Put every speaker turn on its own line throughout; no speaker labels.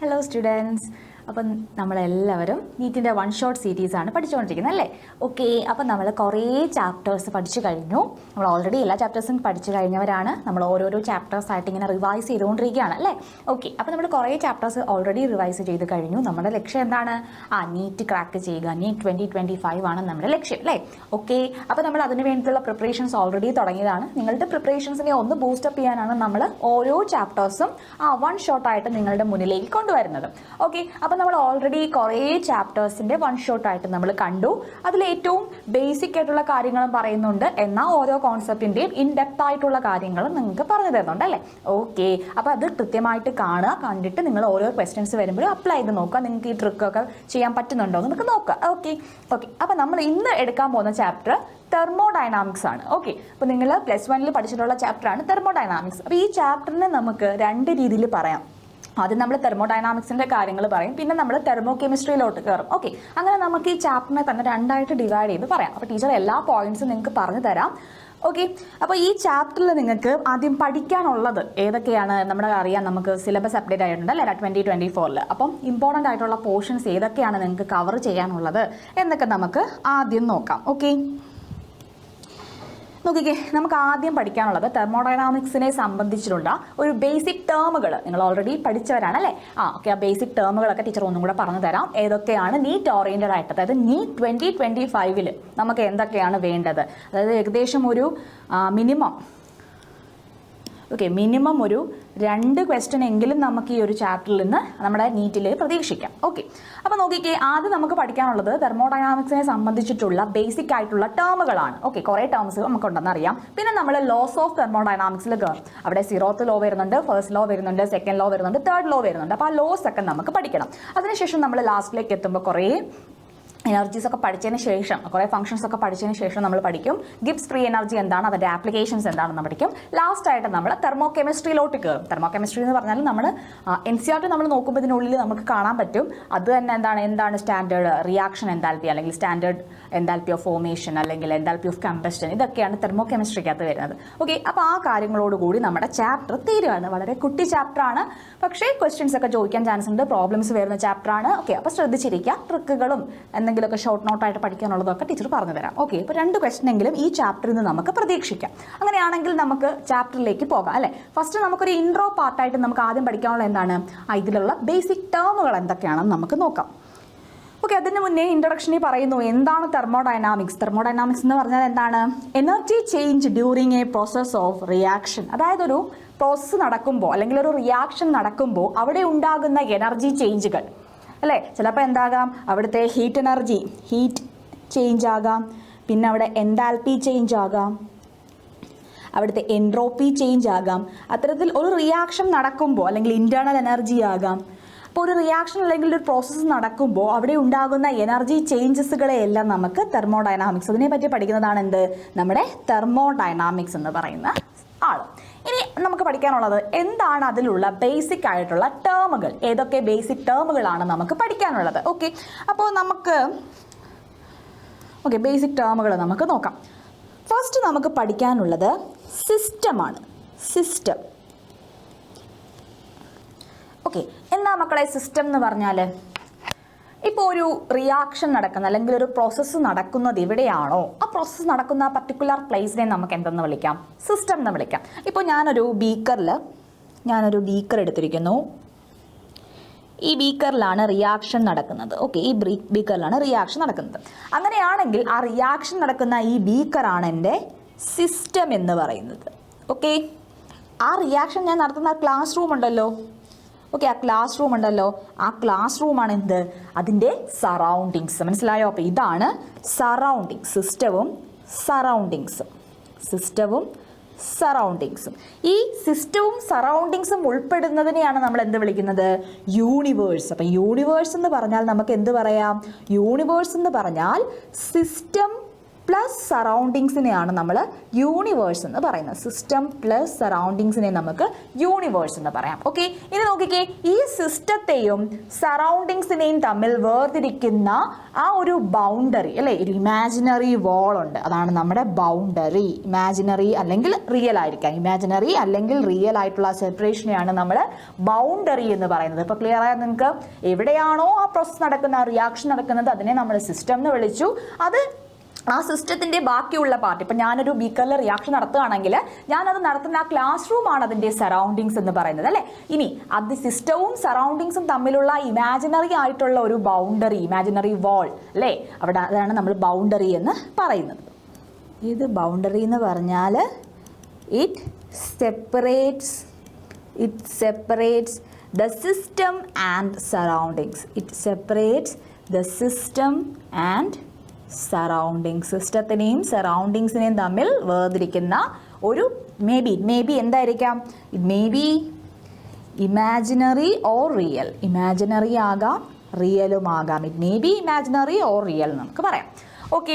Hello students. അപ്പം നമ്മളെല്ലാവരും നീറ്റിൻ്റെ one shot സീരീസാണ് പഠിച്ചുകൊണ്ടിരിക്കുന്നത് അല്ലേ? ഓക്കെ, അപ്പം നമ്മൾ കുറേ ചാപ്റ്റേഴ്സ് പഠിച്ചു കഴിഞ്ഞു. നമ്മൾ ഓൾറെഡി എല്ലാ ചാപ്റ്റേഴ്സും പഠിച്ചു കഴിഞ്ഞവരാണ്. നമ്മൾ ഓരോരോ ചാപ്റ്റേഴ്സായിട്ട് ഇങ്ങനെ റിവൈസ് ചെയ്തുകൊണ്ടിരിക്കുകയാണ് അല്ലേ? ഓക്കെ, അപ്പോൾ നമ്മൾ കുറേ ചാപ്റ്റേഴ്സ് ഓൾറെഡി റിവൈസ് ചെയ്ത് കഴിഞ്ഞു. നമ്മുടെ ലക്ഷ്യം എന്താണ്? നീറ്റ് ക്രാക്ക് ചെയ്യുക. നീറ്റ് 2025 ആണ് നമ്മുടെ ലക്ഷ്യം അല്ലേ? ഓക്കെ, അപ്പോൾ നമ്മൾ അതിന് വേണ്ടിയിട്ടുള്ള പ്രിപ്പറേഷൻസ് ഓൾറെഡി തുടങ്ങിയതാണ്. നിങ്ങളുടെ പ്രിപ്പറേഷൻസിനെ ഒന്ന് ബൂസ്റ്റപ്പ് ചെയ്യാനാണ് നമ്മൾ ഓരോ ചാപ്റ്റേഴ്സും വൺ ഷോട്ടായിട്ട് നിങ്ങളുടെ മുന്നിലേക്ക് കൊണ്ടുവരുന്നത്. ഓക്കെ, അപ്പോൾ നമ്മൾ ഓൾറെഡി കുറേ ചാപ്റ്റേഴ്സിൻ്റെ വൺ ഷോട്ടായിട്ട് നമ്മൾ കണ്ടു. അതിൽ ഏറ്റവും ബേസിക് ആയിട്ടുള്ള കാര്യങ്ങളും പറയുന്നുണ്ട്, എന്നാൽ ഓരോ കോൺസെപ്റ്റിൻ്റെയും ഇൻ ഡെപ്ത് ആയിട്ടുള്ള കാര്യങ്ങളും നിങ്ങൾക്ക് പറഞ്ഞു തരുന്നുണ്ട് അല്ലേ? ഓക്കെ, അപ്പോൾ അത് കൃത്യമായിട്ട് കാണുക. കണ്ടിട്ട് നിങ്ങൾ ഓരോ ക്വസ്റ്റ്യൻസ് വരുമ്പോഴും അപ്ലൈ ചെയ്ത് നോക്കുക. നിങ്ങൾക്ക് ഈ ട്രിക്കൊക്കെ ചെയ്യാൻ പറ്റുന്നുണ്ടോ എന്ന് നമുക്ക് നോക്കുക. ഓക്കെ, അപ്പോൾ നമ്മൾ ഇന്ന് എടുക്കാൻ പോകുന്ന ചാപ്റ്റർ തെർമോഡൈനാമിക്സ് ആണ്. ഓക്കെ, അപ്പോൾ നിങ്ങൾ +1 പഠിച്ചിട്ടുള്ള ചാപ്റ്ററാണ് തെർമോഡൈനാമിക്സ്. അപ്പോൾ ഈ ചാപ്റ്ററിനെ നമുക്ക് രണ്ട് രീതിയിൽ പറയാം. ആദ്യം നമ്മൾ തെർമോഡൈനാമിക്സിൻ്റെ കാര്യങ്ങൾ പറയും, പിന്നെ നമ്മൾ തെർമോ കെമിസ്ട്രിയിലോട്ട് കയറും. ഓക്കെ, അങ്ങനെ നമുക്ക് ഈ ചാപ്റ്ററിനെ തന്നെ രണ്ടായിട്ട് ഡിവൈഡ് ചെയ്ത് പറയാം. അപ്പോൾ ടീച്ചർ എല്ലാ പോയിന്റ്സും നിങ്ങൾക്ക് പറഞ്ഞു തരാം. ഓക്കെ, അപ്പോൾ ഈ ചാപ്റ്ററിൽ നിങ്ങൾക്ക് ആദ്യം പഠിക്കാനുള്ളത് ഏതൊക്കെയാണ് നമ്മുടെ അറിയാം. നമുക്ക് സിലബസ് അപ്ഡേറ്റ് ആയിട്ടുണ്ട് അല്ലേ 2024. അപ്പം ഇമ്പോർട്ടൻ്റ് ആയിട്ടുള്ള പോർഷൻസ് ഏതൊക്കെയാണ് നിങ്ങൾക്ക് കവർ ചെയ്യാനുള്ളത് എന്നൊക്കെ നമുക്ക് ആദ്യം നോക്കാം. ഓക്കെ, നോക്കിക്കേ, നമുക്ക് ആദ്യം പഠിക്കാനുള്ളത് തെർമോഡൈനാമിക്സിനെ സംബന്ധിച്ചിട്ടുള്ള ഒരു ബേസിക് ടേമുകൾ. നിങ്ങൾ ഓൾറെഡി പഠിച്ചവരാണ് അല്ലേ? ഓക്കെ, ആ ബേസിക് ടേമുകളൊക്കെ ടീച്ചർ ഒന്നും കൂടെ പറഞ്ഞു തരാം. ഏതൊക്കെയാണ് നീറ്റ് ഓറിയൻറ്റഡ് ആയിട്ട്, അതായത് നീറ്റ് 2025 നമുക്ക് എന്തൊക്കെയാണ് വേണ്ടത്. അതായത് ഏകദേശം ഒരു മിനിമം ഒരു 2 ക്വസ്റ്റ്യൻ എങ്കിലും നമുക്ക് ഈ ഒരു ചാപ്റ്ററിൽ നിന്ന് നമ്മുടെ നീറ്റിൽ പ്രതീക്ഷിക്കാം. ഓക്കെ, അപ്പോൾ നോക്കിക്കേ, ആദ്യം നമുക്ക് പഠിക്കാനുള്ളത് തെർമോഡൈനാമിക്സിനെ സംബന്ധിച്ചിട്ടുള്ള ബേസിക് ആയിട്ടുള്ള ടേമുകളാണ്. ഓക്കെ, കുറേ ടേംസ് നമുക്കുണ്ടെന്ന് അറിയാം. പിന്നെ നമ്മൾ ലോസ് ഓഫ് തെർമോഡൈനാമിക്സിൽ കയറും. അവിടെ 0th ലോ വരുന്നുണ്ട്, ഫസ്റ്റ് ലോ വരുന്നുണ്ട്, സെക്കൻഡ് ലോ വരുന്നുണ്ട്, തേർഡ് ലോ വരുന്നുണ്ട്. അപ്പോൾ ആ ലോസ് ഒക്കെ നമുക്ക് പഠിക്കണം. അതിനുശേഷം നമ്മൾ ലാസ്റ്റിലേക്ക് എത്തുമ്പോൾ കുറേ എനർജീസ് ഒക്കെ പഠിച്ചതിന് ശേഷം, കുറേ ഫംഗ്ഷൻസ് ഒക്കെ പഠിച്ചതിന് ശേഷം നമ്മൾ പഠിക്കും ഗിബ്സ് ഫ്രീ എനർജി എന്താണ്, അതിൻ്റെ ആപ്ലിക്കേഷൻസ് എന്താണെന്ന് പഠിക്കും. ലാസ്റ്റായിട്ട് നമ്മൾ തെർമോ കെമിസ്ട്രിയിലോട്ട് കയറും. തെർമോ കെമിസ്ട്രി എന്ന് പറഞ്ഞാൽ നമ്മൾ NCERT നമ്മൾ നോക്കുമ്പോൾ ഇതിനുള്ളിൽ നമുക്ക് കാണാൻ പറ്റും. അത് തന്നെ എന്താണ് സ്റ്റാൻഡേർഡ് റിയാക്ഷൻ എൻതാൽപ്പി, അല്ലെങ്കിൽ സ്റ്റാൻഡേർഡ് എൻതാൽപ്പി ഓഫ് ഫോർമേഷൻ, അല്ലെങ്കിൽ എൻതാൽപ്പി ഓഫ് കമ്പസ്റ്റൻ. ഇതൊക്കെയാണ് തെർമോ കെമിസ്ട്രിക്കകത്ത് വരുന്നത്. ഓക്കെ, അപ്പോൾ ആ കാര്യങ്ങളോടുകൂടി നമ്മുടെ ചാപ്റ്റർ തീരുവാണ്. വളരെ കുട്ടി ചാപ്റ്ററാണ്, പക്ഷേ ക്വസ്റ്റ്യൻസ് ഒക്കെ ചോദിക്കാൻ ചാൻസ് ഉണ്ട്, പ്രോബ്ലംസ് വരുന്ന ചാപ്റ്ററാണ്. ഓക്കെ, അപ്പോൾ ശ്രദ്ധിച്ചിരിക്കുക. ട്രിക്കുകളും എന്തെങ്കിലുമൊക്കെ ഷോർട്ട് നോട്ടായിട്ട് പഠിക്കാനുള്ളതൊക്കെ ടീച്ചർ പറഞ്ഞു തരാം. ഓക്കെ, ഇപ്പോൾ 2 ക്വസ്റ്റ്യൻ എങ്കിലും ഈ ചാപ്റ്ററിൽ നിന്ന് നമുക്ക് പ്രതീക്ഷിക്കാം. അങ്ങനെയാണെങ്കിൽ നമുക്ക് ചാപ്റ്ററിലേക്ക് പോകാം അല്ലേ? ഫസ്റ്റ് നമുക്കൊരു ഇൻട്രോ പാർട്ടായിട്ട് നമുക്ക് ആദ്യം പഠിക്കാനുള്ള എന്താണ്, ഇതിലുള്ള ബേസിക് ടേമുകൾ എന്തൊക്കെയാണെന്ന് നമുക്ക് നോക്കാം. ഓക്കെ, അതിന് മുന്നേ ഇൻട്രൊഡക്ഷനിൽ പറയുന്നു എന്താണ് തെർമോഡൈനാമിക്സ്. തെർമോഡൈനാമിക്സ് എന്ന് പറഞ്ഞാൽ എന്താണ്? Energy change during A process of reaction. അതായത് ഒരു പ്രോസസ്സ് നടക്കുമ്പോൾ അല്ലെങ്കിൽ ഒരു റിയാക്ഷൻ നടക്കുമ്പോൾ അവിടെ ഉണ്ടാകുന്ന എനർജി ചേഞ്ചുകൾ അല്ലേ? ചിലപ്പോൾ എന്താകാം, അവിടുത്തെ ഹീറ്റ് ചേഞ്ച് ആകാം, പിന്നെ അവിടെ എൻതാൽപ്പി ചേഞ്ച് ആകാം, അവിടുത്തെ എൻട്രോപ്പി ചേഞ്ച് ആകാം. അത്തരത്തിൽ ഒരു റിയാക്ഷൻ നടക്കുമ്പോൾ അല്ലെങ്കിൽ ഇൻറ്റേർണൽ എനർജി ആകാം. അപ്പോൾ ഒരു റിയാക്ഷൻ അല്ലെങ്കിൽ ഒരു പ്രോസസ്സ് നടക്കുമ്പോൾ അവിടെ ഉണ്ടാകുന്ന എനർജി ചേഞ്ചസുകളെയെല്ലാം നമുക്ക് തെർമോഡൈനാമിക്സ്, അതിനെപ്പറ്റി പഠിക്കുന്നതാണ് എന്ത്, നമ്മുടെ തെർമോഡൈനാമിക്സ് എന്ന് പറയുന്ന ആൾ. ഇനി നമുക്ക് പഠിക്കാനുള്ളത് എന്താണ് അതിലുള്ള ബേസിക് ആയിട്ടുള്ള ടേമുകൾ. ഏതൊക്കെ ബേസിക് ടേമുകളാണ് നമുക്ക് പഠിക്കാനുള്ളത്? ഓക്കെ, അപ്പോൾ നമുക്ക് ബേസിക് ടേമുകൾ നമുക്ക് നോക്കാം. ഫസ്റ്റ് നമുക്ക് പഠിക്കാനുള്ളത് സിസ്റ്റമാണ്. സിസ്റ്റം. ഓക്കെ, എന്താ മക്കളെ സിസ്റ്റം എന്ന് പറഞ്ഞാൽ? ഇപ്പോൾ ഒരു റിയാക്ഷൻ നടക്കുന്ന അല്ലെങ്കിൽ ഒരു പ്രോസസ്സ് നടക്കുന്നത് എവിടെയാണോ ആ പ്രോസസ്സ് നടക്കുന്ന പർട്ടിക്കുലർ പ്ലേസിനെ നമുക്ക് എന്തെന്ന് വിളിക്കാം? സിസ്റ്റം എന്ന് വിളിക്കാം. ഇപ്പോൾ ഞാനൊരു ബീക്കർ എടുത്തിരിക്കുന്നു. ഈ ബീക്കറിലാണ് റിയാക്ഷൻ നടക്കുന്നത്. ഓക്കെ, ഈ ബീക്കറിലാണ് റിയാക്ഷൻ നടക്കുന്നത്. അങ്ങനെയാണെങ്കിൽ ആ റിയാക്ഷൻ നടക്കുന്ന ഈ ബീക്കറാണ് എൻ്റെ സിസ്റ്റം എന്ന് പറയുന്നത്. ഓക്കെ, ആ റിയാക്ഷൻ ഞാൻ നടത്തുന്ന ക്ലാസ് റൂം ഉണ്ടല്ലോ. ഓക്കെ, ആ ക്ലാസ് റൂം ഉണ്ടല്ലോ, ആ ക്ലാസ് റൂമാണ് എന്ത്, അതിൻ്റെ സറൗണ്ടിങ്സ്. മനസ്സിലായോ? അപ്പോൾ ഇതാണ് സറൗണ്ടിങ്. സിസ്റ്റവും സറൗണ്ടിങ്സും. ഈ സിസ്റ്റവും സറൗണ്ടിങ്സും ഉൾപ്പെടുന്നതിനെയാണ് നമ്മൾ എന്ത് വിളിക്കുന്നത്? യൂണിവേഴ്സ്. അപ്പം യൂണിവേഴ്സ് എന്ന് പറഞ്ഞാൽ നമുക്ക് എന്ത് പറയാം? യൂണിവേഴ്സ് എന്ന് പറഞ്ഞാൽ സിസ്റ്റം പ്ലസ് സറൗണ്ടിങ്സിനെയാണ് നമ്മൾ യൂണിവേഴ്സ് എന്ന് പറയുന്നത്. സിസ്റ്റം പ്ലസ് സറൗണ്ടിങ്സിനെ നമുക്ക് യൂണിവേഴ്സ് എന്ന് പറയാം. ഓക്കെ, ഇനി നോക്കിക്കേ, ഈ സിസ്റ്റത്തെയും സറൗണ്ടിങ്സിനെയും തമ്മിൽ വേർതിരിക്കുന്ന ആ ഒരു ബൗണ്ടറി അല്ലേ, ഒരു ഇമാജിനറി വാൾ ഉണ്ട്, അതാണ് നമ്മുടെ ബൗണ്ടറി. ഇമാജിനറി അല്ലെങ്കിൽ റിയൽ ആയിരിക്കാം, ഇമാജിനറി അല്ലെങ്കിൽ റിയൽ ആയിട്ടുള്ള സെപ്പറേഷനെയാണ് നമ്മൾ ബൗണ്ടറി എന്ന് പറയുന്നത്. ഇപ്പോൾ ക്ലിയർ ആയ നിങ്ങൾക്ക്? എവിടെയാണോ ആ പ്രോസസ് നടക്കുന്ന, ആ റിയാക്ഷൻ നടക്കുന്നത്, അതിനെ നമ്മൾ സിസ്റ്റം എന്ന് വിളിച്ചു. അത് ആ സിസ്റ്റത്തിൻ്റെ ബാക്കിയുള്ള പാർട്ട്, ഇപ്പം ഞാനൊരു ബീക്കറിൽ റിയാക്ഷൻ നടത്തുകയാണെങ്കിൽ ഞാനത് നടത്തുന്ന ആ ക്ലാസ് റൂമാണ് അതിൻ്റെ സറൗണ്ടിങ്സ് എന്ന് പറയുന്നത് അല്ലേ. ഇനി അത് സിസ്റ്റവും സറൗണ്ടിങ്സും തമ്മിലുള്ള ഇമാജിനറി ആയിട്ടുള്ള ഒരു ബൗണ്ടറി, ഇമാജിനറി വാൾ അല്ലേ, അവിടെ അതാണ് നമ്മൾ ബൗണ്ടറി എന്ന് പറയുന്നത്. ഇത് ബൗണ്ടറി എന്ന് പറഞ്ഞാൽ it separates the system and surroundings. It separates the system and surroundings. സിസ്റ്റത്തിനെയും സറൗണ്ടിങ്സിനെയും തമ്മിൽ വേർതിരിക്കുന്ന ഒരു മേ ബി എന്തായിരിക്കാം? It may be imaginary or real. Imaginary ആകാം, റിയലും ആകാം. It may be imaginary or real നമുക്ക് പറയാം. ഓക്കെ,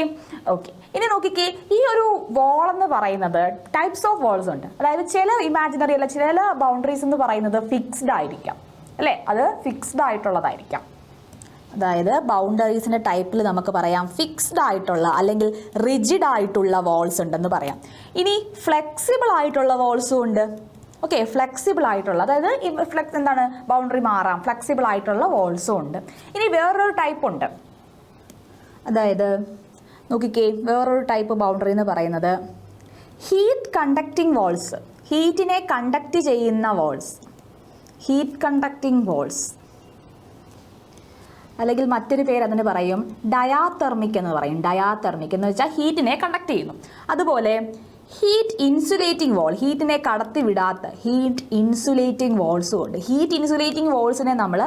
ഇനി നോക്കിക്കേ, ഈ ഒരു വാൾ എന്ന് പറയുന്നത് ടൈപ്സ് ഓഫ് വാൾസ് ഉണ്ട്. അതായത് ചില ഇമാജിനറി അല്ല, ചില ബൗണ്ടറീസ് എന്ന് പറയുന്നത് ഫിക്സ്ഡ് ആയിരിക്കാം അല്ലേ, അത് ഫിക്സ്ഡ് ആയിട്ടുള്ളതായിരിക്കാം. അതായത് ബൗണ്ടറീസിൻ്റെ ടൈപ്പിൽ നമുക്ക് പറയാം ഫിക്സ്ഡ് ആയിട്ടുള്ള അല്ലെങ്കിൽ റിജിഡ് ആയിട്ടുള്ള വാൾസ് ഉണ്ടെന്ന് പറയാം. ഇനി ഫ്ലെക്സിബിൾ ആയിട്ടുള്ള വാൾസും ഉണ്ട്. ഓക്കെ, ഫ്ലെക്സിബിൾ ആയിട്ടുള്ള, അതായത് എന്താണ്, ബൗണ്ടറി മാറാം, ഫ്ലെക്സിബിൾ ആയിട്ടുള്ള വാൾസും ഉണ്ട്. ഇനി വേറൊരു ടൈപ്പ് ഉണ്ട്, അതായത് നോക്കിക്കേ, വേറൊരു ടൈപ്പ് ബൗണ്ടറി എന്ന് പറയുന്നത് ഹീറ്റ് കണ്ടക്റ്റിംഗ് വാൾസ്. ഹീറ്റിനെ കണ്ടക്ട് ചെയ്യുന്ന വാൾസ്, ഹീറ്റ് കണ്ടക്റ്റിംഗ് വാൾസ്, അല്ലെങ്കിൽ മറ്റൊരു പേര് അതിന് പറയും ഡയാതെർമിക് എന്ന് പറയും. ഡയാതെർമിക് എന്ന് വെച്ചാൽ ഹീറ്റിനെ കണ്ടക്ട് ചെയ്യുന്നു. അതുപോലെ ഹീറ്റ് ഇൻസുലേറ്റിംഗ് വാൾ, ഹീറ്റിനെ കടത്തിവിടാത്ത ഹീറ്റ് ഇൻസുലേറ്റിംഗ് വാൾസും ഉണ്ട്. ഹീറ്റ് ഇൻസുലേറ്റിംഗ് വാൾസിനെ നമ്മൾ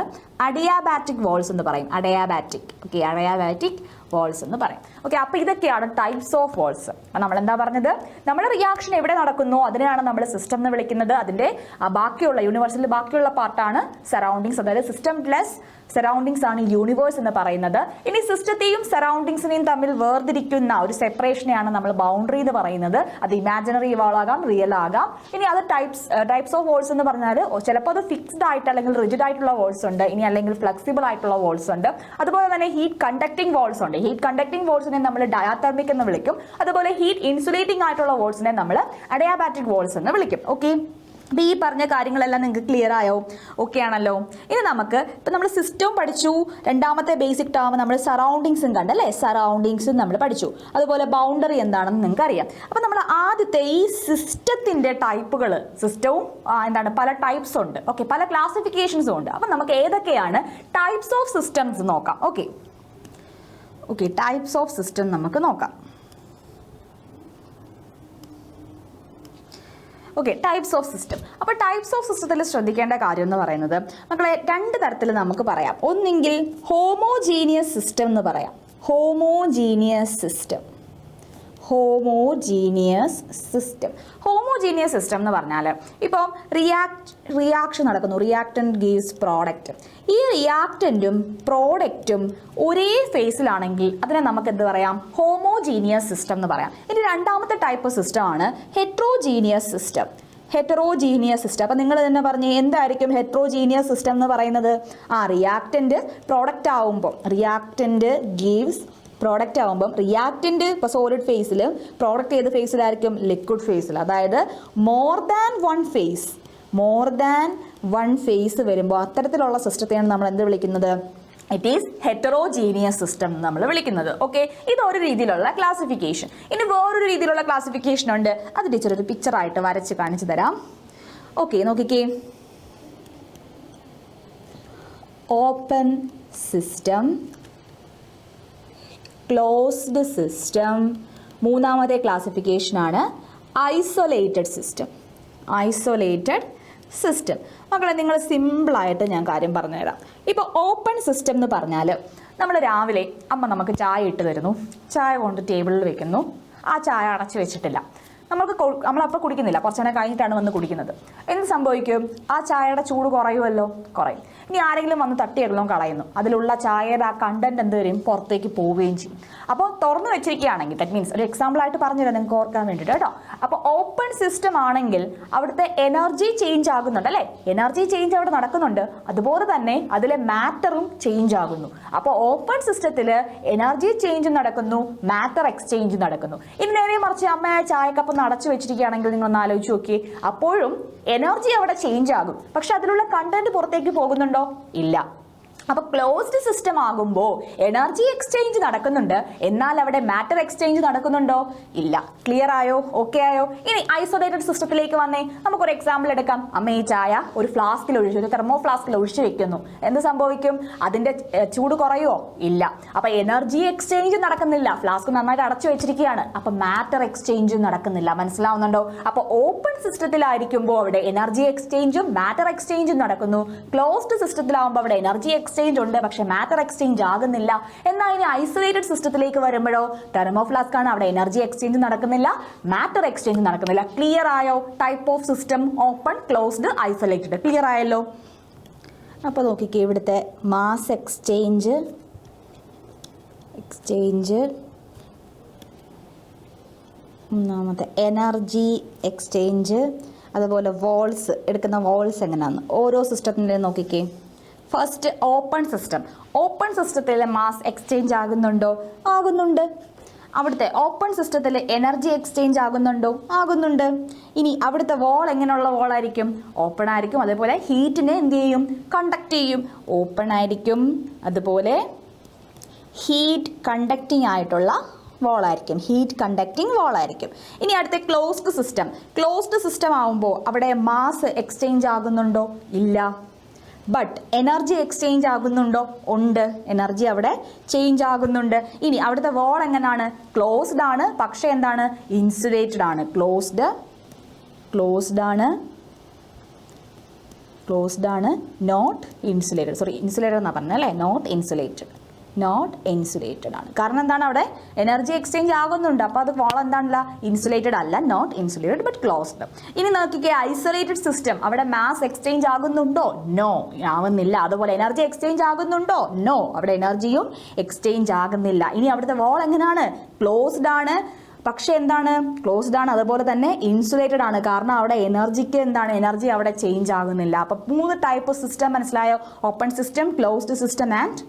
അഡിയാബാറ്റിക് വാൾസ് എന്ന് പറയും. അഡിയാബാറ്റിക് വാൾസ് എന്ന് പറയും. ഓക്കെ, അപ്പോൾ ഇതൊക്കെയാണ് ടൈപ്സ് ഓഫ് വാൾസ്. നമ്മൾ എന്താ പറഞ്ഞത്? നമ്മുടെ റിയാക്ഷൻ എവിടെ നടക്കുന്നു അതിനെയാണ് നമ്മൾ സിസ്റ്റം എന്ന് വിളിക്കുന്നത്. അതിൻ്റെ ബാക്കിയുള്ള യൂണിവേഴ്സിൽ ബാക്കിയുള്ള പാർട്ടാണ് സറൗണ്ടിങ്സ്. അതായത് സിസ്റ്റം പ്ലസ് സറൗണ്ടിങ്സ് ആണ് യൂണിവേഴ്സ് എന്ന് പറയുന്നത്. ഇനി സിസ്റ്റത്തെയും സറൗണ്ടിങ്സിനെയും തമ്മിൽ വേർതിരിക്കുന്ന ഒരു സെപ്പറേഷനെയാണ് നമ്മൾ ബൗണ്ടറി എന്ന് പറയുന്നത്. അത് ഇമാജിനറി വാൾ ആകാം, റിയൽ ആകാം. ഇനി അത് ടൈപ്സ് ഓഫ് വാൾസ് എന്ന് പറഞ്ഞാൽ ചിലപ്പോൾ അത് ഫിക്സ്ഡ് ആയിട്ട് അല്ലെങ്കിൽ റിജിഡ് ആയിട്ടുള്ള വാൾസ് ഉണ്ട്, ഇനി അല്ലെങ്കിൽ ഫ്ലെക്സിബിൾ ആയിട്ടുള്ള വാൾസ് ഉണ്ട്. അതുപോലെ തന്നെ ഹീറ്റ് കണ്ടക്റ്റിംഗ് വാൾസ് ഉണ്ട്. ഹീറ്റ് കണ്ടക്റ്റിംഗ് വാൾസിനെ നമ്മൾ ഡയാതെർമിക് എന്ന് വിളിക്കും. അതുപോലെ ഹീറ്റ് ഇൻസുലേറ്റിംഗ് ആയിട്ടുള്ള വാൾസിനെ നമ്മൾ അഡിയാബാറ്റിക് വാൾസ് എന്ന് വിളിക്കും. ഓക്കെ, അപ്പോൾ ഈ പറഞ്ഞ കാര്യങ്ങളെല്ലാം നിങ്ങൾക്ക് ക്ലിയർ ആയോ? ഓക്കെ ആണല്ലോ. ഇനി നമുക്ക് ഇപ്പം നമ്മൾ സിസ്റ്റവും പഠിച്ചു, രണ്ടാമത്തെ ബേസിക് ടേം നമ്മൾ സറൗണ്ടിങ്സും കണ്ടല്ലേ, സറൗണ്ടിങ്സും നമ്മൾ പഠിച്ചു. അതുപോലെ ബൗണ്ടറി എന്താണെന്ന് നിങ്ങൾക്ക് അറിയാം. അപ്പം നമ്മൾ ആദ്യത്തെ ഈ സിസ്റ്റത്തിൻ്റെ ടൈപ്പുകൾ, സിസ്റ്റവും പല ടൈപ്സ് ഉണ്ട്. ഓക്കെ, പല ക്ലാസിഫിക്കേഷൻസും ഉണ്ട്. അപ്പം നമുക്ക് ഏതൊക്കെയാണ് ടൈപ്സ് ഓഫ് സിസ്റ്റംസ് നോക്കാം. ഓക്കെ, ടൈപ്സ് ഓഫ് സിസ്റ്റം നമുക്ക് നോക്കാം. Okay, types of system. അപ്പോൾ ടൈപ്സ് ഓഫ് സിസ്റ്റത്തിൽ ശ്രദ്ധിക്കേണ്ട കാര്യം എന്ന് പറയുന്നത് മക്കളെ രണ്ട് തരത്തിൽ നമുക്ക് പറയാം. ഒന്നെങ്കിൽ ഹോമോജീനിയസ് സിസ്റ്റം എന്ന് പറയാം. ഹോമോജീനിയസ് സിസ്റ്റം എന്ന് പറഞ്ഞാൽ ഇപ്പോൾ റിയാക്ഷൻ നടക്കുന്നു, റിയാക്ടൻറ്റ് ഗീവ്സ് പ്രോഡക്റ്റ്. ഈ റിയാക്ടൻറ്റും പ്രോഡക്റ്റും ഒരേ ഫേസിലാണെങ്കിൽ അതിനെ നമുക്ക് എന്ത് പറയാം? ഹോമോജീനിയസ് സിസ്റ്റം എന്ന് പറയാം. ഇനി രണ്ടാമത്തെ ടൈപ്പ് സിസ്റ്റമാണ് ഹെട്രോജീനിയസ് സിസ്റ്റം. അപ്പം നിങ്ങൾ തന്നെ പറഞ്ഞ് എന്തായിരിക്കും ഹെട്രോജീനിയസ് സിസ്റ്റം എന്ന് പറയുന്നത്? റിയാക്ടൻറ്റ് പ്രോഡക്റ്റ് ആവുമ്പോൾ, റിയാക്ടൻറ്റ് ഗീവ്സ് പ്രോഡക്റ്റ് ആകുമ്പം റിയാക്റ്റൻ്റ് ഇപ്പോൾ സോളിഡ് ഫേസിൽ, പ്രോഡക്റ്റ് ഏത് ഫേസിലായിരിക്കും? ലിക്വിഡ് ഫേസിൽ. അതായത് മോർ ദാൻ വൺ ഫേസ് വരുമ്പോൾ അത്തരത്തിലുള്ള സിസ്റ്റത്തെയാണ് നമ്മൾ എന്ത് വിളിക്കുന്നത്? ഇറ്റ് ഈസ് ഹെറ്ററോജീനിയസ് സിസ്റ്റം നമ്മൾ വിളിക്കുന്നത്. ഓക്കെ, ഇതൊരു രീതിയിലുള്ള ക്ലാസിഫിക്കേഷൻ. ഇനി വേറൊരു രീതിയിലുള്ള ക്ലാസിഫിക്കേഷൻ ഉണ്ട്, അത് ടീച്ചർ ഒരു പിക്ചറായിട്ട് വരച്ച് കാണിച്ചു തരാം. ഓക്കെ, നോക്കിക്കേ, ഓപ്പൺ സിസ്റ്റം, ക്ലോസ്ഡ് സിസ്റ്റം. മൂന്നാമത്തെ ക്ലാസിഫിക്കേഷനാണ് ഐസൊലേറ്റഡ് സിസ്റ്റം. മക്കളെ നിങ്ങൾ സിമ്പിളായിട്ട് ഞാൻ കാര്യം പറഞ്ഞുതരാം. ഇപ്പോൾ ഓപ്പൺ സിസ്റ്റം എന്ന് പറഞ്ഞാൽ നമ്മൾ രാവിലെ അമ്മ നമുക്ക് ചായ ഇട്ട് തരുന്നു, ചായ കൊണ്ട് ടേബിളിൽ വെക്കുന്നു, ആ ചായ അടച്ചു വെച്ചിട്ടില്ല. നമ്മളപ്പോൾ കുടിക്കുന്നില്ല, കുറച്ച് നേരം കഴിഞ്ഞിട്ടാണ് വന്ന് കുടിക്കുന്നത്. എന്ത് സംഭവിക്കും? ആ ചായയുടെ ചൂട് കുറയുമല്ലോ, കുറയും. ഇനി ആരെങ്കിലും വന്ന് തട്ടിയെല്ലാം കളയുന്നു, അതിലുള്ള ചായയുടെ ആ കണ്ടന്റ് എന്ത് വരും? പുറത്തേക്ക് പോവുകയും ചെയ്യും. അപ്പോൾ തുറന്നു വെച്ചിരിക്കുകയാണെങ്കിൽ, ദാറ്റ് മീൻസ് ഒരു എക്സാമ്പിൾ ആയിട്ട് പറഞ്ഞുതരാം നിങ്ങൾക്ക് ഓർക്കാൻ വേണ്ടിയിട്ട് കേട്ടോ. അപ്പോൾ ഓപ്പൺ സിസ്റ്റം ആണെങ്കിൽ അവിടുത്തെ എനർജി ചേഞ്ച് ആകുന്നുണ്ട് അല്ലേ? എനർജി ചേഞ്ച് അവിടെ നടക്കുന്നുണ്ട്. അതുപോലെ തന്നെ അതിലെ മാറ്ററും ചേഞ്ച് ആകുന്നു. അപ്പോൾ ഓപ്പൺ സിസ്റ്റത്തിൽ എനർജി ചേഞ്ച് നടക്കുന്നു, മാറ്റർ എക്സ്ചേഞ്ച് നടക്കുന്നു. ഇനി നേരെ മറിച്ച് അമ്മ ചായക്കപ്പ് അടച്ചു വെച്ചിരിക്കുകയാണെങ്കിൽ നിങ്ങൾ ഒന്ന് ആലോചിച്ച് നോക്കി, അപ്പോഴും എനർജി അവിടെ ചേഞ്ച് ആകും, പക്ഷെ അതിലുള്ള കണ്ടന്റ് പുറത്തേക്ക് പോകുന്നുണ്ടോ? ഇല്ല. അപ്പൊ ക്ലോസ്ഡ് സിസ്റ്റം ആകുമ്പോൾ എനർജി എക്സ്ചേഞ്ച് നടക്കുന്നുണ്ട്, എന്നാൽ അവിടെ മാറ്റർ എക്സ്ചേഞ്ച് നടക്കുന്നുണ്ടോ? ഇല്ല. ക്ലിയർ ആയോ? ഓക്കെ ആയോ? ഇനി ഐസൊലേറ്റഡ് സിസ്റ്റത്തിലേക്ക് വന്നേ. നമുക്കൊരു എക്സാമ്പിൾ എടുക്കാം. അമ്മ ഈ ചായ ഒരു ഫ്ലാസ്കിൽ ഒഴിച്ചു, ഒരു തെർമോ ഫ്ലാസ്കിൽ ഒഴിച്ചു വെക്കുന്നു. എന്ത് സംഭവിക്കും? അതിന്റെ ചൂട് കുറയോ? ഇല്ല. അപ്പൊ എനർജി എക്സ്ചേഞ്ച് നടക്കുന്നില്ല, ഫ്ലാസ്ക് നന്നായിട്ട് അടച്ചു വെച്ചിരിക്കുകയാണ്. അപ്പൊ മാറ്റർ എക്സ്ചേഞ്ചും നടക്കുന്നില്ല. മനസ്സിലാവുന്നുണ്ടോ? അപ്പൊ ഓപ്പൺ സിസ്റ്റത്തിലായിരിക്കുമ്പോൾ അവിടെ എനർജി എക്സ്ചേഞ്ചും മാറ്റർ എക്സ്ചേഞ്ചും നടക്കുന്നു. ക്ലോസ്ഡ് സിസ്റ്റത്തിലാവുമ്പോൾ അവിടെ എനർജി എക്സ്ചേഞ്ച് ഉണ്ട്, പക്ഷെ മാറ്റർ എക്സ്ചേഞ്ച് ആകുന്നില്ല. എന്നാൽ ഇനി ഐസൊലേറ്റഡ് സിസ്റ്റത്തിലേക്ക് വരുമ്പോഴോ തെർമോ ഫ്ലാസ്ക് ആണ്, അവിടെ എനർജി എക്സ്ചേഞ്ച് നടക്കുന്നില്ല, മാറ്റർ എക്സ്ചേഞ്ച് നടക്കുന്നില്ല. ക്ലിയർ ആയോ? Type of system open, closed, isolated. Clear ആയല്ലോ? അപ്പോൾ നോക്കിക്കേ, ഇവിടുത്തെ മാസ് എക്സ്ചേഞ്ച്, ഒന്നാമത്തെ എനർജി എക്സ്ചേഞ്ച്, അതുപോലെ വോൾസ്, എടുക്കുന്ന വോൾസ് എങ്ങനെയാണെന്ന് ഓരോ സിസ്റ്റത്തിൻ്റെ നോക്കിക്കേ. First open system. ഓപ്പൺ സിസ്റ്റത്തിൽ മാസ് എക്സ്ചേഞ്ച് ആകുന്നുണ്ടോ? ആകുന്നുണ്ട്. അവിടുത്തെ ഓപ്പൺ സിസ്റ്റത്തിൽ എനർജി എക്സ്ചേഞ്ച് ആകുന്നുണ്ടോ? ആകുന്നുണ്ട്. ഇനി അവിടുത്തെ വോൾ എങ്ങനെയുള്ള വോളായിരിക്കും? ഓപ്പൺ ആയിരിക്കും. അതേപോലെ ഹീറ്റിനെ എന്ത് ചെയ്യും? കണ്ടക്ട് ചെയ്യും. ഓപ്പൺ ആയിരിക്കും, അതുപോലെ ഹീറ്റ് കണ്ടക്റ്റിംഗ് ആയിട്ടുള്ള വോളായിരിക്കും, ഹീറ്റ് കണ്ടക്റ്റിംഗ് വോളായിരിക്കും. ഇനി അടുത്ത ക്ലോസ്ഡ് സിസ്റ്റം. ക്ലോസ്ഡ് സിസ്റ്റം ആകുമ്പോൾ അവിടെ മാസ് എക്സ്ചേഞ്ച് ആകുന്നുണ്ടോ? ഇല്ല. ബട്ട് എനർജി എക്സ്ചേഞ്ച് ആകുന്നുണ്ടോ? ഉണ്ട്. എനർജി അവിടെ ചേഞ്ച് ആകുന്നുണ്ട്. ഇനി അവിടുത്തെ വോൾ എങ്ങനെയാണ്? ക്ലോസ്ഡ് ആണ്, പക്ഷെ എന്താണ്? ഇൻസുലേറ്റഡ് ആണ്. ക്ലോസ്ഡ് ആണ്, നോട്ട് ഇൻസുലേറ്റഡ്. സോറി, ഇൻസുലേറ്റഡ് എന്നാണ് പറഞ്ഞത് അല്ലേ? നോട്ട് ഇൻസുലേറ്റഡ് ആണ്. കാരണം എന്താണ്? അവിടെ എനർജി എക്സ്ചേഞ്ച് ആകുന്നുണ്ട്, അപ്പോൾ അത് വോൾ എന്താണല്ല? ഇൻസുലേറ്റഡ് അല്ല, നോട്ട് ഇൻസുലേറ്റഡ് ബട്ട് ക്ലോസ്ഡ്. ഇനി നോക്കിക്കേ, ഐസൊലേറ്റഡ് സിസ്റ്റം. അവിടെ മാസ് എക്സ്ചേഞ്ച് ആകുന്നുണ്ടോ? നോ, ആവുന്നില്ല. അതുപോലെ എനർജി എക്സ്ചേഞ്ച് ആകുന്നുണ്ടോ? നോ, അവിടെ എനർജിയും എക്സ്ചേഞ്ച് ആകുന്നില്ല. ഇനി അവിടുത്തെ വോൾ എങ്ങനെയാണ്? ക്ലോസ്ഡ് ആണ്, പക്ഷെ എന്താണ്? ക്ലോസ്ഡ് ആണ്, അതുപോലെ തന്നെ ഇൻസുലേറ്റഡ് ആണ്. കാരണം അവിടെ എനർജിക്ക് എന്താണ്? എനർജി അവിടെ ചേഞ്ച് ആകുന്നില്ല. അപ്പൊ 3 ടൈപ്പ് സിസ്റ്റം മനസ്സിലായോ? Open system, closed system and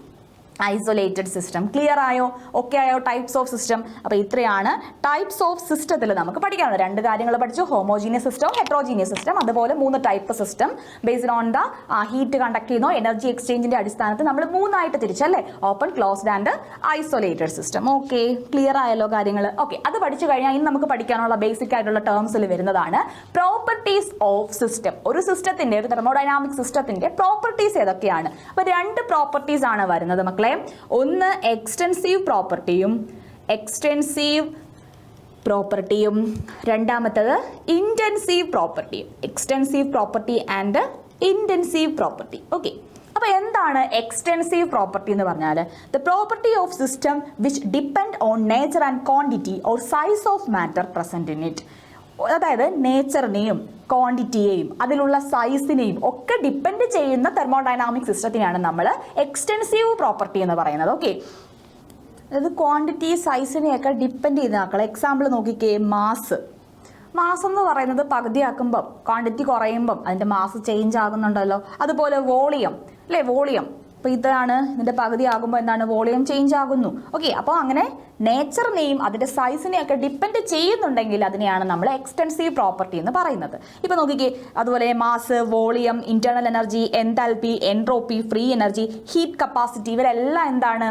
isolated system. Clear ആയോ? ഓക്കെ ആയോ? Types of system. അപ്പോൾ ഇത്രയാണ് ടൈപ്സ് ഓഫ് സിസ്റ്റത്തിൽ നമുക്ക് പഠിക്കാനുള്ളത്. 2 കാര്യങ്ങൾ പഠിച്ചു, ഹോമോജീനിയസ് സിസ്റ്റം, ഹെട്രോജീനിയസ് സിസ്റ്റം, അതുപോലെ 3 type system based on the heat conduct ചെയ്യുന്നോ എനർജി എക്സ്ചേഞ്ചിന്റെ അടിസ്ഥാനത്തിൽ നമ്മൾ 3 ആയിട്ട് തിരിച്ചല്ലേ? Open, closed and isolated system. Okay, clear ആയല്ലോ കാര്യങ്ങൾ? ഓക്കെ, അത് പഠിച്ചു കഴിഞ്ഞാൽ ഇനി നമുക്ക് പഠിക്കാനുള്ള ബേസിക് ആയിട്ടുള്ള ടേംസിൽ വരുന്നതാണ് പ്രോപ്പർട്ടീസ് ഓഫ് സിസ്റ്റം. ഒരു സിസ്റ്റത്തിന്റെ, ഒരു തെർമോഡൈനാമിക് സിസ്റ്റത്തിന്റെ പ്രോപ്പർട്ടീസ് ഏതൊക്കെയാണ്? അപ്പോൾ 2 പ്രോപ്പർട്ടീസ് ആണ് വരുന്നത് മക്കളെ. ഒന്ന് എക്സ്റ്റൻസീവ് പ്രോപ്പർട്ടിയും രണ്ടാമത്തത് intensive property and intensive property. Okay, അപ്പോൾ എന്താണ് എക്സ്റ്റൻസീവ് പ്രോപ്പർട്ടി എന്ന് പറഞ്ഞാൽ? The property of system which depend on nature and quantity or size of matter present in it. അതായത് നേച്ചറിനെയും ക്വാണ്ടിറ്റിയെയും അതിലുള്ള സൈസിനെയും ഒക്കെ ഡിപ്പെൻഡ് ചെയ്യുന്ന തെർമോഡൈനാമിക് സിസ്റ്റത്തിനാണ് നമ്മൾ എക്സ്റ്റൻസീവ് പ്രോപ്പർട്ടി എന്ന് പറയുന്നത്. ഓക്കെ, അതായത് ക്വാണ്ടിറ്റി സൈസിനെയൊക്കെ ഡിപ്പെൻഡ് ചെയ്യുന്ന മക്കളെ. എക്സാമ്പിൾ നോക്കിക്കേ, മാസ് എന്ന് പറയുന്നത് പകുതിയാക്കുമ്പം ക്വാണ്ടിറ്റി കുറയുമ്പം അതിൻ്റെ മാസ് ചേഞ്ച് ആകുന്നുണ്ടല്ലോ. അതുപോലെ വോളിയം അല്ലേ? വോളിയം അപ്പോൾ ഇതാണ് ഇതിൻ്റെ പകുതി ആകുമ്പോൾ എന്താണ്? വോളിയം ചേഞ്ച് ആകുന്നു. ഓക്കെ, അപ്പോൾ അങ്ങനെ നേച്ചറിനെയും അതിൻ്റെ സൈസിനെയൊക്കെ ഡിപ്പെൻഡ് ചെയ്യുന്നുണ്ടെങ്കിൽ അതിനെയാണ് നമ്മൾ എക്സ്റ്റൻസീവ് പ്രോപ്പർട്ടി എന്ന് പറയുന്നത്. ഇപ്പോൾ നോക്കിക്കേ, അതുപോലെ mass, volume, internal energy, enthalpy, entropy, free energy, heat capacity, ഇവരെല്ലാം എന്താണ്?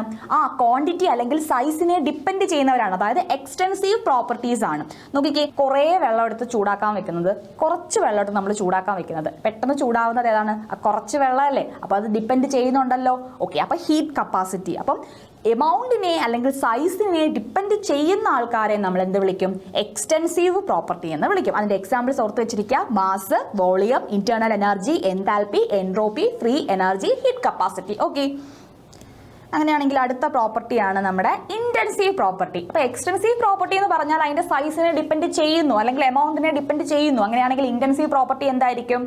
ക്വാണ്ടിറ്റി അല്ലെങ്കിൽ സൈസിനെ ഡിപ്പെൻഡ് ചെയ്യുന്നവരാണ്. അതായത് എക്സ്റ്റൻസീവ് പ്രോപ്പർട്ടീസ് ആണ്. നോക്കിക്കേ, കുറേ വെള്ളം എടുത്ത് ചൂടാക്കാൻ വെക്കുന്നത്, കുറച്ച് വെള്ളം എടുത്ത് നമ്മൾ ചൂടാക്കാൻ വെക്കുന്നത്, പെട്ടെന്ന് ചൂടാവുന്നത് ഏതാണ്? കുറച്ച് വെള്ളമല്ലേ? അപ്പോൾ അത് ഡിപ്പെൻഡ് ചെയ്യുന്നുണ്ടല്ലോ. ഓക്കെ, അപ്പോൾ ഹീറ്റ് കപ്പാസിറ്റി. അപ്പം എമൗണ്ടിനെ അല്ലെങ്കിൽ സൈസിനെ ഡിപ്പെൻഡ് ചെയ്യുന്ന ആൾക്കാരെ നമ്മൾ എന്ത് വിളിക്കും? എക്സ്റ്റൻസീവ് പ്രോപ്പർട്ടി എന്ന് വിളിക്കും. അതിന്റെ എക്സാമ്പിൾസ് ഓർത്ത് വെച്ചിരിക്കുക: mass, volume, internal energy, enthalpy, entropy, free energy, heat capacity. Okay, അങ്ങനെയാണെങ്കിൽ അടുത്ത പ്രോപ്പർട്ടിയാണ് നമ്മുടെ ഇൻറ്റൻസീവ് പ്രോപ്പർട്ടി. അപ്പോൾ എക്സ്റ്റൻസീവ് പ്രോപ്പർട്ടി എന്ന് പറഞ്ഞാൽ അതിൻ്റെ സൈസിനെ ഡിപ്പെൻഡ് ചെയ്യുന്നു അല്ലെങ്കിൽ എമൗണ്ടിനെ ഡിപ്പെൻഡ് ചെയ്യുന്നു. അങ്ങനെയാണെങ്കിൽ ഇൻറ്റൻസീവ് പ്രോപ്പർട്ടി എന്തായിരിക്കും?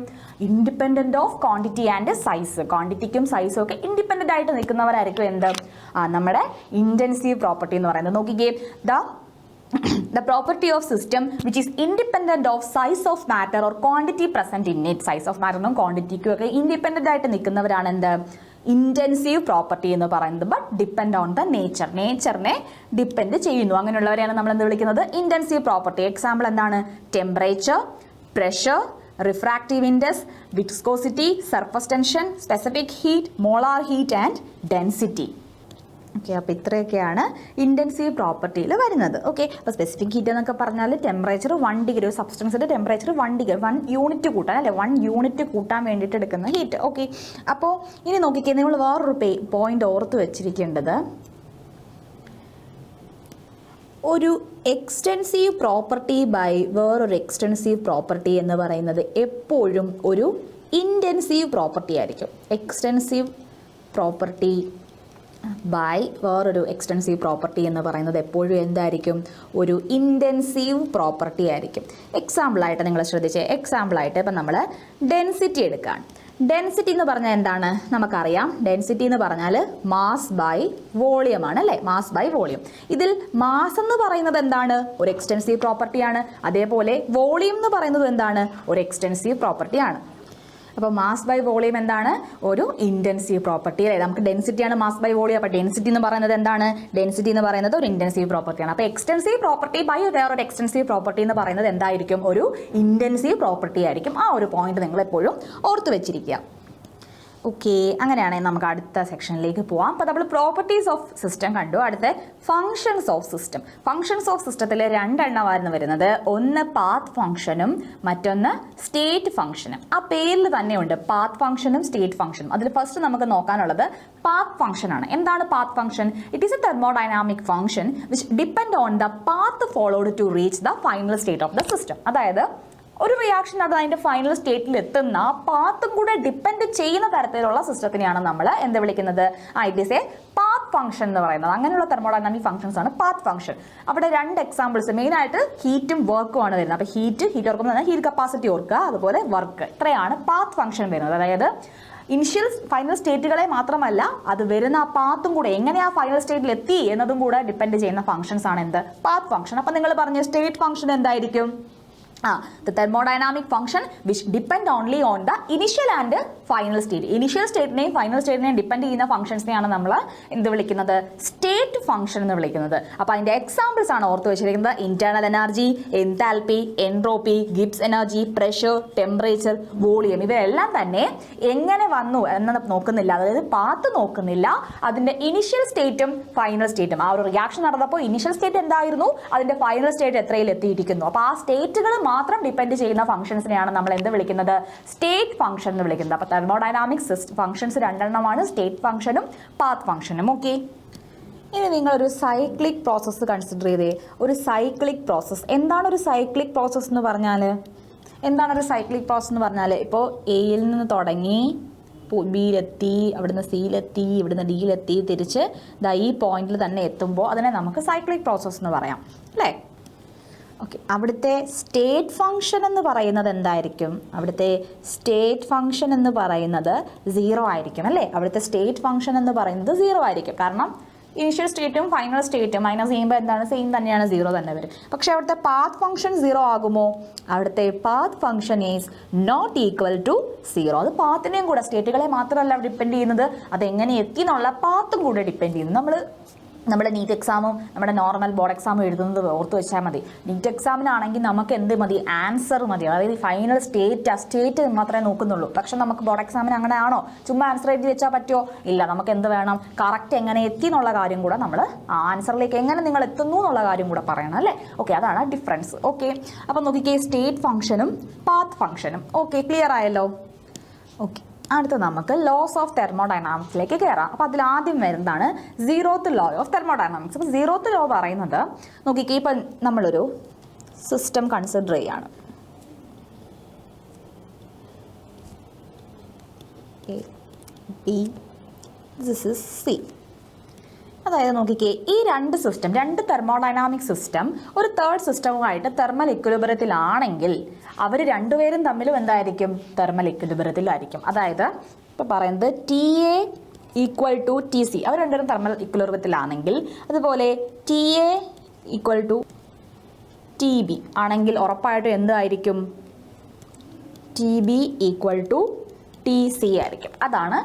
Independent of quantity and size. ക്വാണ്ടിറ്റിക്കും സൈസും ഒക്കെ ഇൻഡിപെൻഡന്റ് ആയിട്ട് നിൽക്കുന്നവരായിരിക്കും എന്ത്? നമ്മുടെ ഇൻറ്റൻസീവ് പ്രോപ്പർട്ടി എന്ന് പറയുന്നത്. നോക്കിക്കേ, the property of system which is independent of size of matter or quantity present in it. Size of matter നും ക്വാണ്ടിറ്റിക്കും ഒക്കെ ഇൻഡിപെൻഡന്റ് ആയിട്ട് നിൽക്കുന്നവരാണ് എന്ത്? ഇൻറ്റൻസീവ് പ്രോപ്പർട്ടി എന്ന് പറയുന്നത്. But depend on the nature. നേച്ചറിനെ ഡിപ്പെൻഡ് ചെയ്യുന്നു. അങ്ങനെയുള്ളവരെയാണ് നമ്മൾ എന്ത് വിളിക്കുന്നത്? Intensive property. എക്സാമ്പിൾ എന്താണ്? Temperature, pressure, refractive index, viscosity, surface tension, specific heat, molar heat and density. Okay, അപ്പോൾ ഇത്രയൊക്കെയാണ് ഇൻറ്റൻസീവ് പ്രോപ്പർട്ടിയിൽ വരുന്നത്. ഓക്കെ, അപ്പോൾ സ്പെസിഫിക് ഹീറ്റ് എന്നൊക്കെ പറഞ്ഞാൽ ടെമ്പറേച്ചർ 1 ഡിഗ്രി, ഒരു സബ്സ്റ്റൻസിൻ്റെ ടെമ്പറേച്ചർ 1 ഡിഗ്രി, 1 യൂണിറ്റ് കൂട്ടാൻ അല്ലേ, 1 യൂണിറ്റ് കൂട്ടാൻ വേണ്ടിയിട്ട് എടുക്കുന്ന ഹീറ്റ്. ഓക്കെ, അപ്പോൾ ഇനി നോക്കിക്കേ, നിങ്ങൾ വേറൊരു പോയിന്റ് ഓർത്ത് വെച്ചിരിക്കേണ്ടത്, ഒരു എക്സ്റ്റൻസീവ് പ്രോപ്പർട്ടി ബൈ വേറൊരു എക്സ്റ്റൻസീവ് പ്രോപ്പർട്ടി എന്ന് പറയുന്നത് എപ്പോഴും ഒരു ഇൻറ്റൻസീവ് പ്രോപ്പർട്ടി ആയിരിക്കും. എക്സ്റ്റൻസീവ് പ്രോപ്പർട്ടി ബൈ വേറൊരു എക്സ്റ്റൻസീവ് പ്രോപ്പർട്ടി എന്ന് പറയുന്നത് എപ്പോഴും എന്തായിരിക്കും? ഒരു ഇൻറ്റൻസീവ് പ്രോപ്പർട്ടി ആയിരിക്കും. എക്സാമ്പിളായിട്ട് നിങ്ങൾ ശ്രദ്ധിച്ചേ, എക്സാമ്പിളായിട്ട് ഇപ്പം നമ്മൾ ഡെൻസിറ്റി എടുക്കുകയാണ്. ഡെൻസിറ്റി എന്ന് പറഞ്ഞാൽ എന്താണ്? നമുക്കറിയാം, ഡെൻസിറ്റി എന്ന് പറഞ്ഞാൽ മാസ് ബൈ വോളിയം ആണ് അല്ലേ? Mass by volume. ഇതിൽ മാസ് എന്ന് പറയുന്നത് എന്താണ്? ഒരു എക്സ്റ്റൻസീവ് പ്രോപ്പർട്ടിയാണ്. അതേപോലെ വോളിയം എന്ന് പറയുന്നത് എന്താണ്? ഒരു എക്സ്റ്റൻസീവ് പ്രോപ്പർട്ടിയാണ്. അപ്പോൾ മാസ് ബൈ വോളിയം എന്താണ്? ഒരു ഇൻറ്റൻസീവ് പ്രോപ്പർട്ടി അല്ലേ? നമുക്ക് ഡെൻസിറ്റിയാണ് മാസ് ബൈ വോളിയം. അപ്പോൾ ഡെൻസിറ്റി എന്ന് പറയുന്നത് എന്താണ്? ഡെൻസിറ്റി എന്ന് പറയുന്നത് ഒരു ഇൻറ്റൻസീവ് പ്രോപ്പർട്ടിയാണ്. അപ്പോൾ എക്സ്റ്റൻസീവ് പ്രോപ്പർട്ടി ബൈ വേറൊരു എക്സ്റ്റൻസീവ് പ്രോപ്പർട്ടി എന്ന് പറയുന്നത് എന്തായിരിക്കും? ഒരു ഇൻറ്റൻസീവ് പ്രോപ്പർട്ടി ആയിരിക്കും. ആ ഒരു പോയിന്റ് നിങ്ങൾ എപ്പോഴും ഓർത്ത് വെച്ചിരിക്കുക. ഓക്കെ, അങ്ങനെയാണെങ്കിൽ നമുക്ക് അടുത്ത സെക്ഷനിലേക്ക് പോവാം. അപ്പോൾ നമ്മൾ പ്രോപ്പർട്ടീസ് ഓഫ് സിസ്റ്റം കണ്ടു. അടുത്ത functions of system. Functions of സിസ്റ്റത്തിൽ 2 എണ്ണമായിരുന്നു വരുന്നത്. ഒന്ന് പാത്ത് ഫംഗ്ഷനും മറ്റൊന്ന് സ്റ്റേറ്റ് ഫംഗ്ഷനും. ആ പേരിൽ തന്നെയുണ്ട് പാത്ത് ഫംഗ്ഷനും സ്റ്റേറ്റ് ഫംഗ്ഷനും. അതിൽ ഫസ്റ്റ് നമുക്ക് നോക്കാനുള്ളത് പാത്ത് ഫംഗ്ഷൻ ആണ്. എന്താണ് path function? It is a thermodynamic function which depend on the path followed to reach the final state of the system. അതായത് ഒരു റിയാക്ഷൻ അത് അതിൻ്റെ ഫൈനൽ സ്റ്റേറ്റിൽ എത്തുന്ന പാത്തും കൂടെ ഡിപ്പെൻഡ് ചെയ്യുന്ന തരത്തിലുള്ള സിസ്റ്റത്തിനെയാണ് നമ്മൾ എന്ത് വിളിക്കുന്നത്? It is A path function എന്ന് പറയുന്നത്. അങ്ങനെയുള്ള തെർമോഡൈനാമിക് ഫംഗ്ഷൻസ് ആണ് പാത്ത് ഫംഗ്ഷൻ. അവിടെ 2 എക്സാമ്പിൾസ്, മെയിനായിട്ട് ഹീറ്റും വർക്കും ആണ് വരുന്നത്. അപ്പോൾ ഹീറ്റ് ഓർക്കുമ്പോൾ ഹീറ്റ് കപ്പാസിറ്റി ഓർക്കുക, അതുപോലെ വർക്ക്. ഇത്രയാണ് പാത്ത് ഫംഗ്ഷൻ വരുന്നത്. അതായത് ഇനിഷ്യൽ ഫൈനൽ സ്റ്റേറ്റുകളെ മാത്രമല്ല, അത് വരുന്ന ആ പാത്തും കൂടെ എങ്ങനെ ആ ഫൈനൽ സ്റ്റേറ്റിൽ എത്തി എന്നതും കൂടെ ഡിപ്പെൻഡ് ചെയ്യുന്ന ഫംഗ്ഷൻസ് ആണ് എന്ത്? Path function. അപ്പം നിങ്ങൾ പറഞ്ഞ സ്റ്റേറ്റ് ഫംഗ്ഷൻ എന്തായിരിക്കും? the thermodynamic function which depend only on the initial and final state. Initial സ്റ്റേറ്റിനെയും ഫൈനൽ സ്റ്റേറ്റിനെയും ഡിപ്പെൻഡ് ചെയ്യുന്ന ഫംഗ്ഷൻസിനെയാണ് നമ്മൾ എന്ത് വിളിക്കുന്നത്? സ്റ്റേറ്റ് ഫംഗ്ഷൻ എന്ന് വിളിക്കുന്നത്. അപ്പോൾ അതിൻ്റെ എക്സാമ്പിൾസ് ആണ് ഓർത്ത് വെച്ചിരിക്കുന്നത്. Internal energy, enthalpy, entropy, Gibbs energy, pressure, temperature, volume. ഇവയെല്ലാം തന്നെ എങ്ങനെ വന്നു എന്ന് നോക്കുന്നില്ല, അതായത് പാത്ത് നോക്കുന്നില്ല, അതിൻ്റെ ഇനിഷ്യൽ സ്റ്റേറ്റും ഫൈനൽ സ്റ്റേറ്റും. ആ ഒരു റിയാക്ഷൻ നടന്നപ്പോൾ ഇനിഷ്യൽ സ്റ്റേറ്റ് എന്തായിരുന്നു, അതിൻ്റെ ഫൈനൽ സ്റ്റേറ്റ് എത്രയിൽ എത്തിയിരിക്കുന്നു. അപ്പോൾ ആ സ്റ്റേറ്റുകൾ മാത്രം ഡിപ്പെൻഡ് ചെയ്യുന്ന ഫംഗ്ഷൻസിനെയാണ് നമ്മൾ എന്ത് വിളിക്കുന്നത്? സ്റ്റേറ്റ് ഫംഗ്ഷൻ എന്ന് വിളിക്കുന്നത്. അപ്പോൾ തെർമോഡൈനാമിക്സ് ഫംഗ്ഷൻസ് 2 എണ്ണമാണ്, സ്റ്റേറ്റ് ഫംഗ്ഷനും പാത്ത് ഫംഗ്ഷനും. ഓക്കെ, ഇനി നിങ്ങളൊരു സൈക്ലിക് പ്രോസസ്സ് കൺസിഡർ ചെയ്തേ. ഒരു സൈക്ലിക് പ്രോസസ്സ് എന്താണ്? ഒരു സൈക്ലിക് പ്രോസസ്സ് എന്ന് പറഞ്ഞാൽ എന്താണ്? ഒരു സൈക്ലിക് പ്രോസസ്സ് എന്ന് പറഞ്ഞാൽ ഇപ്പോൾ എയിൽ നിന്ന് തുടങ്ങി ബിയിലെത്തി, അവിടുന്ന് സിയിലെത്തി, ഇവിടുന്ന് ഡിയിലെത്തി, തിരിച്ച് ഈ പോയിന്റിൽ തന്നെ എത്തുമ്പോൾ അതിനെ നമുക്ക് സൈക്ലിക് പ്രോസസ്സ് എന്ന് പറയാം അല്ലേ? ഓക്കെ, അവിടുത്തെ സ്റ്റേറ്റ് ഫംഗ്ഷൻ എന്ന് പറയുന്നത് എന്തായിരിക്കും? അവിടുത്തെ സ്റ്റേറ്റ് ഫംഗ്ഷൻ എന്ന് പറയുന്നത് 0 ആയിരിക്കും അല്ലേ? അവിടുത്തെ സ്റ്റേറ്റ് ഫംഗ്ഷൻ എന്ന് പറയുന്നത് 0 ആയിരിക്കും. കാരണം ഇനിഷ്യൽ സ്റ്റേറ്റും ഫൈനൽ സ്റ്റേറ്റും മൈനസ് ചെയ്യുമ്പോൾ എന്താണ്? സെയിം തന്നെയാണ്, 0 തന്നെ വരും. പക്ഷെ അവിടുത്തെ പാത്ത് ഫംഗ്ഷൻ 0 ആകുമോ? അവിടുത്തെ path function is not equal to 0. അത് പാത്തിനെയും കൂടെ, സ്റ്റേറ്റുകളെ മാത്രമല്ല ഡിപ്പെൻഡ് ചെയ്യുന്നത്, അതെങ്ങനെ എത്തി എന്നുള്ള പാത്തും കൂടെ ഡിപ്പെൻഡ് ചെയ്യുന്നു. നമ്മുടെ നീറ്റ് എക്സാമും നമ്മുടെ നോർമൽ ബോർഡ് എക്സാമും എഴുതുന്നത് ഓർത്ത് വെച്ചാൽ മതി. നീറ്റ് എക്സാമിനാണെങ്കിൽ നമുക്ക് എന്ത് മതി? ആൻസർ മതി. അതായത് ഫൈനൽ സ്റ്റേറ്റ് മാത്രമേ നോക്കുന്നുള്ളൂ. പക്ഷെ നമുക്ക് ബോർഡ് എക്സാമിന് അങ്ങനെ ആണോ? ചുമ്മാ ആൻസർ എഴുതി വെച്ചാൽ പറ്റുമോ? ഇല്ല, നമുക്ക് എന്ത് വേണം? കറക്റ്റ് എങ്ങനെ എത്തി എന്നുള്ള കാര്യം കൂടെ നമ്മൾ ആൻസറിലേക്ക് എങ്ങനെ നിങ്ങൾ എത്തുന്നു എന്നുള്ള കാര്യം കൂടെ പറയണം അല്ലേ? ഓക്കെ, അതാണ് ഡിഫറൻസ്. ഓക്കെ, അപ്പം നോക്കിക്കേ, സ്റ്റേറ്റ് ഫംഗ്ഷനും പാത്ത് ഫംഗ്ഷനും. ഓക്കെ, ക്ലിയർ ആയല്ലോ? ഓക്കെ, അടുത്ത നമുക്ക് ലോസ് ഓഫ് തെർമോഡൈനാമിക്സിലേക്ക് കയറാം. അപ്പോൾ അതിൽ ആദ്യം വരുന്നതാണ് 0th ലോ ഓഫ് തെർമോഡൈനാമിക്സ്. അപ്പോൾ 0th ലോ പറയുന്നത് നോക്കിക്കേ, ഇപ്പം നമ്മളൊരു സിസ്റ്റം കൺസിഡർ ചെയ്യാണ്. A, B, this is C. അതായത് നോക്കിക്കേ, ഈ രണ്ട് സിസ്റ്റം, രണ്ട് തെർമോഡൈനാമിക് സിസ്റ്റം ഒരു തേർഡ് സിസ്റ്റവുമായിട്ട് തെർമൽ ഇക്വിലിബ്രിയത്തിലാണെങ്കിൽ അവർ രണ്ടുപേരും തമ്മിലും എന്തായിരിക്കും? തെർമൽ ഇക്വിലിബ്രിയത്തിലായിരിക്കും. അതായത് ഇപ്പോൾ പറയുന്നത് TA ഈക്വൽ ടു TC, അവർ രണ്ടുപേരും തെർമൽ ഇക്വിലിബ്രിയത്തിലാണെങ്കിൽ, അതുപോലെ TA ഈക്വൽ ടു TB ആണെങ്കിൽ ഉറപ്പായിട്ടും എന്തായിരിക്കും? TB ഈക്വൽ ടു TC ആയിരിക്കും. അതാണ്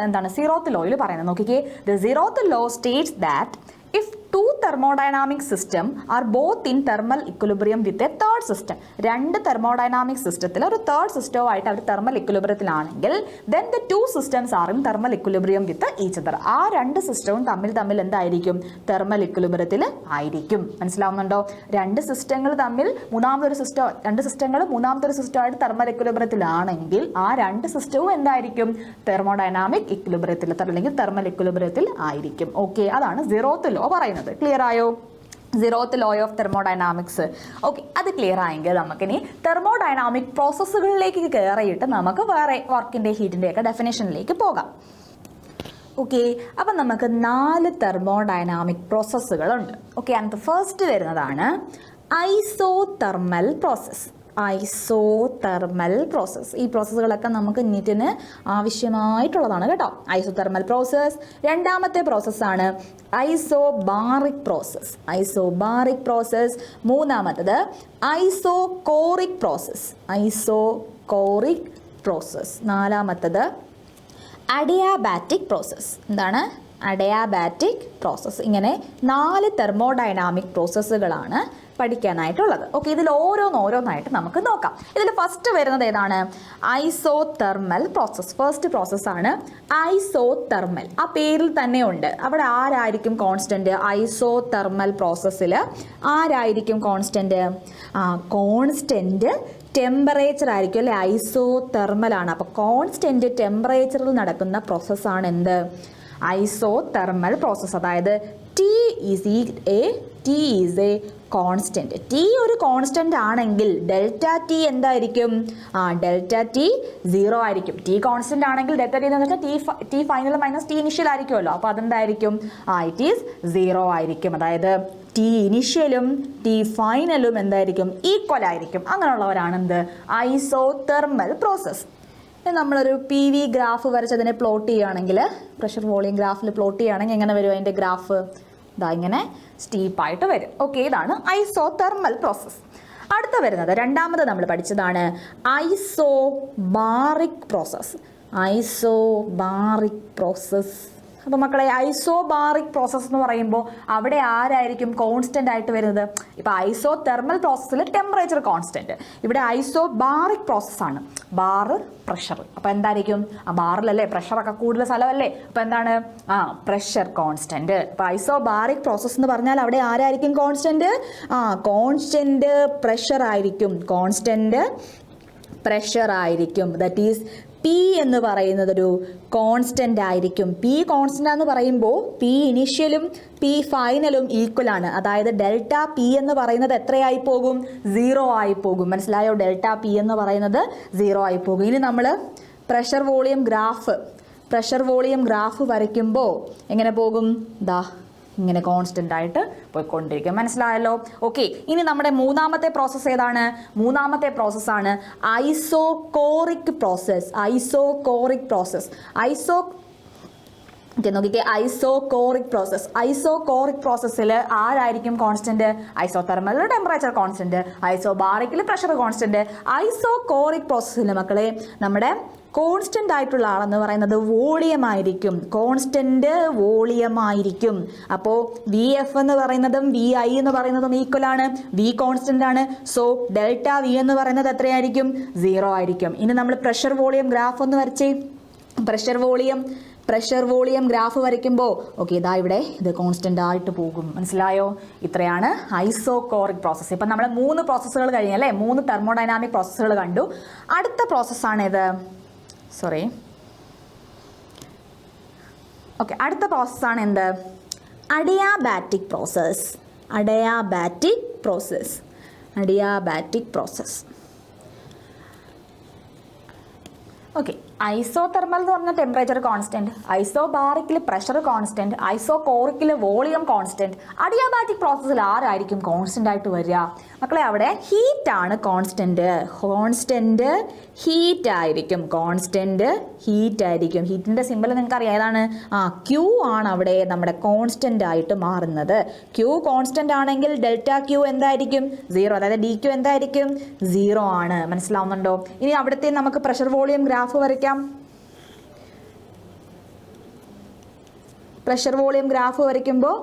എന്താണ് സീറോത്ത് ലോയിൽ പറയുന്നത്. നോക്കിക്കേ, the zeroth law States that if two thermodynamic system are both in thermal equilibrium with a third system, രണ്ട് thermodynamic സിസ്റ്റത്തിൽ ഒരു തേർഡ് സിസ്റ്റവുമായിട്ട് അവർ തെർമൽ ഇക്വിലിബ്രിയത്തിലാണെങ്കിൽ then the two systems are in thermal equilibrium with each other. ആ രണ്ട് സിസ്റ്റവും തമ്മിൽ എന്തായിരിക്കും? തെർമൽ ഇക്വിലിബ്രിയത്തിൽ ആയിരിക്കും. മനസ്സിലാവുന്നുണ്ടോ? രണ്ട് സിസ്റ്റങ്ങൾ തമ്മിൽ രണ്ട് സിസ്റ്റങ്ങൾ മൂന്നാമതൊരു സിസ്റ്റമായിട്ട് തെർമൽ ഇക്വിലിബ്രിയത്തിലാണെങ്കിൽ ആ രണ്ട് സിസ്റ്റവും എന്തായിരിക്കും? തെർമോഡൈനാമിക് ഇക്വിലിബ്രിയത്തിൽ അല്ലെങ്കിൽ തെർമൽ ഇക്വിലിബ്രിയത്തിൽ ആയിരിക്കും. ഓക്കെ, അതാണ് സീറോത്ത് ലോ പറയുന്നത്. ക്ലിയർ ആയോ? Zeroth law of thermodynamics. Okay, അത് ക്ലിയർ ആയെങ്കിൽ നമുക്കിനി തെർമോഡൈനാമിക് പ്രോസസ്സുകളിലേക്ക് കയറിയിട്ട് നമുക്ക് വേറെ വർക്കിൻ്റെ ഹീറ്റിൻ്റെ ഒക്കെ ഡെഫിനേഷനിലേക്ക് പോകാം. ഓക്കെ, അപ്പം നമുക്ക് 4 തെർമോഡൈനാമിക് പ്രോസസ്സുകളുണ്ട്. ഓക്കെ, ആൻഡ് ഫസ്റ്റ് വരുന്നതാണ് ഐസോതെർമൽ പ്രോസസ്സ്. Isothermal process. ഈ പ്രോസസ്സുകളൊക്കെ നമുക്ക് നീറ്റിന് ആവശ്യമായിട്ടുള്ളതാണ് കേട്ടോ. Isothermal process. രണ്ടാമത്തെ പ്രോസസ്സാണ് ഐസോബാറിക് പ്രോസസ്സ്. Isobaric process. മൂന്നാമത്തത് ഐസോകോറിക് പ്രോസസ്സ്. Isochoric process. നാലാമത്തത് അഡിയാബാറ്റിക് പ്രോസസ്സ്. എന്താണ്? Adiabatic process. ഇങ്ങനെ 4 തെർമോഡൈനാമിക് പ്രോസസ്സുകളാണ് പഠിക്കാനായിട്ടുള്ളത്. ഓക്കെ, ഇതിൽ ഓരോന്നായിട്ട് നമുക്ക് നോക്കാം. ഇതിൽ ഫസ്റ്റ് വരുന്നത് ഏതാണ്? Isothermal process. ഫസ്റ്റ് പ്രോസസ്സാണ് ഐസോതെർമൽ. ആ പേരിൽ തന്നെ ഉണ്ട്. അവിടെ ആരായിരിക്കും കോൺസ്റ്റന്റ്? ഐസോതെർമൽ പ്രോസസ്സിൽ ആരായിരിക്കും കോൺസ്റ്റന്റ്? കോൺസ്റ്റന്റ് ടെമ്പറേച്ചർ ആയിരിക്കും അല്ലേ? ഐസോതെർമൽ ആണ്. അപ്പോൾ കോൺസ്റ്റന്റ് ടെമ്പറേച്ചറിൽ നടക്കുന്ന പ്രോസസ്സാണ് എന്ത്? Isothermal process. അതായത് T is a constant. T ഒരു കോൺസ്റ്റന്റ് ആണെങ്കിൽ ഡെൽറ്റ T എന്തായിരിക്കും? ഡെൽറ്റ T 0 ആയിരിക്കും. T കോൺസ്റ്റന്റ് ആണെങ്കിൽ ഡെൽറ്റ T എന്ന് വെച്ചാൽ T final minus T initial ആയിരിക്കുമല്ലോ. അപ്പോൾ അതെന്തായിരിക്കും? ഇറ്റ് ഈസ് 0 ആയിരിക്കും. അതായത് T ഇനിഷ്യലും T ഫൈനലും എന്തായിരിക്കും? ഈക്വൽ ആയിരിക്കും. അങ്ങനെയുള്ളവരാണ് എന്ത്? Isothermal process. നമ്മളൊരു PV ഗ്രാഫ് വരച്ചതിനെ പ്ലോട്ട് ചെയ്യുകയാണെങ്കിൽ, പ്രഷർ വോളിയം ഗ്രാഫിൽ പ്ലോട്ട് ചെയ്യുകയാണെങ്കിൽ എങ്ങനെ വരും അതിൻ്റെ ഗ്രാഫ്? ഇതാ ഇങ്ങനെ സ്റ്റീപ്പായിട്ട് വരും. ഓക്കെ, ഇതാണ് ഐസോതെർമൽ പ്രോസസ്സ്. അടുത്ത വരുന്നത് രണ്ടാമത് നമ്മൾ പഠിച്ചതാണ് ഐസോബാറിക് പ്രോസസ്സ്. Isobaric process. അപ്പോൾ മക്കളെ, ഐസോബാറിക് പ്രോസസ്സ് എന്ന് പറയുമ്പോൾ അവിടെ ആരായിരിക്കും കോൺസ്റ്റന്റ് ആയിട്ട് വരുന്നത്? ഇപ്പോൾ ഐസോതെർമൽ പ്രോസസ്സിൽ ടെമ്പറേച്ചർ കോൺസ്റ്റന്റ്, ഇവിടെ ഐസോബാറിക് പ്രോസസ്സാണ്. Bar pressure. അപ്പോൾ എന്തായിരിക്കും? ബാറിലല്ലേ പ്രഷറൊക്കെ കൂടുതൽ സ്ഥലമല്ലേ? അപ്പോൾ എന്താണ്? Pressure constant. അപ്പോൾ ഐസോബാറിക് പ്രോസസ്സ് എന്ന് പറഞ്ഞാൽ അവിടെ ആരായിരിക്കും കോൺസ്റ്റന്റ്? കോൺസ്റ്റന്റ് പ്രഷർ ആയിരിക്കും. കോൺസ്റ്റന്റ് പ്രഷർ ആയിരിക്കും. ദാറ്റ് ഈസ് P എന്ന് പറയുന്നത് ഒരു കോൺസ്റ്റന്റ് ആയിരിക്കും. P കോൺസ്റ്റന്റ് എന്ന് പറയുമ്പോൾ P ഇനിഷ്യലും P ഫൈനലും ഈക്വൽ ആണ്. അതായത് ഡെൽറ്റ P എന്ന് പറയുന്നത് എത്രയായി പോകും? 0 ആയി പോകും. മനസ്സിലായോ? ഡെൽറ്റ P എന്ന് പറയുന്നത് 0 ആയി പോകും. ഇനി നമ്മൾ പ്രഷർ വോളിയം ഗ്രാഫ് വരയ്ക്കുമ്പോൾ എങ്ങനെ പോകും? ദാ ഇങ്ങനെ കോൺസ്റ്റന്റ് ആയിട്ട് പോയിക്കൊണ്ടിരിക്കും. മനസ്സിലായല്ലോ? ഓക്കെ, ഇനി നമ്മുടെ മൂന്നാമത്തെ പ്രോസസ്സ് ഏതാണ്? മൂന്നാമത്തെ പ്രോസസ്സാണ് ഐസോകോറിക് പ്രോസസ്സ്. Isochoric process. നോക്കിക്കേ, ഐസോകോറിക് പ്രോസസ്സ്. ഐസോകോറിക് പ്രോസസ്സിൽ ആരായിരിക്കും കോൺസ്റ്റന്റ്? ഐസോതെർമലിൽ ടെമ്പറേച്ചർ കോൺസ്റ്റന്റ്, ഐസോബാറിക്കിൽ പ്രഷർ കോൺസ്റ്റന്റ്. ഐസോകോറിക് പ്രോസസ്സിൽ മക്കളെ നമ്മുടെ കോൺസ്റ്റന്റ് ആയിട്ടുള്ള ആളെന്ന് പറയുന്നത് വോളിയം ആയിരിക്കും. കോൺസ്റ്റന്റ് വോളിയം ആയിരിക്കും. അപ്പോൾ VF എന്ന് പറയുന്നതും VI എന്ന് പറയുന്നതും ഈക്വൽ ആണ്. V കോൺസ്റ്റന്റ് ആണ്. സോ ഡെൽറ്റ V എന്ന് പറയുന്നത് എത്രയായിരിക്കും? 0 ആയിരിക്കും. ഇനി നമ്മൾ പ്രഷർ വോളിയം ഗ്രാഫ് ഒന്ന് വരച്ചേ. പ്രഷർ വോളിയം ഗ്രാഫ് വരയ്ക്കുമ്പോൾ ഓക്കെ, ഇതാ ഇവിടെ ഇത് കോൺസ്റ്റന്റ് ആയിട്ട് പോകും. മനസ്സിലായോ? ഇത്രയാണ് ഐസോകോറിക് പ്രോസസ്സ്. ഇപ്പം നമ്മൾ 3 പ്രോസസ്സുകൾ കഴിഞ്ഞല്ലേ? 3 തെർമോഡൈനാമിക് പ്രോസസ്സുകൾ കണ്ടു. അടുത്ത പ്രോസസ്സാണ് ഇത്. അടുത്ത പ്രോസസ്സാണ് എന്ത്? Adiabatic process. ഓക്കെ, ഐസോതെർമൽ എന്ന് പറഞ്ഞ ടെമ്പറേച്ചർ കോൺസ്റ്റന്റ്, ഐസോബാറിക്കിൽ പ്രഷർ കോൺസ്റ്റന്റ്, ഐസോകോറിക്കിൽ വോളിയം കോൺസ്റ്റന്റ്. അഡിയാബാറ്റിക് പ്രോസസ്സിൽ ആരായിരിക്കും കോൺസ്റ്റന്റ് ആയിട്ട് വരിക? മക്കളെ അവിടെ ഹീറ്റ് ആണ് കോൺസ്റ്റന്റ്. കോൺസ്റ്റന്റ് ഹീറ്റ് ആയിരിക്കും. കോൺസ്റ്റന്റ് ഹീറ്റ് ആയിരിക്കും. ഹീറ്റിന്റെ സിമ്പിൾ നിങ്ങൾക്ക് അറിയാം ഏതാണ്? ക്യൂ ആണ് അവിടെ നമ്മുടെ കോൺസ്റ്റന്റ് ആയിട്ട് മാറുന്നത്. ക്യൂ കോൺസ്റ്റന്റ് ആണെങ്കിൽ ഡെൽറ്റ ക്യൂ എന്തായിരിക്കും? 0. അതായത് ഡി ക്യൂ എന്തായിരിക്കും? 0 ആണ്. മനസ്സിലാവുന്നുണ്ടോ? ഇനി അവിടുത്തെ നമുക്ക് പ്രഷർ വോളിയം ഗ്രാഫ് വരയ്ക്കാം. പ്രഷർ വോളിയം ഗ്രാഫ് വരയ്ക്കുമ്പോൾ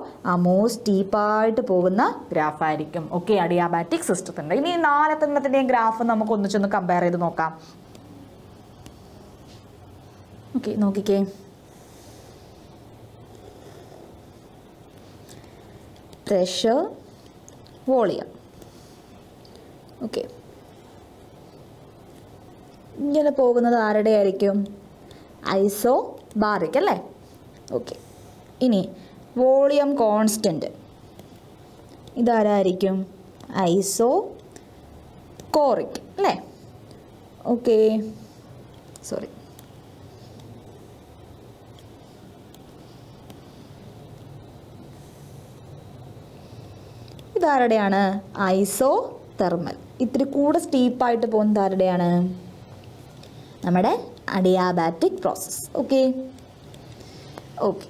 മോസ്റ്റ് ഡീപ്പായിട്ട് പോകുന്ന ഗ്രാഫായിരിക്കും. ഓക്കെ, അഡിയാബാറ്റിക് സിസ്റ്റത്തിൻ്റെ. ഇനി 4 ഗ്രാഫ് നമുക്ക് ഒന്നിച്ചൊന്ന് കമ്പയർ ചെയ്ത് നോക്കാം. ഓക്കെ, നോക്കിക്കേ. Pressure volume. ഓക്കെ, ഇങ്ങനെ പോകുന്നത് ആരുടെ ആയിരിക്കും? ഐസോബാറിക് അല്ലേ? ഓക്കെ, ഇനി വോളിയം കോൺസ്റ്റന്റ് ഇതാരായിരിക്കും? ഐസോകോറിക് അല്ലേ? ഓക്കെ, സോറി, ഇതാരുടെയാണ്? ഐസോതെർമൽ. ഇത്തിരി കൂടെ സ്റ്റീപ്പായിട്ട് പോകുന്നത് ആരുടെയാണ്? നമ്മുടെ അഡിയാബാറ്റിക് പ്രോസസ്സ്. ഓക്കെ ഓക്കെ,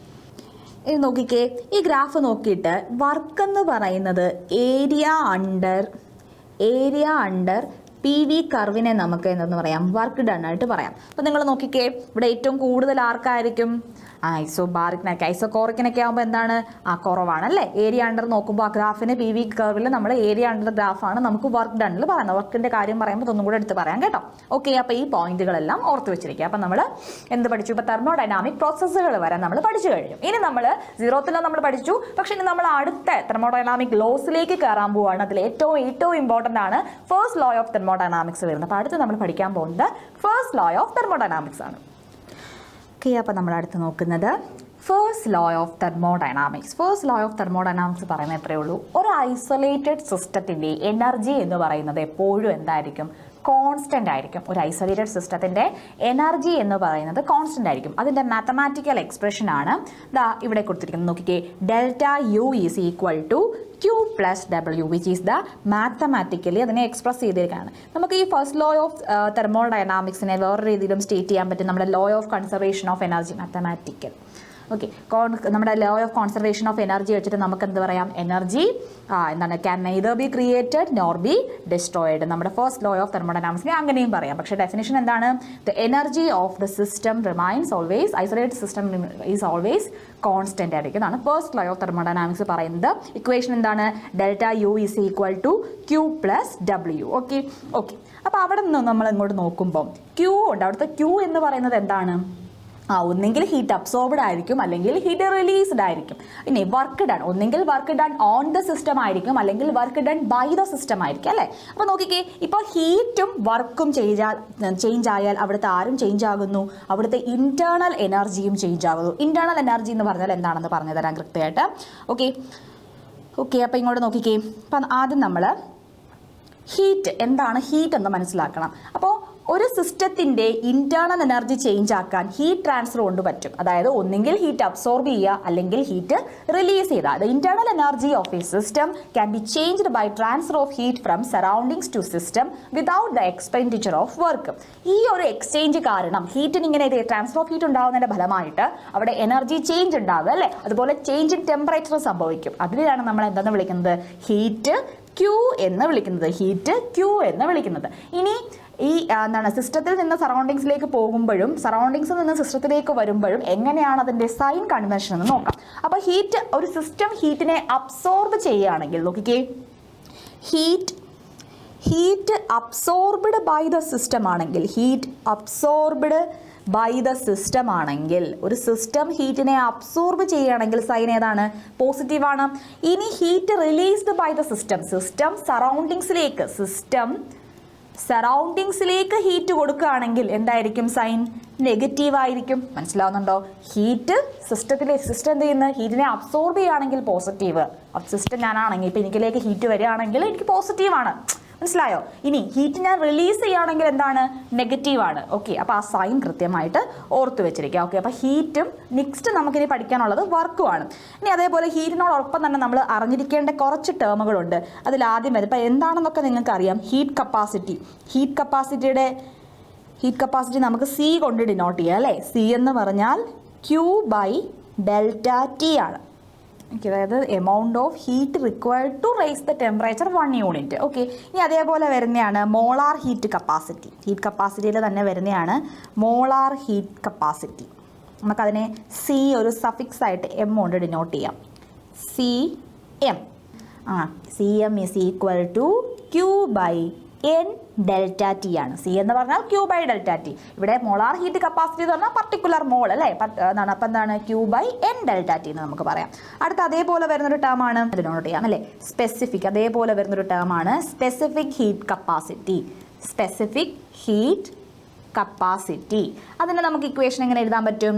ഇത് നോക്കിക്കേ. ഈ ഗ്രാഫ് നോക്കിയിട്ട് വർക്ക് എന്ന് പറയുന്നത് ഏരിയ അണ്ടർ പി വി കർവിനെ നമുക്ക് എന്തെന്ന് പറയാം? വർക്ക് ഡൺ ആയിട്ട് പറയാം. അപ്പോൾ നിങ്ങൾ നോക്കിക്കേ, ഇവിടെ ഏറ്റവും കൂടുതൽ ആർക്കായിരിക്കും? ഐസോബാറിക്കിനൊക്കെ. ഐസോകോറിക്കിനൊക്കെ ആകുമ്പോൾ എന്താണ്? കുറവാണല്ലേ? ഏരിയ അണ്ടർ നോക്കുമ്പോൾ ആ ഗ്രാഫിന് പി വി കർവിൽ നമ്മൾ ഏരിയ അണ്ടർ ഗ്രാഫാണ് നമുക്ക് വർക്ക് ഡണ്ണിൽ പറയുന്നത്. വർക്കിൻ്റെ കാര്യം പറയുമ്പോൾ ഒന്നും കൂടെ എടുത്ത് പറയാം കേട്ടോ. ഓക്കെ, അപ്പോൾ ഈ പോയിന്റുകളെല്ലാം ഓർത്ത് വെച്ചിരിക്കുക. അപ്പോൾ നമ്മൾ എന്ത് പഠിച്ചു? ഇപ്പോൾ തെർമോഡൈനാമിക് പ്രോസസ്സുകൾ വരെ നമ്മൾ പഠിച്ചു കഴിഞ്ഞു. ഇനി നമ്മൾ 0ത്തിൽ നമ്മൾ പഠിച്ചു. പക്ഷേ ഇനി നമ്മൾ അടുത്ത തെർമോഡൈനാമിക് ലോസിലേക്ക് കയറാൻ പോവുകയാണ്. അതിൽ ഏറ്റവും ഇമ്പോർട്ടൻ്റ് ആണ് ഫസ്റ്റ് ലോ ഓഫ് തെർമോഡൈനാമിക്സ് വരുന്നത്. അപ്പോൾ അടുത്ത് നമ്മൾ പഠിക്കാൻ പോകുന്നത് ഫസ്റ്റ് ലോ ഓഫ് തെർമോഡൈനാമിക്സ് ആണ്. ഓക്കെ, അപ്പോൾ നമ്മൾ അടുത്ത് നോക്കുന്നത് first law of thermodynamics. First law of thermodynamics പറയുന്നത് എത്രയേ ഉള്ളൂ? ഒരു ഐസൊലേറ്റഡ് സിസ്റ്റത്തിൻ്റെ എനർജി എന്ന് പറയുന്നത് എപ്പോഴും എന്തായിരിക്കും? കോൺസ്റ്റൻ്റ് ആയിരിക്കും. ഒരു ഐസൊലേറ്റഡ് സിസ്റ്റത്തിൻ്റെ എനർജി എന്ന് പറയുന്നത് കോൺസ്റ്റൻ്റ് ആയിരിക്കും. അതിൻ്റെ മാത്തമാറ്റിക്കൽ എക്സ്പ്രഷൻ ആണ് ദാ ഇവിടെ കൊടുത്തിരിക്കുന്നത്. നോക്കിക്കേ, delta U is equal to Q plus W, which is the mathematically അതിനെ എക്സ്പ്രസ് ചെയ്തിരിക്കുകയാണ്. നമുക്ക് ഈ ഫസ്റ്റ് ലോ ഓഫ് തെർമോഡൈനാമിക്സിനെ വേറെ രീതിയിലും സ്റ്റേറ്റ് ചെയ്യാൻ പറ്റും. നമ്മുടെ law of conservation of energy, mathematical. Okay, നമ്മുടെ law of conservation of energy വെച്ചിട്ട് നമുക്ക് എന്ത് പറയാം? എനർജി എന്താണ്? Can neither be created nor be destroyed. നമ്മുടെ ഫസ്റ്റ് ലോ ഓഫ് തെർമോഡൈനാമിക്സിനെ അങ്ങനെയും പറയാം. പക്ഷേ ഡെഫിനിഷൻ എന്താണ്? The energy of the system remains always, isolated system is always constant ആയിരിക്കും. ഇതാണ് ഫസ്റ്റ് ലോ ഓഫ് തെർമോഡൈനാമിക്സ് പറയുന്നത്. ഇക്വേഷൻ എന്താണ്? Delta U is equal to Q plus W. Okay okay, അപ്പോൾ അവിടെ നിന്ന് നമ്മൾ ഇങ്ങോട്ട് നോക്കുമ്പോൾ Q ഉണ്ട്. അവിടുത്തെ Q എന്ന് പറയുന്നത് എന്താണ്? ഒന്നെങ്കിൽ ഹീറ്റ് അബ്സോർബ്ഡ് ആയിരിക്കും, അല്ലെങ്കിൽ ഹീറ്റ് റിലീസ്ഡ് ആയിരിക്കും. ഇനി വർക്ക് ഡൺ, ഒന്നെങ്കിൽ work done on the system ആയിരിക്കും, അല്ലെങ്കിൽ work done by the system ആയിരിക്കും അല്ലേ? അപ്പോൾ നോക്കിക്കേ, ഇപ്പോൾ ഹീറ്റും വർക്കും ചേഞ്ച് ആയാൽ അവിടുത്തെ ആരും ചേഞ്ച് ആകുന്നു? അവിടുത്തെ ഇന്റേണൽ എനർജിയും ചേഞ്ച് ആകുന്നു. ഇന്റേണൽ എനർജി എന്ന് പറഞ്ഞാൽ എന്താണെന്ന് പറഞ്ഞു തരാം കൃത്യമായിട്ട്. ഓക്കെ ഓക്കെ, അപ്പോൾ ഇങ്ങോട്ട് നോക്കിക്കേ. അപ്പം ആദ്യം നമ്മൾ ഹീറ്റ് എന്താണ് ഹീറ്റ് എന്ന് മനസ്സിലാക്കണം. അപ്പോൾ ഒരു സിസ്റ്റത്തിൻ്റെ ഇന്റേണൽ എനർജി ചേഞ്ച് ആക്കാൻ ഹീറ്റ് ട്രാൻസ്ഫർ കൊണ്ട് പറ്റും. അതായത് ഒന്നെങ്കിൽ ഹീറ്റ് അബ്സോർബ് ചെയ്യുക, അല്ലെങ്കിൽ ഹീറ്റ് റിലീസ് ചെയ്യുക. The internal energy of a system can be changed by transfer of heat from surroundings to system without the expenditure of work. ഈ ഒരു എക്സ്ചേഞ്ച് കാരണം ഹീറ്റിന് ഇങ്ങനെ ട്രാൻസ്ഫർ ഓഫ് ഹീറ്റ് ഉണ്ടാകുന്നതിൻ്റെ ഫലമായിട്ട് അവിടെ എനർജി ചേഞ്ച് ഉണ്ടാകുക അല്ലേ? അതുപോലെ ചേഞ്ച് ഇൻ ടെമ്പറേച്ചർ സംഭവിക്കും. അതിലാണ് നമ്മൾ എന്തെന്ന് വിളിക്കുന്നത്? ഹീറ്റ് Q എന്ന് വിളിക്കുന്നത്. ഹീറ്റ് Q എന്ന് വിളിക്കുന്നത്. ഇനി ഈ എന്താണ് സിസ്റ്റത്തിൽ നിന്ന് സറൗണ്ടിങ്സിലേക്ക് പോകുമ്പോഴും സറൗണ്ടിങ്സിൽ നിന്ന് സിസ്റ്റത്തിലേക്ക് വരുമ്പോഴും എങ്ങനെയാണ് അതിൻ്റെ സൈൻ കൺവെൻഷൻ എന്ന് നോക്കാം. അപ്പോൾ ഒരു സിസ്റ്റം ഹീറ്റിനെ അബ്സോർബ് ചെയ്യുകയാണെങ്കിൽ നോക്കിക്കേ, heat absorbed by the system ആണെങ്കിൽ, ഒരു സിസ്റ്റം ഹീറ്റിനെ അബ്സോർബ് ചെയ്യുകയാണെങ്കിൽ സൈൻ ഏതാണ്? പോസിറ്റീവാണ്. ഇനി heat released by the system സറൗണ്ടിങ്സിലേക്ക് ഹീറ്റ് കൊടുക്കുകയാണെങ്കിൽ എന്തായിരിക്കും സൈൻ? നെഗറ്റീവ് ആയിരിക്കും. മനസ്സിലാവുന്നുണ്ടോ? ഹീറ്റ് സിസ്റ്റം എന്ത് ചെയ്യുന്ന ഹീറ്റിനെ അബ്സോർബ് ചെയ്യുകയാണെങ്കിൽ പോസിറ്റീവ്. സിസ്റ്റം ഞാനാണെങ്കിൽ ഇപ്പം എനിക്കിലേക്ക് ഹീറ്റ് വരികയാണെങ്കിൽ എനിക്ക് പോസിറ്റീവാണ്. മനസ്സിലായോ? ഇനി ഹീറ്റ് ഞാൻ റിലീസ് ചെയ്യുകയാണെങ്കിൽ എന്താണ്? നെഗറ്റീവാണ്. ഓക്കെ, അപ്പോൾ ആ സൈൻ കൃത്യമായിട്ട് ഓർത്ത് വെച്ചിരിക്കുക. ഓക്കെ, അപ്പോൾ ഹീറ്റും നെക്സ്റ്റ് നമുക്കിനി പഠിക്കാനുള്ളത് വർക്കുമാണ്. ഇനി അതേപോലെ ഹീറ്റിനോടൊപ്പം തന്നെ നമ്മൾ അറിഞ്ഞിരിക്കേണ്ട കുറച്ച് ടേമുകളുണ്ട്. അതിലാദ്യം വരും ഇപ്പോൾ എന്താണെന്നൊക്കെ നിങ്ങൾക്ക് അറിയാം. Heat capacity. ഹീറ്റ് കപ്പാസിറ്റി നമുക്ക് സി കൊണ്ട് ഡിനോട്ട് ചെയ്യാം അല്ലേ? സി എന്ന് പറഞ്ഞാൽ Q/ΔT ആണ്. അതായത് amount of heat required to raise the temperature 1 unit. Okay, ഇനി അതേപോലെ വരുന്നതാണ് മോളാർ ഹീറ്റ് കപ്പാസിറ്റി. ഹീറ്റ് കപ്പാസിറ്റിയിൽ തന്നെ വരുന്നതാണ് മോളാർ ഹീറ്റ് കപ്പാസിറ്റി. നമുക്കതിനെ സി ഒരു സഫിക്സ് ആയിട്ട് എം കൊണ്ട് ഡിനോട്ട് ചെയ്യാം. CM. CM is equal to Q/N∆T ആണ്. സി എന്ന് പറഞ്ഞാൽ Q/ΔT. ഇവിടെ മോളാർ ഹീറ്റ് കപ്പാസിറ്റി എന്ന് പറഞ്ഞാൽ പർട്ടിക്കുലർ മോൾ അല്ലേ? എന്താണ് അപ്പം എന്താണ്? Q/N∆T എന്ന് നമുക്ക് പറയാം. അടുത്ത അതേപോലെ വരുന്നൊരു ടേം ആണ് ഡിനോട്ട് ചെയ്യാം അല്ലേ? സ്പെസിഫിക്. അതേപോലെ വരുന്നൊരു ടേം ആണ് specific heat capacity. Specific heat capacity. അതിന് നമുക്ക് ഇക്വേഷൻ എങ്ങനെ എഴുതാൻ പറ്റും?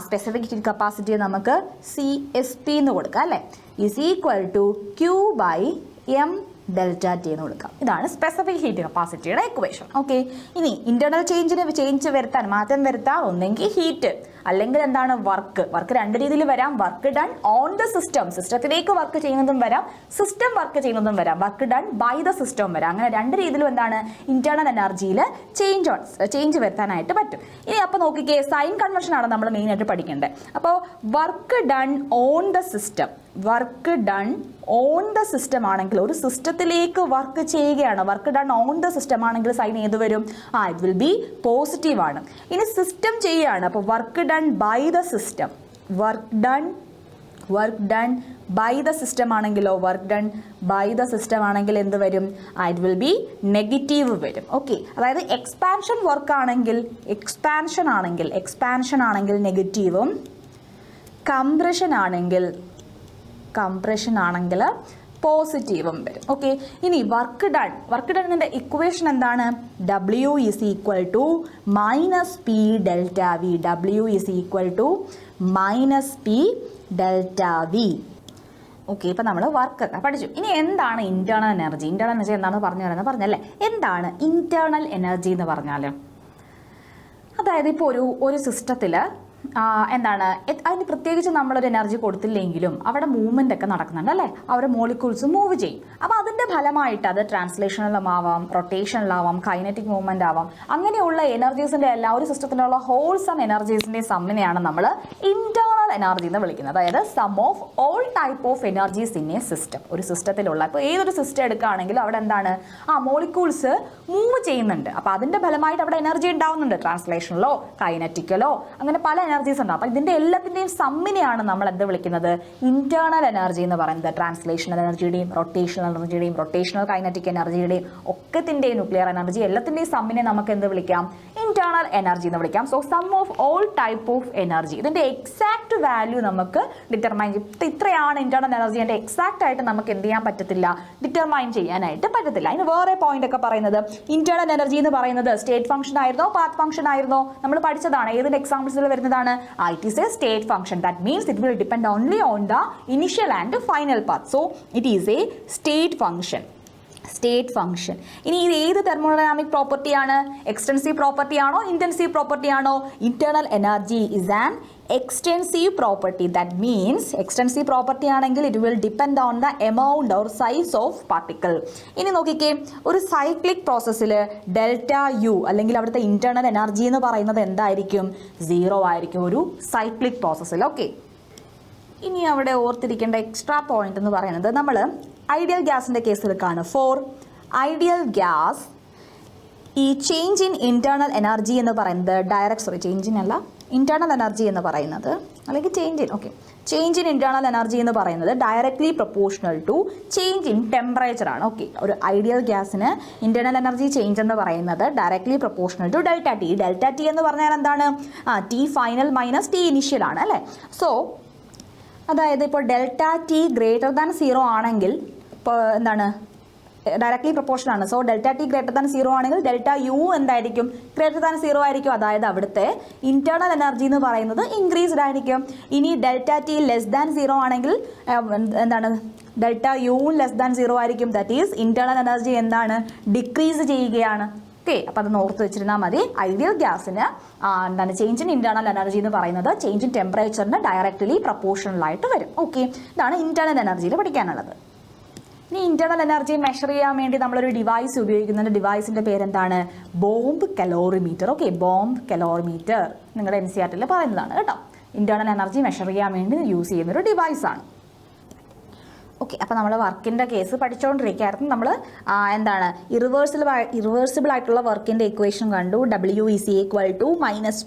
സ്പെസിഫിക് ഹീറ്റ് കപ്പാസിറ്റി നമുക്ക് CSP എന്ന് കൊടുക്കാം അല്ലേ? ഈസ് ഈക്വൽ ടു Q/M∆T എന്ന് കൊടുക്കാം. ഇതാണ് സ്പെസിഫിക് ഹീറ്റ് കപ്പാസിറ്റിയുടെ ഇക്വേഷൻ. ഓക്കെ, ഇനി ഇന്റേണൽ ചേഞ്ച് വരുത്താൻ, മാറ്റം വരുത്താൻ ഒന്നെങ്കിൽ ഹീറ്റ് അല്ലെങ്കിൽ എന്താണ്? വർക്ക് രണ്ട് രീതിയിൽ വരാം. Work done on the system, സിസ്റ്റത്തിലേക്ക് വർക്ക് ചെയ്യുന്നതും വരാം, സിസ്റ്റം വർക്ക് ചെയ്യുന്നതും വരാം. Work done by the system വരാം. അങ്ങനെ രണ്ട് രീതിയിലും എന്താണ്? ഇന്റേണൽ എനർജിയിൽ ചേഞ്ച് വരുത്താനായിട്ട് പറ്റും. ഇനി അപ്പോൾ നോക്കിക്കേ, സൈൻ കൺവെൻഷൻ ആണ് നമ്മൾ മെയിനായിട്ട് പഠിക്കേണ്ടത്. അപ്പോൾ work done on the system, work done on the system ആണെങ്കിൽ, ഒരു സിസ്റ്റത്തിലേക്ക് വർക്ക് ചെയ്യുകയാണ്, work done on the system ആണെങ്കിൽ സൈൻ ഏത് വരും? ഇറ്റ് വിൽ ബി പോസിറ്റീവ് ആണ്. ഇനി സിസ്റ്റം ചെയ്യുകയാണ്, അപ്പോൾ work done by the system, work done by the system ആണെങ്കിലോ, work done by the system ആണെങ്കിൽ എന്ത് വരും? ഇറ്റ് വിൽ ബി നെഗറ്റീവ് വരും. ഓക്കെ, അതായത് എക്സ്പാൻഷൻ വർക്ക് ആണെങ്കിൽ, എക്സ്പാൻഷൻ ആണെങ്കിൽ നെഗറ്റീവും, കംപ്രഷൻ ആണെങ്കിൽ പോസിറ്റീവും വരും. ഓക്കെ, ഇനി വർക്ക് ഡണ്ണിൻ്റെ ഇക്വേഷൻ എന്താണ്? W is equal to -P∆V. W is equal to -P∆V. Okay, ഇപ്പം നമ്മൾ വർക്കൊക്കെ പഠിച്ചു. ഇനി എന്താണ് ഇന്റേണൽ എനർജി? ഇന്റേണൽ എനർജി എന്താണെന്ന് പറഞ്ഞല്ലേ? എന്താണ് ഇന്റേണൽ എനർജി എന്ന് പറഞ്ഞാൽ? അതായത് ഇപ്പോൾ ഒരു സിസ്റ്റത്തിൽ എന്താണ്, അതിന് പ്രത്യേകിച്ച് നമ്മളൊരു എനർജി കൊടുത്തില്ലെങ്കിലും അവിടെ മൂവ്മെൻ്റ് ഒക്കെ നടക്കുന്നുണ്ട് അല്ലേ? അവരുടെ മോളിക്യൂൾസ് മൂവ് ചെയ്യും. അപ്പോൾ അതിൻ്റെ ഫലമായിട്ട് അത് ട്രാൻസ്ലേഷനിലുമാവാം, റൊട്ടേഷനിലാവാം, കൈനറ്റിക് മൂവ്മെൻ്റ് ആവാം. അങ്ങനെയുള്ള എനർജീസിൻ്റെ എല്ലാ ഒരു സിസ്റ്റത്തിലുള്ള ഹോൾസം എനർജീസിൻ്റെ സമ്മിനെയാണ് നമ്മൾ ഇന്റേണൽ എനർജി എന്ന് വിളിക്കുന്നത്. അതായത് sum of all type of energies in a system. ഒരു സിസ്റ്റത്തിലുള്ള, ഇപ്പോൾ ഏതൊരു സിസ്റ്റം എടുക്കുകയാണെങ്കിലും അവിടെ എന്താണ്? മോളിക്യൂൾസ് മൂവ് ചെയ്യുന്നുണ്ട്. അപ്പോൾ അതിൻ്റെ ഫലമായിട്ട് അവിടെ എനർജി ഉണ്ടാവുന്നുണ്ട്. ട്രാൻസ്ലേഷനിലോ കൈനറ്റിക്കലോ അങ്ങനെ പല എനർജീസ് ഉണ്ടാവും. അപ്പോൾ ഇതിൻ്റെ എല്ലാത്തിൻ്റെയും സമ്മിനെയാണ് നമ്മൾ എന്ത് വിളിക്കുന്നത്? ഇന്റേണൽ എനർജി എന്ന് പറയുന്നത്. ട്രാൻസ്ലേഷണൽ എനർജിയുടെയും റൊട്ടേഷണൽ കൈനറ്റിക് എനർജിയുടെയും ഒക്കത്തിൻ്റെയും ന്യൂക്ലിയർ എനർജി എല്ലാത്തിൻ്റെയും സമ്മിനെ നമുക്ക് എന്ത് വിളിക്കാം? ഇന്റേണൽ എനർജി എന്ന് വിളിക്കാം. So sum of all type of energy. ഇതിൻ്റെ എക്സാക്ട് വാല്യൂ നമുക്ക് ഡിറ്റർമൈൻ ഇത്രയാണ് ഇന്റേണൽ എനർജി. അതിൻ്റെ എക്സാക്ട് ആയിട്ട് നമുക്ക് എന്ത് ചെയ്യാൻ പറ്റത്തില്ല? ഡിറ്റർമൈൻ ചെയ്യാനായിട്ട് പറ്റത്തില്ല. അതിന് വേറെ പോയിന്റ് ഒക്കെ പറയുന്നത്, ഇന്റേണൽ എനർജി എന്ന് പറയുന്നത് സ്റ്റേറ്റ് ഫംഗ്ഷൻ ആയിരുന്നോ പാത്ത് ഫംഗ്ഷൻ ആയിരുന്നോ? നമ്മൾ പഠിച്ചതാണ്. ഏതിൻ്റെ എക്സാമ്പിൾസിൽ വരുന്നതാണ്? It is a state function. That means it will depend only on the initial and final path. So it is a state function. ഇനി ഇത് ഏത് തെർമോഡൈനാമിക് പ്രോപ്പർട്ടി ആണ്? എക്സ്റ്റൻസീവ് പ്രോപ്പർട്ടി ആണോ ഇന്റൻസീവ് പ്രോപ്പർട്ടി ആണോ? Internal energy is an extensive property. That means extensive property ആണെങ്കിൽ it will depend on the amount or size of particle. ഇനി നോക്കിക്കേ, ഒരു സൈക്ലിക് പ്രോസസ്സിൽ ΔU അല്ലെങ്കിൽ അവിടുത്തെ ഇന്റേണൽ എനർജി എന്ന് പറയുന്നത് എന്തായിരിക്കും? 0 ആയിരിക്കും ഒരു സൈക്ലിക് പ്രോസസ്സിൽ. ഓക്കെ, ഇനി അവിടെ ഓർത്തിരിക്കേണ്ട എക്സ്ട്രാ പോയിന്റ് എന്ന് പറയുന്നത്, നമ്മൾ ഐഡിയൽ ഗ്യാസിൻ്റെ കേസിൽ കാണും. ഫോർ ഐഡിയൽ ഗ്യാസ് ഈ ചേഞ്ച് ഇൻ ഇന്റേണൽ എനർജി എന്ന് പറയുന്നത് ഇന്റേണൽ എനർജി എന്ന് പറയുന്നത്, അല്ലെങ്കിൽ ചേഞ്ച് ഇൻ ഇന്റേണൽ എനർജി എന്ന് പറയുന്നത് directly proportional to change in temperature ആണ്. ഓക്കെ, ഒരു ഐഡിയൽ ഗ്യാസിന് ഇന്റേണൽ എനർജി ചേഞ്ച് എന്ന് പറയുന്നത് directly proportional to ΔT. ΔT എന്ന് പറഞ്ഞാൽ എന്താണ്? T final minus T initial ആണ് അല്ലേ? സോ അതായത് ഇപ്പോൾ ΔT > 0 ആണെങ്കിൽ ഇപ്പോൾ എന്താണ്? ഡയറക്ട്ലി പ്രൊപ്പോർഷൻ ആണ്. So delta T greater than 0 ആണെങ്കിൽ ഡെൽറ്റ യു എന്തായിരിക്കും? ഗ്രേറ്റർ ദാൻ 0 ആയിരിക്കും. അതായത് അവിടുത്തെ ഇന്റേണൽ എനർജി എന്ന് പറയുന്നത് ഇൻക്രീസ്ഡ് ആയിരിക്കും. ഇനി ഡെൽറ്റ ടി ലെസ് ദാൻ 0 ആണെങ്കിൽ എന്താണ്? ഡെൽറ്റ യു ലെസ് ദാൻ 0 ആയിരിക്കും. ദാറ്റ് ഈസ് ഇന്റേണൽ എനർജി എന്താണ്? ഡിക്രീസ് ചെയ്യുകയാണ്. ഓക്കെ, അപ്പോൾ അത് ഓർത്ത് വെച്ചിരുന്നാൽ മതി. ഐഡിയൽ ഗ്യാസിന് എന്താണ് ചേഞ്ച് ഇൻ ഇന്റേണൽ എനർജി എന്ന് പറയുന്നത് ചേഞ്ച് ഇൻ ടെമ്പറേച്ചറിന് ഡയറക്റ്റ്ലി പ്രൊപ്പോർഷണലായിട്ട് വരും. ഓക്കെ, ഇതാണ് ഇന്റേണൽ എനർജിയിൽ പഠിക്കാനുള്ളത്. ഇനി ഇന്റേണൽ എനർജി മെഷർ ചെയ്യാൻ വേണ്ടി നമ്മളൊരു ഡിവൈസ് ഉപയോഗിക്കുന്നുണ്ട്. ഡിവൈസിന്റെ പേരെന്താണ്? Bomb calorimeter. Okay, bomb calorimeter നിങ്ങളുടെ NCERT പറയുന്നതാണ് കേട്ടോ. ഇന്റേണൽ എനർജി മെഷർ ചെയ്യാൻ വേണ്ടി യൂസ് ചെയ്യുന്നൊരു ഡിവൈസാണ്. ഓക്കെ, അപ്പോൾ നമ്മൾ വർക്കിൻ്റെ കേസ് പഠിച്ചുകൊണ്ടിരിക്കുകയായിരുന്നു. നമ്മൾ എന്താണ് ഇറിവേഴ്സിബിൾ ആയിട്ടുള്ള വർക്കിൻ്റെ ഇക്വേഷൻ കണ്ടു. W -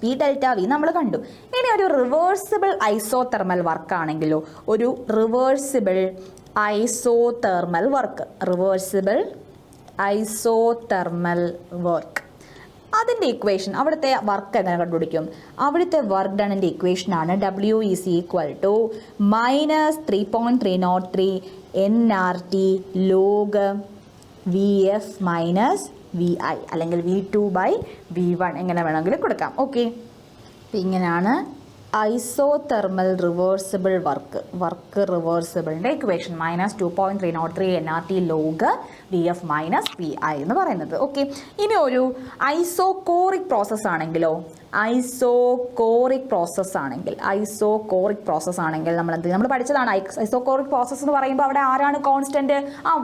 P ∆V നമ്മൾ കണ്ടു. ഇനി ഒരു റിവേഴ്സിബിൾ ഐസോതെർമൽ വർക്കാണെങ്കിലോ, ഒരു റിവേഴ്സിബിൾ ഐസോതെർമൽ വർക്ക് അതിൻ്റെ ഇക്വേഷൻ, അവിടുത്തെ വർക്ക് എങ്ങനെ കണ്ടുപിടിക്കും? അവിടുത്തെ work ഡണിൻ്റെ ഇക്വേഷനാണ് W - 3.303 nRT log VF - VI അല്ലെങ്കിൽ V2/V1 എങ്ങനെ വേണമെങ്കിലും കൊടുക്കാം. ഓക്കെ, ഇങ്ങനെയാണ് ഐസോതെർമൽ റിവേഴ്സിബിൾ വർക്ക് റിവേഴ്സിബിളിൻ്റെ equation -2.303 nRT log VF - VI എന്ന് പറയുന്നത്. ഓക്കെ, ഇനി ഒരു ഐസോകോറിക് പ്രോസസ്സ് ആണെങ്കിലോ, ഐസോകോറിക് പ്രോസസ്സ് ആണെങ്കിൽ നമ്മൾ പഠിച്ചതാണ്. ഐസോകോറിക് പ്രോസസ്സ് എന്ന് പറയുമ്പോൾ അവിടെ ആരാണ് കോൺസ്റ്റന്റ്?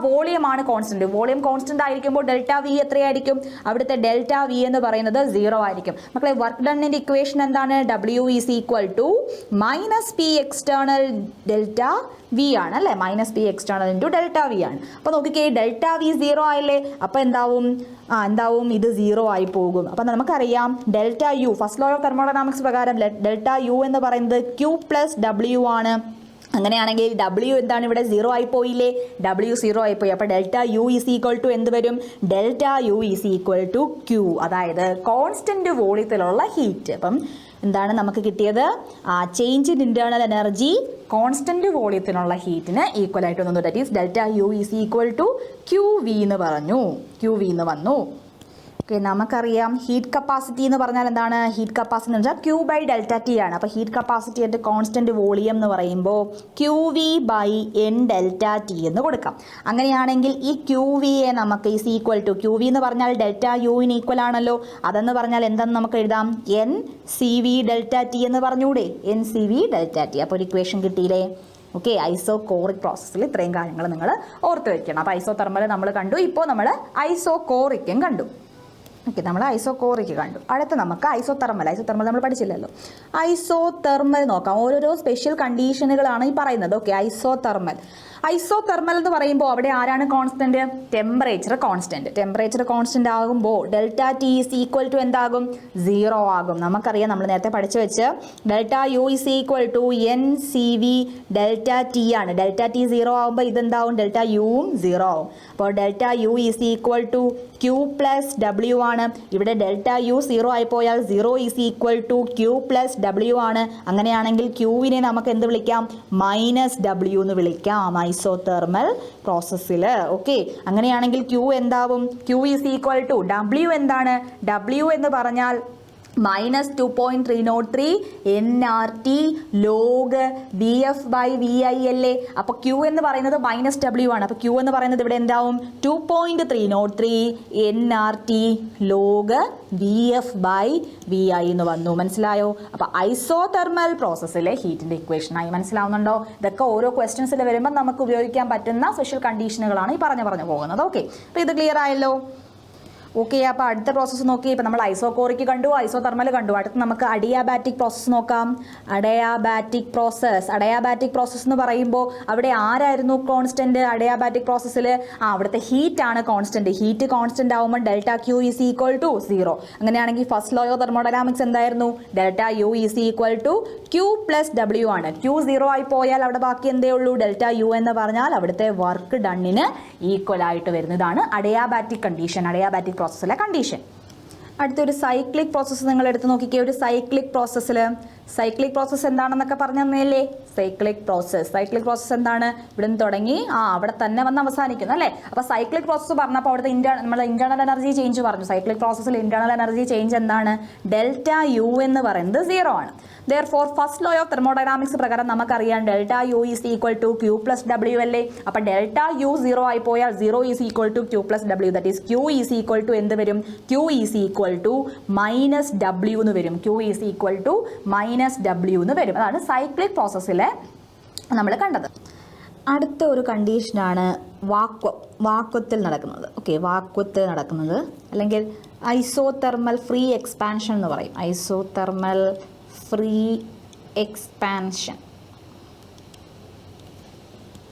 വോളിയം ആണ് കോൺസ്റ്റന്റ്. വോളിയം കോൺസ്റ്റന്റ് ആയിരിക്കുമ്പോൾ ഡെൽറ്റ വി എത്രയായിരിക്കും? അവിടുത്തെ ഡെൽറ്റ വി എന്ന് പറയുന്നത് 0 ആയിരിക്കും. മക്കളെ, വർക്ക് ഡണ്ണിന്റെ ഇക്വേഷൻ എന്താണ്? W - P external delta V ആണ് അല്ലേ? -P external × ഡെൽറ്റ വി ആണ്. അപ്പോൾ നോക്കിക്കേ, ഡെൽറ്റ വി 0 ആയില്ലേ? അപ്പോൾ എന്താവും? ഇത് 0 ആയി പോകും. അപ്പോൾ നമുക്കറിയാം delta U, first law of thermodynamics പ്രകാരം ഡെൽറ്റ യു എന്ന് പറയുന്നത് Q + W ആണ്. അങ്ങനെയാണെങ്കിൽ W എന്താണ്? ഇവിടെ 0 ആയി പോയില്ലേ? W 0 ആയി പോയി. അപ്പോൾ ഡെൽറ്റ യു = എന്ത് വരും? ഡെൽറ്റ യു = Q, അതായത് കോൺസ്റ്റന്റ് വോളിയത്തിലുള്ള ഹീറ്റ്. അപ്പം എന്താണ് നമുക്ക് കിട്ടിയത്? Change in internal energy constant വോളിയത്തിനുള്ള ഹീറ്റിന് ഈക്വൽ ആയിട്ട് വന്നു. That is delta U = QV എന്ന് പറഞ്ഞു. QV എന്ന് വന്നു. ഓക്കെ, നമുക്കറിയാം ഹീറ്റ് കപ്പാസിറ്റി എന്ന് പറഞ്ഞാൽ എന്താണ്? ഹീറ്റ് കപ്പാസിറ്റി എന്ന് വെച്ചാൽ Q/ΔT ആണ്. അപ്പോൾ ഹീറ്റ് കപ്പാസിറ്റിയുടെ കോൺസ്റ്റന്റ് വോളിയം എന്ന് പറയുമ്പോൾ QV/N∆T എന്ന് കൊടുക്കാം. അങ്ങനെയാണെങ്കിൽ ഈ QVയെ നമുക്ക് QV എന്ന് പറഞ്ഞാൽ ഡെൽറ്റ യുവിന് ഈക്വൽ ആണല്ലോ. അതെന്ന് പറഞ്ഞാൽ എന്തെന്ന് നമുക്ക് എഴുതാം? NCV∆T എന്ന് പറഞ്ഞൂടെ? NCV∆T. അപ്പോൾ ഒരു ഇക്വേഷൻ കിട്ടിയില്ലേ? ഓക്കെ, ഐസോകോറിക് പ്രോസസ്സിൽ ഇത്രയും കാര്യങ്ങൾ നിങ്ങൾ ഓർത്ത് വെക്കണം. അപ്പോൾ ഐസോതെർമൽ നമ്മൾ കണ്ടു, ഇപ്പോൾ നമ്മൾ ഐസോകോറിക്കും കണ്ടു. ഓക്കെ, നമ്മൾ ഐസോകോറിക് കണ്ടു. അടുത്ത് നമുക്ക് ഐസോതെർമൽ നമ്മൾ പഠിച്ചില്ലല്ലോ. ഐസോതെർമൽ നോക്കാം. ഓരോരോ സ്പെഷ്യൽ കണ്ടീഷനുകളാണ് ഈ പറയുന്നത്. ഓക്കെ, ഐസോതെർമൽ എന്ന് പറയുമ്പോൾ അവിടെ ആരാണ് കോൺസ്റ്റന്റ്? ടെമ്പറേച്ചർ കോൺസ്റ്റന്റ് ആകുമ്പോൾ ഡെൽറ്റ ടി = എന്താകും? 0 ആകും. നമുക്കറിയാം, നമ്മൾ നേരത്തെ പഠിച്ചു വെച്ച് ഡെൽറ്റ യു = NCV∆T ആണ്. ഡെൽറ്റ ടി 0 ആകുമ്പോൾ ഇതെന്താവും? ഡെൽറ്റ യുവും 0 ആവും. അപ്പോൾ ഡെൽറ്റ യു = Q + W ആണ്. ഇവിടെ ഡെൽറ്റ യു 0 ആയി പോയാൽ 0 = Q + W ആണ്. അങ്ങനെയാണെങ്കിൽ Qവിനെ നമുക്ക് എന്ത് വിളിക്കാം? -W എന്ന് വിളിക്കാം ഐസോതെർമൽ പ്രോസസ്സിൽ. ഓക്കെ, അങ്ങനെയാണെങ്കിൽ Q എന്താവും? Q = W എന്താണ്? W എന്ന് പറഞ്ഞാൽ -2.303 nRT log VF/VI അല്ലേ? അപ്പോൾ Q എന്ന് പറയുന്നത് -W ആണ്. അപ്പോൾ Q എന്ന് പറയുന്നത് ഇവിടെ എന്താവും? 2.303 nRT log VF/VI എന്ന് വന്നു. മനസ്സിലായോ? അപ്പോൾ ഐസോതെർമൽ പ്രോസസ്സിലെ ഹീറ്റിന്റെ ഇക്വേഷനായി. മനസ്സിലാവുന്നുണ്ടോ? ഇതൊക്കെ ഓരോ ക്വസ്റ്റ്യൻസിൽ വരുമ്പോൾ നമുക്ക് ഉപയോഗിക്കാൻ പറ്റുന്ന സ്പെഷ്യൽ കണ്ടീഷനുകളാണ് ഈ പറഞ്ഞു പോകുന്നത്. ഓക്കെ, അപ്പോൾ ഇത് ക്ലിയർ ആയല്ലോ? ഓക്കെ, അപ്പോൾ അടുത്ത പ്രോസസ്സ് നോക്കി. ഇപ്പോൾ നമ്മൾ ഐസോകോറിക് കണ്ടു, ഐസോതെർമൽ കണ്ടു. അടുത്ത് നമുക്ക് അഡിയാബാറ്റിക് പ്രോസസ്സ് നോക്കാം. അഡിയാബാറ്റിക് പ്രോസസ്സ് എന്ന് പറയുമ്പോൾ അവിടെ ആരായിരുന്നു കോൺസ്റ്റന്റ്? അഡിയാബാറ്റിക് പ്രോസസ്സിൽ അവിടുത്തെ ഹീറ്റ് ആണ് കോൺസ്റ്റന്റ്. ഹീറ്റ് കോൺസ്റ്റന്റ് ആവുമ്പോൾ ഡെൽറ്റ Q = 0. അങ്ങനെയാണെങ്കിൽ ഫസ്റ്റ് ലോ ഓഫ് തെർമോഡൈനാമിക്സ് എന്തായിരുന്നു? ഡെൽറ്റ യു = Q + W ആണ്. Q 0 ആയി പോയാൽ അവിടെ ബാക്കി എന്തേ ഉള്ളൂ? ഡെൽറ്റ യു എന്ന് പറഞ്ഞാൽ അവിടുത്തെ വർക്ക് ഡണ്ണിന് ഈക്വൽ ആയിട്ട് വരുന്നതാണ് അഡിയാബാറ്റിക് കണ്ടീഷൻ, അഡിയാബാറ്റിക് പ്രോസസ്സിലെ കണ്ടീഷൻ. അടുത്തൊരു സൈക്ലിക് പ്രോസസ്സ് നിങ്ങൾ എടുത്ത് നോക്കിക്കേ. ഒരു സൈക്ലിക് പ്രോസസ്സിൽ സൈക്ലിക് പ്രോസസ്സ് എന്താണെന്നൊക്കെ പറഞ്ഞു തന്നല്ലേ. സൈക്ലിക് പ്രോസസ്സ് എന്താണ്? ഇവിടെ നിന്ന് തുടങ്ങി അവിടെ തന്നെ വന്ന് അവസാനിക്കുന്നു അല്ലേ. അപ്പോൾ സൈക്ലിക് പ്രോസസ്സ് പറഞ്ഞപ്പോൾ അവിടുത്തെ നമ്മൾ ഇന്റേണൽ എനർജി ചേഞ്ച് പറഞ്ഞു. സൈക്ലിക് പ്രോസസ്സിൽ ഇന്റേണൽ എനർജി ചേഞ്ച് എന്താണ്? ഡെൽറ്റ യു എന്ന് പറയുന്നത് 0 ആണ്. Therefore, first law of thermodynamics പ്രകാരം നമുക്കറിയാം delta U is equal to Q plus W അല്ലേ. അപ്പം ഡെൽറ്റ യു 0 ആയി പോയാൽ 0 is equal to Q plus W. That is Q is equal to എന്ത് വരും? Q is equal to minus W എന്ന് വരും. Q is equal to minus W എന്ന് വരും. അതാണ് സൈക്ലിക് പ്രോസസ്സിലെ നമ്മൾ കണ്ടത്. അടുത്ത ഒരു കണ്ടീഷനാണ് വാക്വത്തിൽ നടക്കുന്നത്. ഓക്കെ, വാക്വത്തിൽ നടക്കുന്നത് അല്ലെങ്കിൽ ഐസോതെർമൽ ഫ്രീ എക്സ്പാൻഷൻ എന്ന് പറയും. Isothermal free expansion.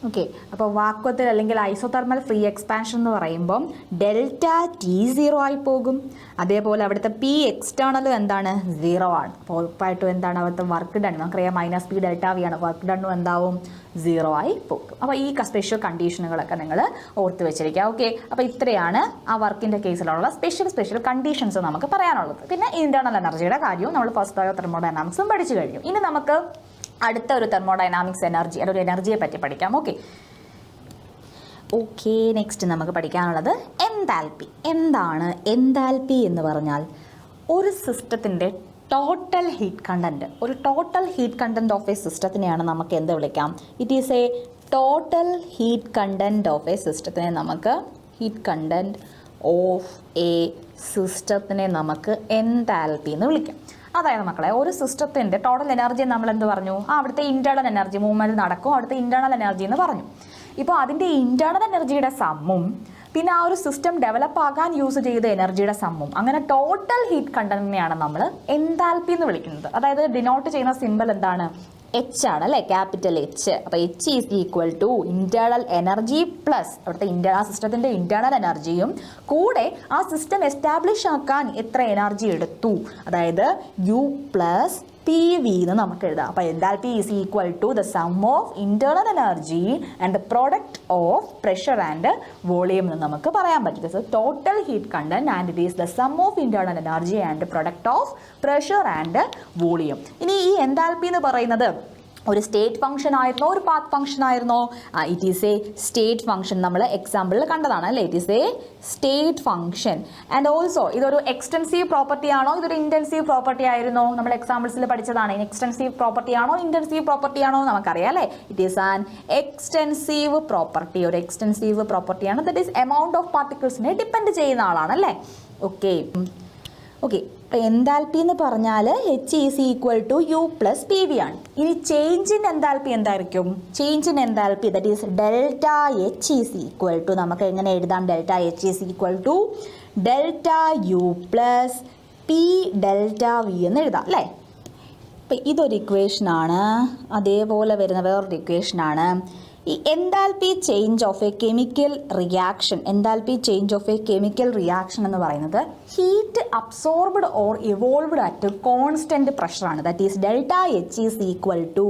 ഓക്കെ, അപ്പോൾ വാക്വത്തിൽ അല്ലെങ്കിൽ ഐസോതെർമൽ ഫ്രീ എക്സ്പാൻഷൻ എന്ന് പറയുമ്പം ഡെൽറ്റ ടി 0 ആയി പോകും. അതേപോലെ അവിടുത്തെ പി എക്സ്റ്റേണലും എന്താണ്? 0 ആണ്. അപ്പോൾ ഉറപ്പായിട്ടും എന്താണ് അവിടുത്തെ വർക്ക് ഡൺ? നമുക്കറിയാം മൈനസ് പി ഡെൽറ്റ വി ആണ്. വർക്ക് ഡണ്ണും എന്താവും? 0 ആയി പോകും. അപ്പോൾ ഈ സ്പെഷ്യൽ കണ്ടീഷനുകളൊക്കെ നിങ്ങൾ ഓർത്ത് വെച്ചിരിക്കുക. ഓക്കെ, അപ്പോൾ ഇത്രയാണ് ആ വർക്കിൻ്റെ കേസിലുള്ള സ്പെഷ്യൽ കണ്ടീഷൻസ് നമുക്ക് പറയാനുള്ളത്. പിന്നെ ഇന്റേണൽ എനർജിയുടെ കാര്യവും നമ്മൾ ഫസ്റ്റ് ലോ ഓഫ് തെർമോഡൈനാമിക്സും പഠിച്ചു കഴിഞ്ഞു. ഇനി നമുക്ക് അടുത്ത ഒരു തെർമോഡൈനാമിക്സ് ഒരു എനർജിയെ പറ്റി പഠിക്കാം. ഓക്കെ, നെക്സ്റ്റ് നമുക്ക് പഠിക്കാനുള്ളത് എൻതാൽപ്പി. എന്താണ് എൻതാൽപ്പി എന്ന് പറഞ്ഞാൽ? ഒരു സിസ്റ്റത്തിൻ്റെ ടോട്ടൽ ഹീറ്റ് കണ്ടന്റ്. ഒരു total heat content of a സിസ്റ്റത്തിനെയാണ് നമുക്ക് എന്ത് വിളിക്കാം? It is a total heat content of a സിസ്റ്റത്തിനെ നമുക്ക് എൻതാൽപ്പി എന്ന് വിളിക്കാം. അതായത് മക്കളെ, ഒരു സിസ്റ്റത്തിൻ്റെ ടോട്ടൽ എനർജി നമ്മൾ എന്ത് പറഞ്ഞു? അവിടുത്തെ ഇന്റേണൽ എനർജി മൂവ്മെൻറ്റ് നടക്കും, അവിടുത്തെ ഇന്റേണൽ എനർജി എന്ന് പറഞ്ഞു. ഇപ്പോൾ അതിൻ്റെ ഇന്റേണൽ എനർജിയുടെ സമ്മും പിന്നെ ആ ഒരു സിസ്റ്റം ഡെവലപ്പ് ആകാൻ യൂസ് ചെയ്ത എനർജിയുടെ സമ്മും, അങ്ങനെ ടോട്ടൽ ഹീറ്റ് കണ്ടന്റിനെയാണ് നമ്മൾ എൻതാൽപ്പി എന്ന് വിളിക്കുന്നത്. അതായത് ഡിനോട്ട് ചെയ്യുന്ന സിമ്പിൾ എന്താണ്? എച്ച് ആണ് അല്ലേ, ക്യാപിറ്റൽ എച്ച്. അപ്പോൾ H is equal to internal energy plus അവിടുത്തെ ആ സിസ്റ്റത്തിൻ്റെ ഇന്റേണൽ എനർജിയും കൂടെ ആ സിസ്റ്റം എസ്റ്റാബ്ലിഷ് ആക്കാൻ എത്ര എനർജി എടുത്തു, അതായത് യു പ്ലസ് പി വി എന്ന് നമുക്ക് എഴുതാം. അപ്പോൾ enthalpy is equal to the sum of internal energy and the product of pressure and volume എന്ന് നമുക്ക് പറയാൻ പറ്റും. So total heat content and it is the sum of internal energy and product of pressure and volume. ഇനി ഈ enthalpy എന്ന് പറയുന്നത് ഒരു state function ആയിരുന്നോ ഒരു പാത്ത് ഫംഗ്ഷൻ ആയിരുന്നോ? It is a state function. നമ്മൾ എക്സാമ്പിളിൽ കണ്ടതാണ് അല്ലേ. It is a state function. And also ഇതൊരു എക്സ്റ്റൻസീവ് പ്രോപ്പർട്ടി ആണോ ഇതൊരു ഇന്റൻസീവ് പ്രോപ്പർട്ടി ആയിരുന്നോ? നമ്മൾ എക്സാമ്പിൾസിൽ പഠിച്ചതാണ്. എക്സ്റ്റൻസീവ് പ്രോപ്പർട്ടി ആണോ ഇന്റൻസീവ് പ്രോപ്പർട്ടി ആണോ നമുക്കറിയാം അല്ലേ. It is an extensive property. ഒരു എക്സ്റ്റൻസീവ് പ്രോപ്പർട്ടിയാണ്. ദറ്റ് ഈസ് എമൗണ്ട് ഓഫ് പാർട്ടിക്കിൾസിനെ ഡിപ്പെൻഡ് ചെയ്യുന്ന ആളാണ് അല്ലേ. ഓക്കെ, അപ്പോൾ എൻതാൽപ്പി എന്ന് പറഞ്ഞാൽ H is equal to U plus P V ആണ്. ഇനി ചേഞ്ച് ഇൻ എൻതാൽപ്പി എന്തായിരിക്കും? Change in enthalpy that is delta H is equal to, നമുക്ക് എങ്ങനെ എഴുതാം? Delta H is equal to delta U plus P delta V എന്ന് എഴുതാം അല്ലേ. അപ്പം ഇതൊരു ഇക്വേഷനാണ്. അതേപോലെ വരുന്ന വേറൊരു ഇക്വേഷനാണ് ഈ enthalpy change of a chemical reaction. Enthalpy change of a chemical reaction എന്ന് പറയുന്നത് heat absorbed or evolved at constant പ്രഷറാണ്. That is delta H is equal to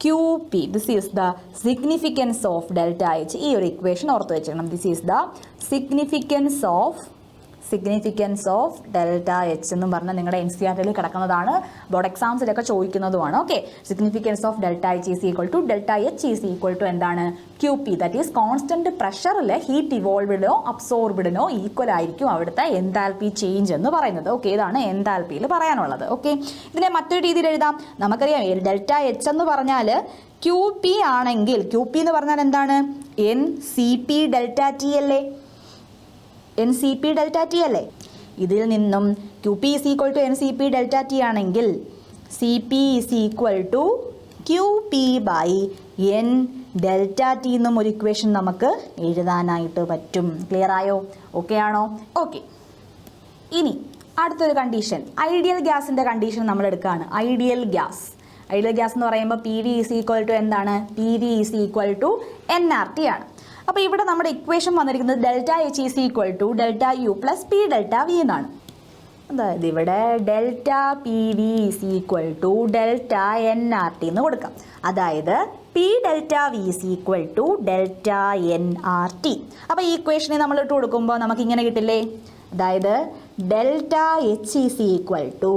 Q P. This is the significance of delta H. ഈ ഒരു equation ഓർത്ത് വെച്ചിരിക്കണം. This is the significance of delta H എന്ന് പറഞ്ഞാൽ നിങ്ങളുടെ NCERT കിടക്കുന്നതാണ്, board എക്സാംസിലൊക്കെ ചോദിക്കുന്നതുമാണ്. Okay, significance of delta H is equal to delta H is equal to എന്താണ്? Q P. That is constant പ്രഷറിൽ ഹീറ്റ് ഇവോൾവ്ഡിനോ അബ്സോർബ്ഡിനോ ഈക്വൽ ആയിരിക്കും അവിടുത്തെ എൻതാൽപ്പി ചേഞ്ച് എന്ന് പറയുന്നത്. ഓക്കെ, ഇതാണ് എൻതാൽപ്പിയിൽ പറയാനുള്ളത്. ഓക്കെ, ഇതിനെ മറ്റൊരു രീതിയിൽ എഴുതാം. നമുക്കറിയാം ഡെൽറ്റ എച്ച് എന്ന് പറഞ്ഞാൽ ക്യൂ പി ആണെങ്കിൽ, ക്യൂ പി എന്ന് പറഞ്ഞാൽ എന്താണ്? NCP ഡെൽറ്റ ടി അല്ലേ. NCP ഡെൽറ്റ ടി അല്ലേ. ഇതിൽ നിന്നും Q P is equal to NCP delta T ആണെങ്കിൽ CP is equal to Q P by N delta T എന്നും ഒരു ഇക്വേഷൻ നമുക്ക് എഴുതാനായിട്ട് പറ്റും. ക്ലിയർ ആയോ? ഓക്കെ ആണോ? ഓക്കെ, ഇനി അടുത്തൊരു കണ്ടീഷൻ, ഐഡിയൽ ഗ്യാസിൻ്റെ കണ്ടീഷൻ നമ്മൾ എടുക്കുകയാണ്. ഐഡിയൽ ഗ്യാസ് എന്ന് പറയുമ്പോൾ PV ഈസ് ഈക്വൽ ടു എന്താണ്? PV is equal to nRT ആണ്. അപ്പോൾ ഇവിടെ നമ്മുടെ ഇക്വേഷൻ വന്നിരിക്കുന്നത് delta H is equal to delta U plus P delta V എന്നാണ്. അതായത് ഇവിടെ delta P V is equal to delta NRT എന്ന് കൊടുക്കാം. അതായത് P delta V is equal to delta NRT. അപ്പോൾ ഈ ഇക്വേഷനെ നമ്മൾ ഇട്ട് കൊടുക്കുമ്പോൾ നമുക്ക് ഇങ്ങനെ കിട്ടില്ലേ. അതായത് delta H is equal to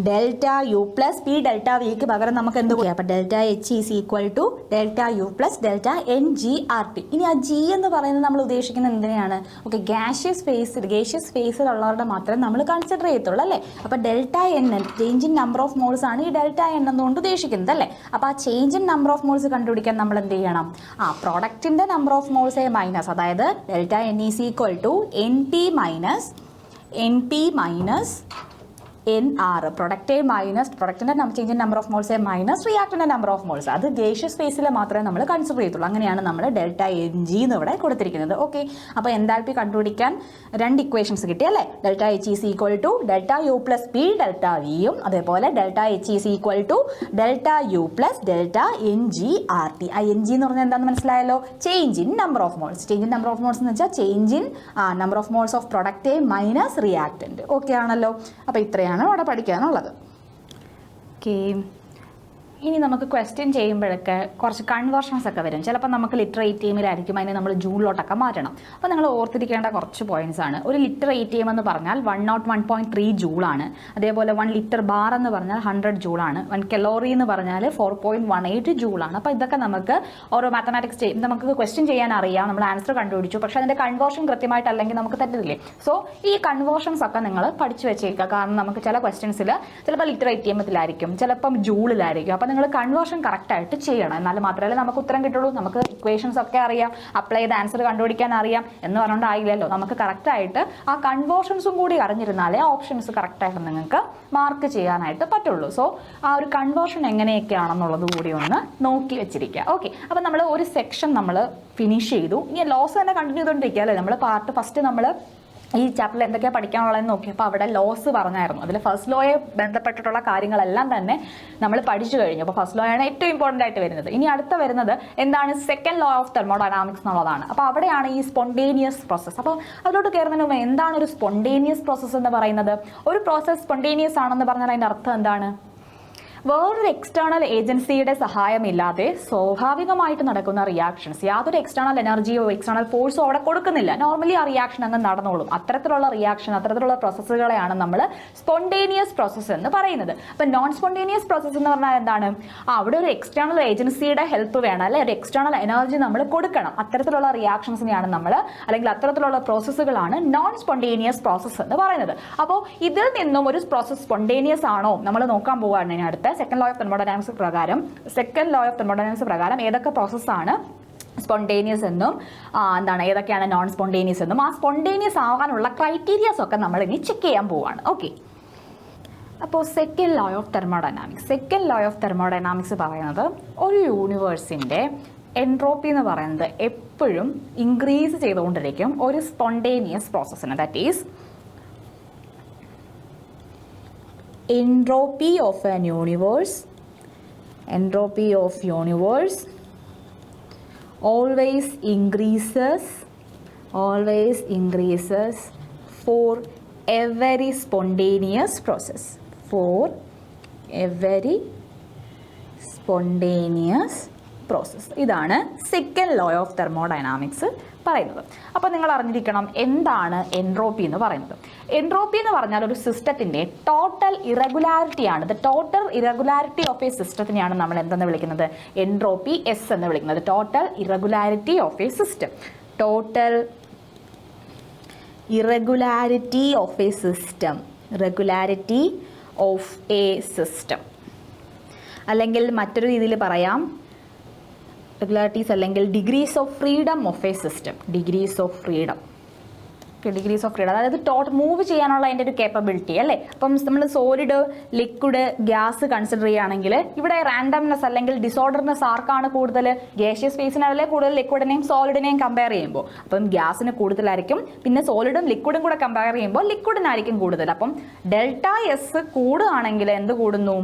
delta U plus P delta V പകരം നമുക്ക് എന്ത് ചെയ്യാം? അപ്പോൾ delta H is equal to delta U plus delta N G R T. ഇനി ആ ജി എന്ന് പറയുന്നത് നമ്മൾ ഉദ്ദേശിക്കുന്നത് എന്തിനാണ്? ഓക്കെ, ഗേഷ്യസ് ഫേസിലുള്ളവരുടെ മാത്രമേ നമ്മൾ കൺസിഡർ ചെയ്യത്തുള്ളൂ അല്ലേ. അപ്പോൾ delta N change in number of moles ആണ് ഈ ഡെൽറ്റ എൻ എന്നുകൊണ്ട് ഉദ്ദേശിക്കുന്നത് അല്ലേ. അപ്പോൾ ആ change in number of moles കണ്ടുപിടിക്കാൻ നമ്മൾ എന്ത് ചെയ്യണം? പ്രോഡക്റ്റിൻ്റെ നമ്പർ ഓഫ് മോൾസ് മൈനസ്, അതായത് delta N is equal to N P minus N R. പ്രൊഡക്റ്റിൻ്റെ change in number of moles minus റിയാക്ടറിൻ്റെ നമ്പർ ഓഫ് മോൾസ്. അത് ഗേഷ്യസ് ഫേസിൽ മാത്രമേ നമ്മൾ കൺസിഡർ ചെയ്യത്തുള്ളൂ. അങ്ങനെയാണ് നമ്മൾ ഡെൽറ്റ എൻ ജി എന്ന് ഇവിടെ കൊടുത്തിരിക്കുന്നത്. ഓക്കെ, അപ്പോൾ എൻതാൽപ്പി കണ്ടുപിടിക്കാൻ 2 ഇക്വേഷൻസ് കിട്ടി അല്ലേ. Delta H is equal to delta U plus P delta വിയും അതേപോലെ delta H is equal to delta U plus delta N G R T. ആ എൻ ജി എന്ന് പറഞ്ഞാൽ എന്താണെന്ന് മനസ്സിലായല്ലോ? Change in number of moles. Change in number of moles എന്ന് വെച്ചാൽ change in number of moles of product minus reactant. Okay ആണല്ലോ. അപ്പോൾ ഇത്രയാണ് അവിടെ പഠിക്കാനുള്ളത്. ഓക്കെ, ഇനി നമുക്ക് ക്വസ്റ്റ്യൻ ചെയ്യുമ്പോഴൊക്കെ കുറച്ച് കൺവേർഷൻസ് ഒക്കെ വരും. ചിലപ്പോൾ നമുക്ക് ലിറ്റർ ATMലായിരിക്കും അതിനെ നമ്മൾ ജൂളിലോട്ടൊക്കെ മാറ്റണം. അപ്പോൾ നിങ്ങൾ ഓർത്തിരിക്കേണ്ട കുറച്ച് പോയിന്റ്സ് ആണ്. ഒരു ലിറ്റർ ATM എന്ന് പറഞ്ഞാൽ 101.3 ജൂളാണ്. അതേപോലെ 1 ലിറ്റർ ബാർ എന്ന് പറഞ്ഞാൽ 100 ജൂളാണ്. 1 കലോറി എന്ന് പറഞ്ഞാൽ 4.18 ജൂളാണ്. അപ്പോൾ ഇതൊക്കെ നമുക്ക് ഓരോ മാത്തമാറ്റിക്സ് നമുക്ക് ക്വസ്റ്റ്യൻ ചെയ്യാൻ അറിയാം, നമ്മൾ ആൻസർ കണ്ടുപിടിച്ചു. പക്ഷേ അതിൻ്റെ കൺവേർഷൻ കൃത്യമായിട്ടല്ലെങ്കിൽ നമുക്ക് തെറ്റില്ലേ. സോ ഈ കൺവേർഷൻസ് ഒക്കെ നിങ്ങൾ പഠിച്ചു വെച്ചേക്കുക. കാരണം നമുക്ക് ചില ക്വസ്റ്റ്യൻസിൽ ചിലപ്പോൾ ലിറ്റർ ATMത്തിലായിരിക്കും, ചിലപ്പം ജൂളിലായിരിക്കും. അപ്പോൾ നിങ്ങൾ കൺവേർഷൻ കറക്റ്റായിട്ട് ചെയ്യണം. എന്നാൽ മാത്രമേ നമുക്ക് ഉത്തരം കിട്ടുള്ളൂ. നമുക്ക് ഇക്വേഷൻസ് ഒക്കെ അറിയാം, അപ്ലൈ ചെയ്ത് ആൻസർ കണ്ടുപിടിക്കാൻ അറിയാം എന്ന് പറഞ്ഞുകൊണ്ടായില്ലല്ലോ. നമുക്ക് കറക്റ്റായിട്ട് ആ കൺവേർഷൻസും കൂടി അറിഞ്ഞിരുന്നാലേ ഓപ്ഷൻസ് കറക്റ്റായിട്ട് നിങ്ങൾക്ക് മാർക്ക് ചെയ്യാനായിട്ട് പറ്റുള്ളൂ. സോ ആ ഒരു കൺവേർഷൻ എങ്ങനെയൊക്കെയാണെന്നുള്ളത് കൂടി ഒന്ന് നോക്കി വെച്ചിരിക്കുക. ഓക്കെ, അപ്പോൾ നമ്മൾ ഒരു സെക്ഷൻ നമ്മൾ ഫിനിഷ് ചെയ്തു. ഇനി ലോസ് തന്നെ കണ്ടിന്യൂ ചെയ്തുകൊണ്ടിരിക്കുക അല്ലേ. നമ്മൾ ഫസ്റ്റ് നമ്മൾ ഈ ചാപ്റ്ററിൽ എന്തൊക്കെയാണ് പഠിക്കാനുള്ളതെന്ന് നോക്കിയപ്പോൾ അവിടെ ലോസ് പറഞ്ഞായിരുന്നു. അതിൽ ഫസ്റ്റ് ലോയെ ബന്ധപ്പെട്ടിട്ടുള്ള കാര്യങ്ങളെല്ലാം തന്നെ നമ്മൾ പഠിച്ചു കഴിഞ്ഞു. അപ്പോൾ ഫസ്റ്റ് ലോ ആണ് ഏറ്റവും ഇമ്പോർട്ടൻ്റ് ആയിട്ട് വരുന്നത്. ഇനി അടുത്ത വരുന്നത് എന്താണ്? സെക്കൻഡ് ലോ ഓഫ് തെർമോഡൈനാമിക്സ് എന്നുള്ളതാണ്. അപ്പോൾ അവിടെയാണ് ഈ സ്പോണ്ടേനിയസ് പ്രോസസ്സ്. അപ്പോൾ അതിലോട്ട് കയറുന്നതിന് മുമ്പ് എന്താണ് ഒരു സ്പോണ്ടേനിയസ് പ്രോസസ്സ് എന്ന് പറയുന്നത്? ഒരു പ്രോസസ്സ് സ്പോണ്ടേനിയസ് ആണെന്ന് പറഞ്ഞാൽ അതിൻ്റെ അർത്ഥം എന്താണ്? വേറൊരു എക്സ്റ്റേണൽ ഏജൻസിയുടെ സഹായമില്ലാതെ സ്വാഭാവികമായിട്ട് നടക്കുന്ന റിയാക്ഷൻസ്, യാതൊരു എക്സ്റ്റേണൽ എനർജിയോ എക്സ്റ്റേണൽ ഫോഴ്സോ അവിടെ കൊടുക്കുന്നില്ല. നോർമലി ആ റിയാക്ഷൻ അങ്ങ് നടന്നോളും. അത്തരത്തിലുള്ള റിയാക്ഷൻ, അത്തരത്തിലുള്ള പ്രോസസ്സുകളെയാണ് നമ്മൾ സ്പോണ്ടേനിയസ് പ്രോസസ്സ് എന്ന് പറയുന്നത്. അപ്പം നോൺ സ്പോണ്ടേനിയസ് പ്രോസസ്സ് എന്ന് പറഞ്ഞാൽ എന്താണ്? അവിടെ ഒരു എക്സ്റ്റേണൽ ഏജൻസിയുടെ ഹെൽപ്പ് വേണം, അല്ലെ ഒരു എക്സ്റ്റേണൽ എനർജി നമ്മൾ കൊടുക്കണം. അത്തരത്തിലുള്ള റിയാക്ഷൻസിനെയാണ് നമ്മൾ, അല്ലെങ്കിൽ അത്തരത്തിലുള്ള പ്രോസസ്സുകളാണ് നോൺ സ്പോണ്ടേനിയസ് പ്രോസസ്സ് എന്ന് പറയുന്നത്. അപ്പോൾ ഇതിൽ നിന്നും ഒരു പ്രോസസ്സ് സ്പോണ്ടേനിയസ് ആണോ നമ്മൾ നോക്കാൻ പോവുകയാണ് അടുത്ത സെക്കൻഡ് ലോ ഓഫ് തെർമോഡൈനാമിക്സ് പ്രകാരം ഏതൊക്കെ പ്രോസസ്സാണ് സ്പോണ്ടേനിയസ് എന്നും ഏതൊക്കെയാണ് നോൺ സ്പോണ്ടേനിയസ് എന്നും ആ സ്പോണ്ടേനിയസ് ആകാനുള്ള ക്രൈറ്റീരിയാസ് ഒക്കെ നമ്മൾ ഇനി ചെക്ക് ചെയ്യാൻ പോവുകയാണ്. ഓക്കെ, അപ്പോൾ സെക്കൻഡ് ലോ ഓഫ് തെർമോഡൈനാമിക്സ് പറയുന്നത് ഒരു യൂണിവേഴ്സിൻ്റെ എൻട്രോപ്പി എന്ന് പറയുന്നത് എപ്പോഴും ഇൻക്രീസ് ചെയ്തുകൊണ്ടിരിക്കും ഒരു സ്പോണ്ടേനിയസ് പ്രോസസ്സിന്. That is entropy of universe always increases for every spontaneous process. ഇതാണ് സെക്കൻഡ് ലോ ഓഫ് തെർമോഡൈനാമിക്സ് പറയുന്നത്. അപ്പോൾ നിങ്ങൾ അറിഞ്ഞിരിക്കണം എന്താണ് എൻട്രോപ്പി എന്ന് പറയുന്നത്. എൻട്രോപ്പി എന്ന് പറഞ്ഞാൽ ഒരു സിസ്റ്റത്തിൻ്റെ ടോട്ടൽ ഇറഗുലാരിറ്റിയാണ്. The total irregularity of a സിസ്റ്റത്തിനെയാണ് നമ്മൾ എന്തെന്ന് വിളിക്കുന്നത്? എൻട്രോപ്പി എസ് എന്ന് വിളിക്കുന്നത്. Total irregularity of a system. Total irregularity of a system. അല്ലെങ്കിൽ മറ്റൊരു രീതിയിൽ പറയാം, റെഗുലാരിറ്റീസ് അല്ലെങ്കിൽ degrees of freedom of a system. Degrees of freedom, അതായത് മൂവ് ചെയ്യാനുള്ള അതിൻ്റെ ഒരു കേപ്പബിലിറ്റി അല്ലേ. അപ്പം നമ്മൾ സോളിഡ്, ലിക്വിഡ്, ഗ്യാസ് കൺസിഡർ ചെയ്യുകയാണെങ്കിൽ ഇവിടെ റാൻഡംനെസ് അല്ലെങ്കിൽ ഡിസോർഡർനെസ് ആർക്കാണ് കൂടുതൽ? ഗേഷ്യസ് ഫേസിനല്ലേ കൂടുതൽ, ലിക്വിഡിനെയും സോളിഡിനെയും കമ്പയർ ചെയ്യുമ്പോൾ. അപ്പം ഗ്യാസിന് കൂടുതലായിരിക്കും. പിന്നെ സോളിഡും ലിക്വിഡും കൂടെ കമ്പയർ ചെയ്യുമ്പോൾ ലിക്വിഡിനായിരിക്കും കൂടുതൽ. അപ്പം ഡെൽറ്റ എസ് കൂടുകയാണെങ്കിൽ എന്ത് കൂടുന്നു?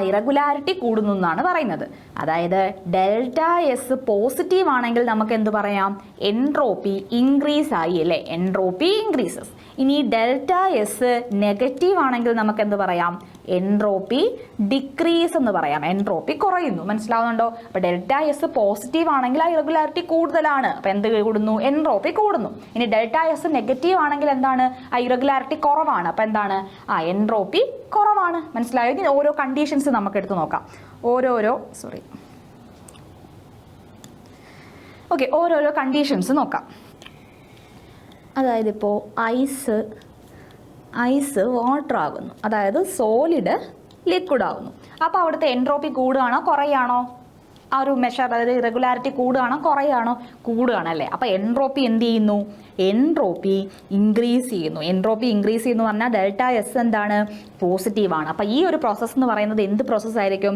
ഇറഗുലാരിറ്റി കൂടുന്നു എന്നാണ് പറയുന്നത്. അതായത് ഡെൽറ്റ എസ് പോസിറ്റീവ് ആണെങ്കിൽ നമുക്ക് എന്ത് പറയാം? എൻട്രോപ്പി ഇൻക്രീസ് ആയി അല്ലേ, എൻട്രോപ്പി ഇൻക്രീസസ്. ഇനി ഡെൽറ്റ എസ് നെഗറ്റീവ് ആണെങ്കിൽ നമുക്ക് എന്ത് പറയാം? എൻട്രോപ്പി ഡിക്രീസ് എന്ന് പറയാം. എൻട്രോപ്പി കുറയുന്നു. മനസ്സിലാവുന്നുണ്ടോ? അപ്പോൾ ഡെൽറ്റ എസ് പോസിറ്റീവ് ആണെങ്കിൽ ആ ഇറഗുലാരിറ്റി കൂടുതലാണ്. അപ്പോൾ എന്ത് കൂടുന്നു? എൻട്രോപ്പി കൂടുന്നു. ഇനി ഡെൽറ്റ എസ് നെഗറ്റീവ് ആണെങ്കിൽ എന്താണ്? ആ ഇറഗുലാരിറ്റി കുറവാണ്. അപ്പോൾ എന്താണ്? ആ എൻട്രോപ്പി കുറവാണ്. മനസ്സിലായോ? ഇനി ഓരോ കണ്ടീഷൻസ് നമുക്ക് എടുത്ത് നോക്കാം. ഓരോരോ കണ്ടീഷൻസ് നോക്കാം. അതായത് ഇപ്പോൾ ഐസ് വാട്ടർ ആകുന്നു, അതായത് സോളിഡ് ലിക്വിഡ് ആകുന്നു. അപ്പോൾ അവിടുത്തെ എൻട്രോപ്പി കൂടുകയാണോ കുറയാണോ? ആ ഒരു മെഷർ, അതായത് ഇറഗുലാരിറ്റി കൂടുകയാണോ കുറയാണോ? കൂടുകയാണ് അല്ലേ. അപ്പോൾ എൻട്രോപ്പി എന്ത് ചെയ്യുന്നു? എൻട്രോപ്പി ഇൻക്രീസ് ചെയ്യുന്നു. എൻട്രോപ്പി ഇൻക്രീസ് ചെയ്യുന്നു പറഞ്ഞാൽ ഡെൽറ്റ എസ് എന്താണ്? പോസിറ്റീവാണ്. അപ്പോൾ ഈ ഒരു പ്രോസസ്സ് എന്ന് പറയുന്നത് എന്ത് പ്രോസസ്സ് ആയിരിക്കും?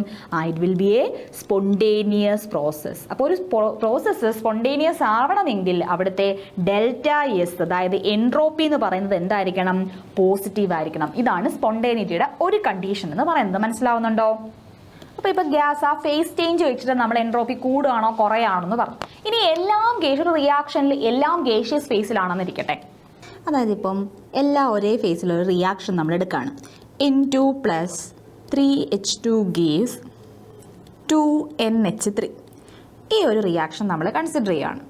It will B A spontaneous process. അപ്പോൾ ഒരു പ്രോസസ്സ് സ്പോണ്ടേനിയസ് ആവണമെങ്കിൽ അവിടുത്തെ ഡെൽറ്റ എസ്, അതായത് എൻട്രോപ്പി എന്ന് പറയുന്നത് എന്തായിരിക്കണം? പോസിറ്റീവ് ആയിരിക്കണം. ഇതാണ് സ്പോണ്ടേനിറ്റിയുടെ ഒരു കണ്ടീഷൻ എന്ന് പറയുന്നത്. മനസ്സിലാവുന്നുണ്ടോ? അപ്പോൾ ഇപ്പോൾ ഗ്യാസ് ആ ഫേസ് ചേഞ്ച് വെച്ചിട്ട് നമ്മൾ എൻട്രോപ്പി കൂടുകയാണോ കുറയാണോ എന്ന് പറഞ്ഞു. ഇനി എല്ലാം ഒരു റിയാക്ഷനിൽ എല്ലാം ഗേഷ്യസ് ഫേസിലാണെന്ന് ഇരിക്കട്ടെ. അതായത് ഇപ്പം എല്ലാം ഒരേ ഫേസിലൊരു റിയാക്ഷൻ നമ്മൾ എടുക്കുകയാണ്. N2 + 3H2 gives 2NH3. ഈ ഒരു റിയാക്ഷൻ നമ്മൾ കൺസിഡർ ചെയ്യുകയാണ്.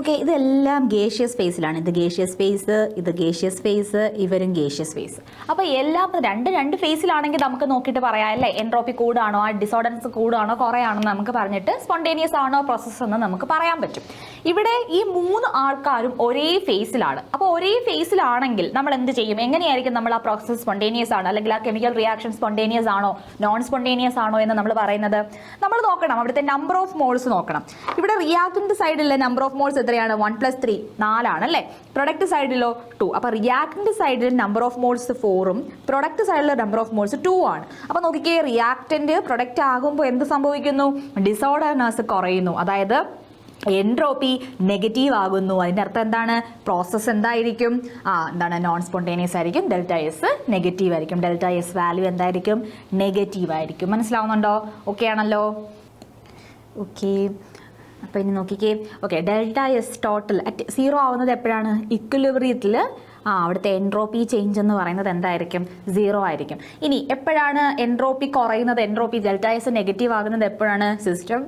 ഓക്കെ, ഇതെല്ലാം ഗേഷ്യസ് ഫേസിലാണ്. ഇത് ഗേഷ്യസ് ഫേസ്, ഇത് ഗേഷ്യസ് ഫേസ്, ഇവരും ഗേഷ്യസ് ഫേസ്. അപ്പോൾ എല്ലാം രണ്ട് ഫേസിലാണെങ്കിൽ നമുക്ക് നോക്കിയിട്ട് പറയാം അല്ലേ, എൻട്രോപ്പി കൂടാണോ, ആ ഡിസോർഡൻസ് കൂടാണോ കുറയാണോ നമുക്ക് പറഞ്ഞിട്ട് സ്പോണ്ടേനിയസ് ആണോ പ്രോസസ്സ് എന്ന് നമുക്ക് പറയാൻ പറ്റും. ഇവിടെ ഈ 3 ആൾക്കാരും ഒരേ ഫേസിലാണ്. അപ്പോൾ ഒരേ ഫേസിലാണെങ്കിൽ നമ്മൾ എന്ത് ചെയ്യും? എങ്ങനെയായിരിക്കും നമ്മൾ ആ പ്രോസസ്സ് സ്പോണ്ടേനിയസ് ആണോ അല്ലെങ്കിൽ ആ കെമിക്കൽ റിയാക്ഷൻ സ്പോണ്ടേനിയസ് ആണോ നോൺ സ്പോണ്ടേനിയസ് ആണോ എന്ന് നമ്മൾ പറയുന്നത്? നമ്മൾ നോക്കണം, അവിടുത്തെ നമ്പർ ഓഫ് മോൾസ് നോക്കണം. ഇവിടെ റിയാക്ടന്റ് സൈഡിലെ നമ്പർ ഓഫ് മോൾസ് എത്രയാണ്? 1 + 3 4 ആണ് അല്ലേ. പ്രൊഡക്റ്റ് സൈഡിലോ 2. അപ്പോൾ റിയാക്ടന്റ് സൈഡിൽ നമ്പർ ഓഫ് മോൾസ് 4ഉം പ്രൊഡക്റ്റ് സൈഡിലെ നമ്പർ ഓഫ് മോൾസ് 2 ആണ്. അപ്പോൾ നോക്കിക്കേ, റിയാക്ടന്റ് പ്രൊഡക്റ്റ് ആകുമ്പോൾ എന്ത് സംഭവിക്കുന്നു? ഡിസോർഡർനെസ് കുറയുന്നു, അതായത് എൻട്രോപ്പി നെഗറ്റീവ് ആകുന്നു. അതിൻ്റെ അർത്ഥം എന്താണ്? പ്രോസസ്സ് എന്തായിരിക്കും? എന്താണ്? നോൺ സ്പോണ്ടേനിയസ് ആയിരിക്കും. ഡെൽറ്റ എസ് നെഗറ്റീവ് ആയിരിക്കും. ഡെൽറ്റ എസ് വാല്യൂ എന്തായിരിക്കും? നെഗറ്റീവ് ആയിരിക്കും. മനസ്സിലാവുന്നുണ്ടോ? ഓക്കെ ആണല്ലോ. ഓക്കെ, അപ്പോൾ ഇനി നോക്കിക്കേ. Okay, delta S total at 0 ആവുന്നത് എപ്പോഴാണ്? ഇക്വിലിബ്രിയത്തിൽ അവിടുത്തെ എൻട്രോപ്പി ചേഞ്ച് എന്ന് പറയുന്നത് എന്തായിരിക്കും? 0 ആയിരിക്കും. ഇനി എപ്പോഴാണ് എൻട്രോപ്പി കുറയുന്നത്? എൻട്രോപ്പി ഡെൽറ്റ എസ് നെഗറ്റീവ് ആകുന്നത് എപ്പോഴാണ്? സിസ്റ്റം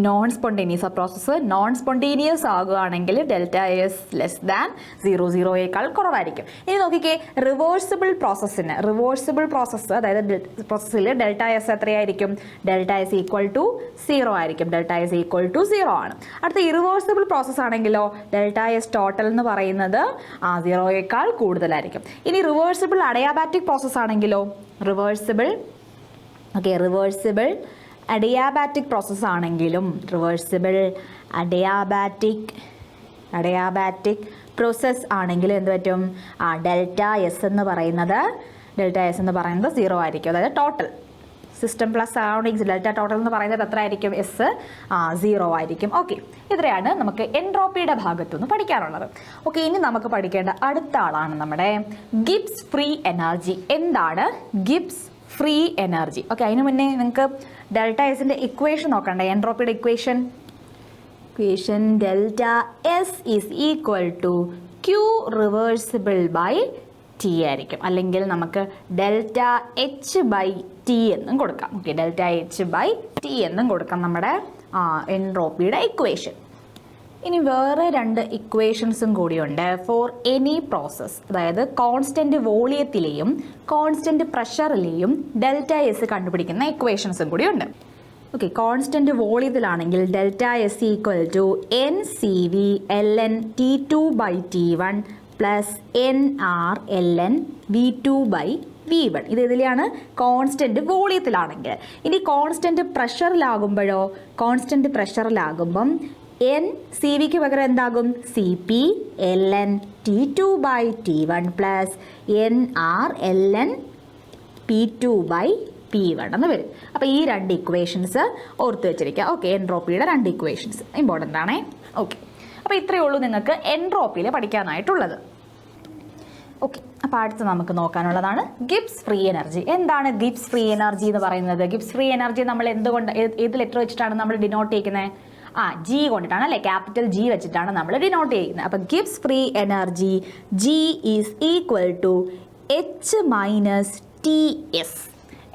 നോൺ സ്പോണ്ടേനിയസ്, ആ പ്രോസസ്സ് നോൺ സ്പോണ്ടേനിയസ് ആകുകയാണെങ്കിൽ ഡെൽറ്റ എസ് <0 കുറവായിരിക്കും. ഇനി നോക്കിക്കേ, റിവേഴ്സിബിൾ പ്രോസസ്സ്, അതായത് പ്രോസസ്സിൽ ഡെൽറ്റ എസ് എത്രയായിരിക്കും? ഡെൽറ്റ എസ് = 0 ആയിരിക്കും. ഡെൽറ്റ എസ് = 0 ആണ്. അടുത്ത ഇറിവേഴ്സിബിൾ പ്രോസസ്സ് ആണെങ്കിലോ ഡെൽറ്റ എസ് ടോട്ടൽ എന്ന് പറയുന്നത് 0 കൂടുതലായിരിക്കും. ഇനി റിവേഴ്സിബിൾ അഡിയാബാറ്റിക് പ്രോസസ്സ് ആണെങ്കിലോ റിവേഴ്സിബിൾ അഡിയാബാറ്റിക് പ്രോസസ്സ് ആണെങ്കിലും അഡിയാബാറ്റിക് പ്രോസസ്സ് ആണെങ്കിലും എന്ത് പറ്റും? ഡെൽറ്റ എസ് എന്ന് പറയുന്നത് 0 ആയിരിക്കും. അതായത് total system plus surroundings delta total എന്ന് പറയുന്നത് എത്ര ആയിരിക്കും? എസ് 0 ആയിരിക്കും. ഓക്കെ, ഇത്രയാണ് നമുക്ക് എൻട്രോപ്പിയുടെ ഭാഗത്തുനിന്ന് പഠിക്കാനുള്ളത്. ഓക്കെ, ഇനി നമുക്ക് പഠിക്കേണ്ട അടുത്ത ആളാണ് നമ്മുടെ ഗിബ്സ് ഫ്രീ എനർജി. എന്താണ് ഗിബ്സ് ഫ്രീ എനർജി? ഓക്കെ, അതിന് മുന്നേ നിങ്ങൾക്ക് ഡെൽറ്റ എസിൻ്റെ ഇക്വേഷൻ നോക്കണ്ടേ? എൻട്രോപ്പിയുടെ equation delta S = Q reversible by T ആയിരിക്കും. അല്ലെങ്കിൽ നമുക്ക് ഡെൽറ്റ H/T എന്നും കൊടുക്കാം. ഓക്കെ, ഡെൽറ്റ H/T എന്നും കൊടുക്കാം നമ്മുടെ എൻട്രോപ്പിയുടെ ഇക്വേഷൻ. ഇനി വേറെ 2 ഇക്വേഷൻസും കൂടിയുണ്ട് ഫോർ എനി പ്രോസസ്സ്. അതായത് കോൺസ്റ്റന്റ് വോളിയത്തിലെയും കോൺസ്റ്റന്റ് പ്രഷറിലെയും ഡെൽറ്റ എസ് കണ്ടുപിടിക്കുന്ന ഇക്വേഷൻസും കൂടിയുണ്ട്. ഓക്കെ, കോൺസ്റ്റന്റ് വോളിയത്തിലാണെങ്കിൽ delta S = NCV ln T2/T1 + NR ln V2/V1. ഇത് ഇതിലാണ് കോൺസ്റ്റന്റ് വോളിയത്തിലാണെങ്കിൽ. ഇനി കോൺസ്റ്റന്റ് പ്രഷറിലാകുമ്പോഴോ? കോൺസ്റ്റന്റ് പ്രഷറിലാകുമ്പം NCVക്ക് പകരം എന്താകും? CP ln T2/T1 + NR ln P2/P1 എന്ന് വരും. അപ്പോൾ ഈ 2 ഇക്വേഷൻസ് ഓർത്ത് വെച്ചിരിക്കുക. ഓക്കെ, എൻട്രോപ്പിയുടെ 2 ഇക്വേഷൻസ് ഇമ്പോർട്ടൻ്റ് ആണേ. ഓക്കെ, അപ്പോൾ ഇത്രയേ ഉള്ളൂ നിങ്ങൾക്ക് എൻട്രോപ്പിയിൽ പഠിക്കാനായിട്ടുള്ളത്. ഓക്കെ, അപ്പോൾ അടുത്ത് നമുക്ക് നോക്കാനുള്ളതാണ് ഗിബ്സ് ഫ്രീ എനർജി. എന്താണ് ഗിബ്സ് ഫ്രീ എനർജി എന്ന് പറയുന്നത്? ഗിബ്സ് ഫ്രീ എനർജി നമ്മൾ എന്തുകൊണ്ട് ഏത് ലെറ്റർ വെച്ചിട്ടാണ് നമ്മൾ ഡിനോട്ട് ചെയ്യുന്നത്? G കൊണ്ടിട്ടാണ് അല്ലേ, ക്യാപിറ്റൽ G വെച്ചിട്ടാണ് നമ്മൾ ഡിനോട്ട് ചെയ്യുന്നത്. അപ്പോൾ Gibbs free energy G = H - TS.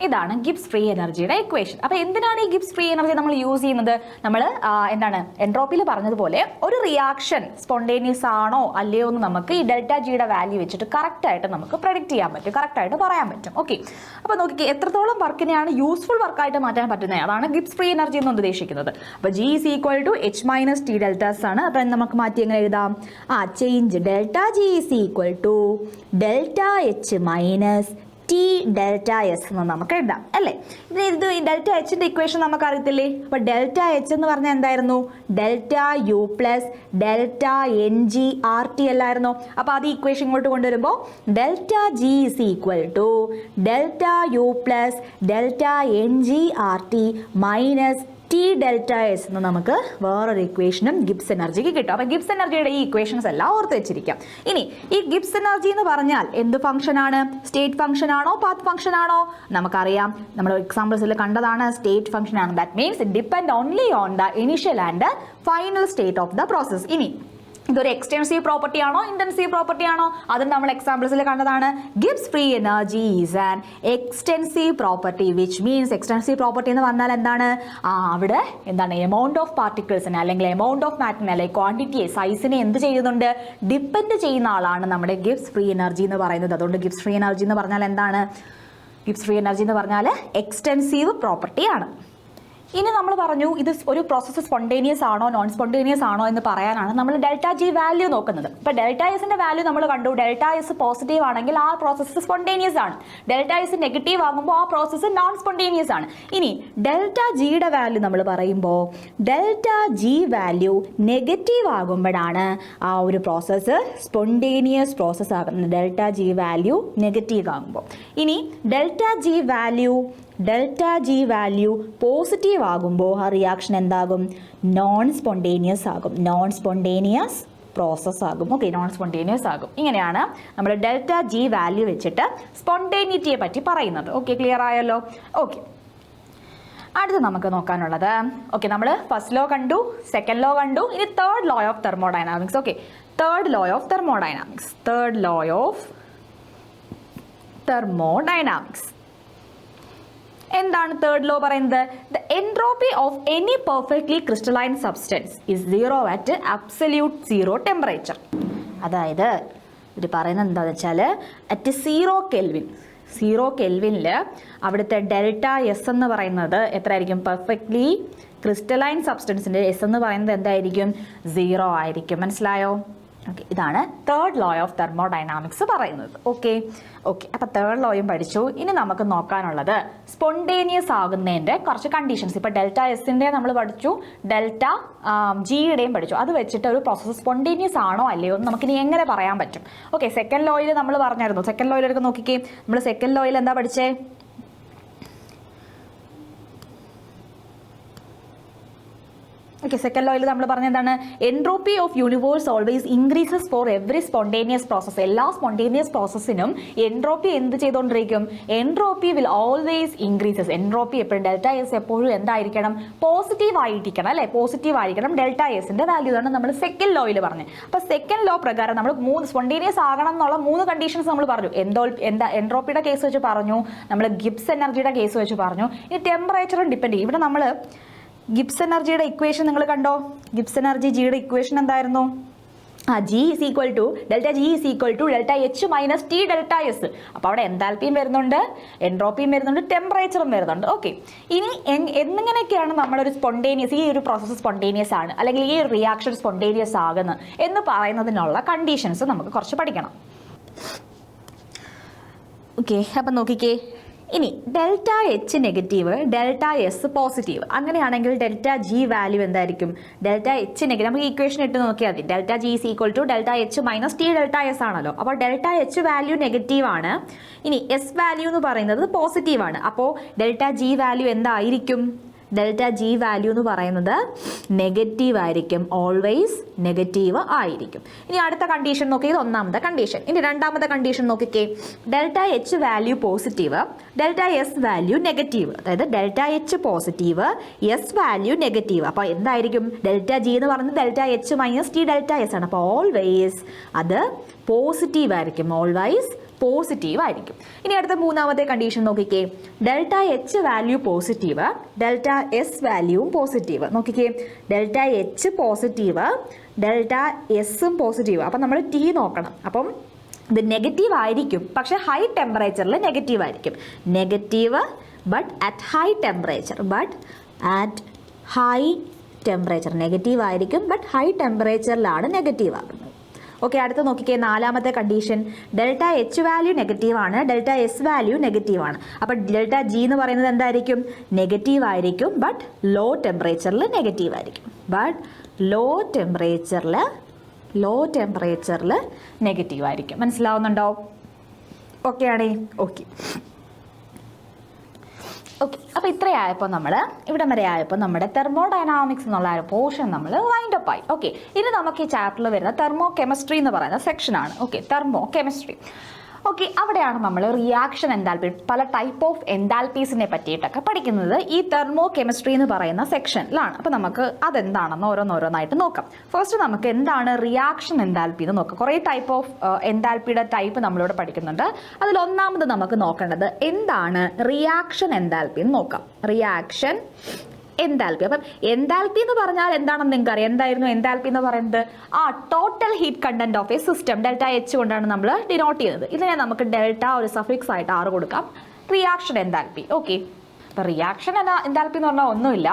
ഇതാണ് ഗിബ്സ് ഫ്രീ എനർജിയുടെ ഇക്വേഷൻ. അപ്പോൾ എന്തിനാണ് ഈ ഗിബ്സ് ഫ്രീ എനർജി നമ്മൾ യൂസ് ചെയ്യുന്നത്? നമ്മൾ എന്താണ് എൻട്രോപ്പിയിൽ പറഞ്ഞതുപോലെ ഒരു റിയാക്ഷൻ സ്പോണ്ടേനിയസ് ആണോ അല്ലയോ എന്ന് നമുക്ക് ഈ ഡെൽറ്റ ജിയുടെ വാല്യൂ വെച്ചിട്ട് കറക്റ്റായിട്ട് നമുക്ക് പ്രഡിക്റ്റ് ചെയ്യാൻ പറ്റും, കറക്റ്റായിട്ട് പറയാൻ പറ്റും. ഓക്കെ, അപ്പോൾ നോക്കിക്കേ എത്രത്തോളം വർക്കിനെയാണ് യൂസ്ഫുൾ വർക്കായിട്ട് മാറ്റാൻ പറ്റുന്നത്, അതാണ് ഗിബ്സ് ഫ്രീ എനർജി എന്ന് ഉദ്ദേശിക്കുന്നത്. അപ്പോൾ G is equal to H minus T deltas ആണ്. അപ്പോൾ നമുക്ക് മാറ്റി എങ്ങനെ എഴുതാം? Change delta G is equal to delta H minus T delta S എന്ന് നമുക്ക് എഴുതാം അല്ലേ. ഇത് ഈ ഡെൽറ്റ എച്ചിന്റെ ഇക്വേഷൻ നമുക്ക് അറിയത്തില്ലേ? അപ്പോൾ ഡെൽറ്റ എച്ച് എന്ന് പറഞ്ഞാൽ എന്തായിരുന്നു? Delta U plus delta N G R T അല്ലായിരുന്നോ? അപ്പോൾ അത് ഇക്വേഷൻ ഇങ്ങോട്ട് കൊണ്ടുവരുമ്പോൾ delta G is equal to delta U plus delta N G R T minus T delta S എന്ന് നമുക്ക് വേറൊരു ഇക്വേഷനും ഗിബ്സ് എനർജിക്ക് കിട്ടും. അപ്പോൾ ഗിബ്സ് എനർജിയുടെ ഈ ഇക്വേഷൻസ് എല്ലാം ഓർത്ത് വെച്ചിരിക്കാം. ഇനി ഈ ഗിബ്സ് എനർജി എന്ന് പറഞ്ഞാൽ എന്ത് ഫംഗ്ഷൻ ആണ്? സ്റ്റേറ്റ് ഫംഗ്ഷൻ ആണോ പാത്ത് ഫംഗ്ഷൻ ആണോ? നമുക്കറിയാം, നമ്മൾ എക്സാമ്പിൾസിൽ കണ്ടതാണ്, സ്റ്റേറ്റ് ഫംഗ്ഷൻ ആണ്. That means it depend only on the initial and final state of the process. ഇനി ഇതൊരു എക്സ്റ്റെൻസീവ് പ്രോപ്പർട്ടി ആണോ ഇന്റൻസീവ് പ്രോപ്പർട്ടി ആണോ? അതും നമ്മൾ എക്സാമ്പിൾസിൽ കണ്ടതാണ്. Gibbs free energy is an extensive property, which means extensive property എന്ന് പറഞ്ഞാൽ എന്താണ്? അവിടെ എന്താണ് എമൗണ്ട് ഓഫ് പാർട്ടിക്കിൾസിനെ അല്ലെങ്കിൽ എമൗണ്ട് ഓഫ് മാറ്ററിനെ അല്ലെങ്കിൽ ക്വാണ്ടിറ്റിയെ സൈസിനെ എന്ത് ചെയ്യുന്നുണ്ട്? ഡിപ്പെൻഡ് ചെയ്യുന്ന ആളാണ് നമ്മുടെ ഗിബ്സ് ഫ്രീ എനർജി എന്ന് പറയുന്നത്. അതുകൊണ്ട് ഗിബ്സ് ഫ്രീ എനർജി എന്ന് പറഞ്ഞാൽ എന്താണ്? ഗിബ്സ് ഫ്രീ എനർജി എന്ന് പറഞ്ഞാൽ എക്സ്റ്റെൻസീവ് പ്രോപ്പർട്ടിയാണ്. ഇനി നമ്മൾ പറഞ്ഞു ഇത് ഒരു പ്രോസസ്സ് സ്പോണ്ടേനിയസ് ആണോ നോൺ സ്പോണ്ടേനിയസ് ആണോ എന്ന് പറയാനാണ് നമ്മൾ ഡെൽറ്റ ജി വാല്യൂ നോക്കുന്നത്. ഇപ്പോൾ ഡെൽറ്റ എസിന്റെ വാല്യൂ നമ്മൾ കണ്ടു. ഡെൽറ്റ എസ് പോസിറ്റീവ് ആണെങ്കിൽ ആ പ്രോസസ്സ് സ്പോണ്ടേനിയസ് ആണ്. ഡെൽറ്റ എസ് നെഗറ്റീവ് ആകുമ്പോൾ ആ പ്രോസസ്സ് നോൺ സ്പോണ്ടേനിയസ് ആണ്. ഇനി ഡെൽറ്റ ജിയുടെ വാല്യൂ നമ്മൾ പറയുമ്പോൾ ഡെൽറ്റ ജി വാല്യൂ നെഗറ്റീവ് ആകുമ്പോഴാണ് ആ ഒരു പ്രോസസ്സ് സ്പോണ്ടേനിയസ് പ്രോസസ്സ് ആകുന്നത്. ഡെൽറ്റ ജി വാല്യൂ നെഗറ്റീവ് ആകുമ്പോൾ. ഇനി ഡെൽറ്റ ജി വാല്യൂ പോസിറ്റീവ് ആകുമ്പോൾ ആ റിയാക്ഷൻ എന്താകും? നോൺ സ്പോണ്ടേനിയസ് ആകും. നോൺ സ്പോണ്ടേനിയസ് പ്രോസസ് ആകും. ഓക്കെ, നോൺ സ്പോണ്ടേനിയസ് ആകും. ഇങ്ങനെയാണ് നമ്മൾ ഡെൽറ്റ ജി വാല്യൂ വെച്ചിട്ട് സ്പോണ്ടേനിറ്റിയെ പറ്റി പറയുന്നത്. ഓക്കെ, ക്ലിയർ ആയല്ലോ? ഓക്കെ, അടുത്ത് നമുക്ക് നോക്കാനുള്ളത്, ഓക്കെ നമ്മൾ ഫസ്റ്റ് ലോ കണ്ടു, സെക്കൻഡ് ലോ കണ്ടു, ഇനി third law of thermodynamics. Okay, third law of thermodynamics എന്താണ് തേർഡ് ലോ പറയുന്നത്? The entropy of any perfectly crystalline substance is zero at absolute zero temperature. അതായത് ഇത് പറയുന്നത് എന്താണെന്ന് വെച്ചാൽ അറ്റ് സീറോ കെൽവിനിൽ അവിടുത്തെ ഡെൽറ്റ എസ് എന്ന് പറയുന്നത് എത്രയായിരിക്കും? പെർഫെക്റ്റ്ലി ക്രിസ്റ്റലൈൻ സബ്സ്റ്റൻസിൻ്റെ എസ് എന്ന് പറയുന്നത് എന്തായിരിക്കും? 0 ആയിരിക്കും. മനസ്സിലായോ? ഓക്കെ, ഇതാണ് തേർഡ് ലോ ഓഫ് തെർമോഡൈനാമിക്സ് പറയുന്നത്. ഓക്കെ, അപ്പോൾ തേർഡ് ലോയും പഠിച്ചു. ഇനി നമുക്ക് നോക്കാനുള്ളത് സ്പോണ്ടേനിയസ് ആകുന്നതിൻ്റെ കുറച്ച് കണ്ടീഷൻസ്. ഇപ്പോൾ ഡെൽറ്റ എസിൻ്റെ നമ്മൾ പഠിച്ചു, ഡെൽറ്റ ജിയുടെയും പഠിച്ചു. അത് വെച്ചിട്ട് ഒരു പ്രോസസ്സ് സ്പോണ്ടേനിയസ് ആണോ അല്ലയോ എന്ന് നമുക്കിനി എങ്ങനെ പറയാൻ പറ്റും? ഓക്കെ, സെക്കൻഡ് ലോയിൽ നമ്മൾ പറഞ്ഞായിരുന്നു. സെക്കൻഡ് ലോയിലൊക്കെ നോക്കിക്കേ, നമ്മൾ സെക്കൻഡ് ലോയിൽ എന്താ പഠിച്ചേ? ഓക്കെ, സെക്കൻഡ് ലോയിൽ നമ്മൾ പറഞ്ഞ എന്താണ്? Entropy of universe always increases for every spontaneous process. എല്ലാ സ്പോണ്ടേനിയസ് പ്രോസസ്സിനും എൻട്രോപ്പി എന്ത് ചെയ്തുകൊണ്ടിരിക്കും? Entropy will always increases. Entropy എപ്പോഴും ഡെൽറ്റ എസ് എപ്പോഴും എന്തായിരിക്കണം? പോസിറ്റീവ് ആയിരിക്കണം അല്ലേ? പോസിറ്റീവ് ആയിരിക്കണം ഡെൽറ്റ എസിന്റെ വാല്യൂ ആണ് നമ്മൾ സെക്കൻഡ് ലോയിൽ പറഞ്ഞത്. അപ്പോൾ സെക്കൻഡ് ലോ പ്രകാരം നമ്മൾ 3 സ്പോണ്ടേനിയസ് ആകണം എന്നുള്ള 3 കണ്ടീഷൻസ് നമ്മൾ പറഞ്ഞു. എൻട്രോപ്പിയുടെ കേസ് വെച്ച് പറഞ്ഞു, നമ്മൾ ഗിബ്സ് എനർജിയുടെ കേസ് വെച്ച് പറഞ്ഞു, ഇനി ടെമ്പറേച്ചറും ഡിപ്പെൻഡ് ചെയ്യും. ഇവിടെ നമ്മൾ ഗിബ്സ് എനർജിയുടെ ഇക്വേഷൻ നിങ്ങൾ കണ്ടോ? ഗിബ്സ് എനർജി ജിയുടെ ഇക്വേഷൻ എന്തായിരുന്നു? G is equal to delta G is equal to delta H minus T delta S. അപ്പോൾ അവിടെ എൻതാൽപ്പിയും വരുന്നുണ്ട്, എൻട്രോപ്പിയും വരുന്നുണ്ട്, ടെമ്പറേച്ചറും വരുന്നുണ്ട്. ഓക്കെ, ഇനി എന്നിങ്ങനെയൊക്കെയാണ് നമ്മളൊരു സ്പോണ്ടേനിയസ്, ഈ ഒരു പ്രോസസ്സ് സ്പോണ്ടേനിയസ് ആണ് അല്ലെങ്കിൽ ഈ ഒരു റിയാക്ഷൻ സ്പോണ്ടേനിയസ് ആകുന്നത് എന്ന് പറയുന്നതിനുള്ള കണ്ടീഷൻസ് നമുക്ക് കുറച്ച് പഠിക്കണം. ഓക്കെ, അപ്പം നോക്കിക്കേ, ഇനി delta H negative, delta S positive, അങ്ങനെയാണെങ്കിൽ ഡെൽറ്റ ജി വാല്യൂ എന്തായിരിക്കും? ഡെൽറ്റ എച്ച് നെഗറ്റീവ്, നമുക്ക് ഇക്വേഷൻ ഇട്ട് നോക്കിയാൽ മതി. Delta G is equal to delta H minus T delta S ആണല്ലോ. അപ്പോൾ ഡെൽറ്റ എച്ച് വാല്യൂ നെഗറ്റീവ് ആണ്, ഇനി എസ് വാല്യൂ എന്ന് പറയുന്നത് പോസിറ്റീവ് ആണ്. അപ്പോൾ ഡെൽറ്റ ജി വാല്യൂ എന്തായിരിക്കും? ഡെൽറ്റ ജി വാല്യൂ എന്ന് പറയുന്നത് നെഗറ്റീവ് ആയിരിക്കും, ഓൾവേസ് നെഗറ്റീവ് ആയിരിക്കും. ഇനി അടുത്ത കണ്ടീഷൻ നോക്കി, ഇത് ഒന്നാമത്തെ കണ്ടീഷൻ. ഇനി രണ്ടാമത്തെ കണ്ടീഷൻ നോക്കിക്കേ, delta H value positive, delta S value negative. അതായത് delta H positive, S value negative. അപ്പോൾ എന്തായിരിക്കും? ഡെൽറ്റ ജി എന്ന് പറയുന്നത് delta H minus T delta S ആണ്. അപ്പോൾ ഓൾവേസ് അത് പോസിറ്റീവ് ആയിരിക്കും, ഓൾവേസ് പോസിറ്റീവ് ആയിരിക്കും. ഇനി അടുത്ത മൂന്നാമത്തെ കണ്ടീഷൻ നോക്കിക്കേ, delta H value positive, delta S വാല്യൂവും പോസിറ്റീവ്. നോക്കിക്കേ, ഡെൽറ്റ എച്ച് പോസിറ്റീവ്, ഡെൽറ്റ എസും പോസിറ്റീവ്. അപ്പം നമ്മൾ ടി നോക്കണം. അപ്പം ഇത് നെഗറ്റീവ് ആയിരിക്കും, പക്ഷെ ഹൈ ടെമ്പറേച്ചറിൽ നെഗറ്റീവ് ആയിരിക്കും. Negative but at high temperature, negative ആയിരിക്കും, ബട്ട് ഹൈ ടെമ്പറേച്ചറിലാണ് നെഗറ്റീവ് ആകുന്നത്. ഓക്കെ, അടുത്ത നോക്കിക്കേ, നാലാമത്തെ condition, delta H value negative ആണ്, ഡെൽറ്റ എസ് വാല്യൂ നെഗറ്റീവ് ആണ്. അപ്പോൾ ഡെൽറ്റ ജി എന്ന് പറയുന്നത് എന്തായിരിക്കും? നെഗറ്റീവ് ആയിരിക്കും, ബട്ട് ലോ ടെമ്പറേച്ചറിൽ നെഗറ്റീവ് ആയിരിക്കും. ലോ ടെമ്പറേച്ചറിൽ നെഗറ്റീവ് ആയിരിക്കും. മനസ്സിലാവുന്നുണ്ടോ? ഓക്കെ ആണേ? ഓക്കെ. അപ്പോൾ ഇത്രയായപ്പോൾ ഇവിടം വരെ ആയപ്പോൾ നമ്മുടെ തെർമോഡൈനാമിക്സ് എന്നുള്ള ഒരു പോർഷൻ നമ്മൾ വൈൻഡ് അപ്പ് ആയി. ഓക്കെ, ഇനി നമുക്ക് ഈ ചാപ്റ്ററിൽ വരുന്ന തെർമോ കെമിസ്ട്രി എന്ന് പറയുന്ന സെക്ഷനാണ്. Okay, thermo chemistry. ഓക്കെ, അവിടെയാണ് നമ്മൾ റിയാക്ഷൻ എൻതാൽപ്പി, പല ടൈപ്പ് ഓഫ് എൻതാൽപ്പീസിനെ പറ്റിയിട്ടൊക്കെ പഠിക്കുന്നത് ഈ തെർമോ കെമിസ്ട്രി എന്ന് പറയുന്ന സെക്ഷനിലാണ്. അപ്പോൾ നമുക്ക് അതെന്താണെന്ന് ഓരോന്നോരോന്നായിട്ട് നോക്കാം. ഫസ്റ്റ് നമുക്ക് എന്താണ് റിയാക്ഷൻ എൻതാൽപ്പി എന്ന് നോക്കാം. കുറേ ടൈപ്പ് ഓഫ് എൻതാൽപ്പിയുടെ ടൈപ്പ് നമ്മളിവിടെ പഠിക്കുന്നുണ്ട്. അതിൽ ഒന്നാമത് നമുക്ക് നോക്കേണ്ടത് എന്താണ് റിയാക്ഷൻ എൻതാൽപ്പി എന്ന് നോക്കാം. Reaction enthalpy. അപ്പം എൻതാൽപ്പി എന്ന് പറഞ്ഞാൽ എന്താണെന്ന് നിങ്ങൾക്ക് അറിയാം. എന്തായിരുന്നു എൻതാൽപ്പി എന്ന് പറയുന്നത്? Total heat content of a system. Delta H കൊണ്ടാണ് നമ്മൾ ഡിനോട്ട് ചെയ്യുന്നത്. ഇതിനെ നമുക്ക് ഡെൽറ്റ ഒരു സഫിക്സ് ആയിട്ട് ആറ് കൊടുക്കാം. Reaction enthalpy. ഓക്കെ, അപ്പം റിയാക്ഷൻ എൻതാൽപ്പി എന്ന് പറഞ്ഞാൽ ഒന്നുമില്ല,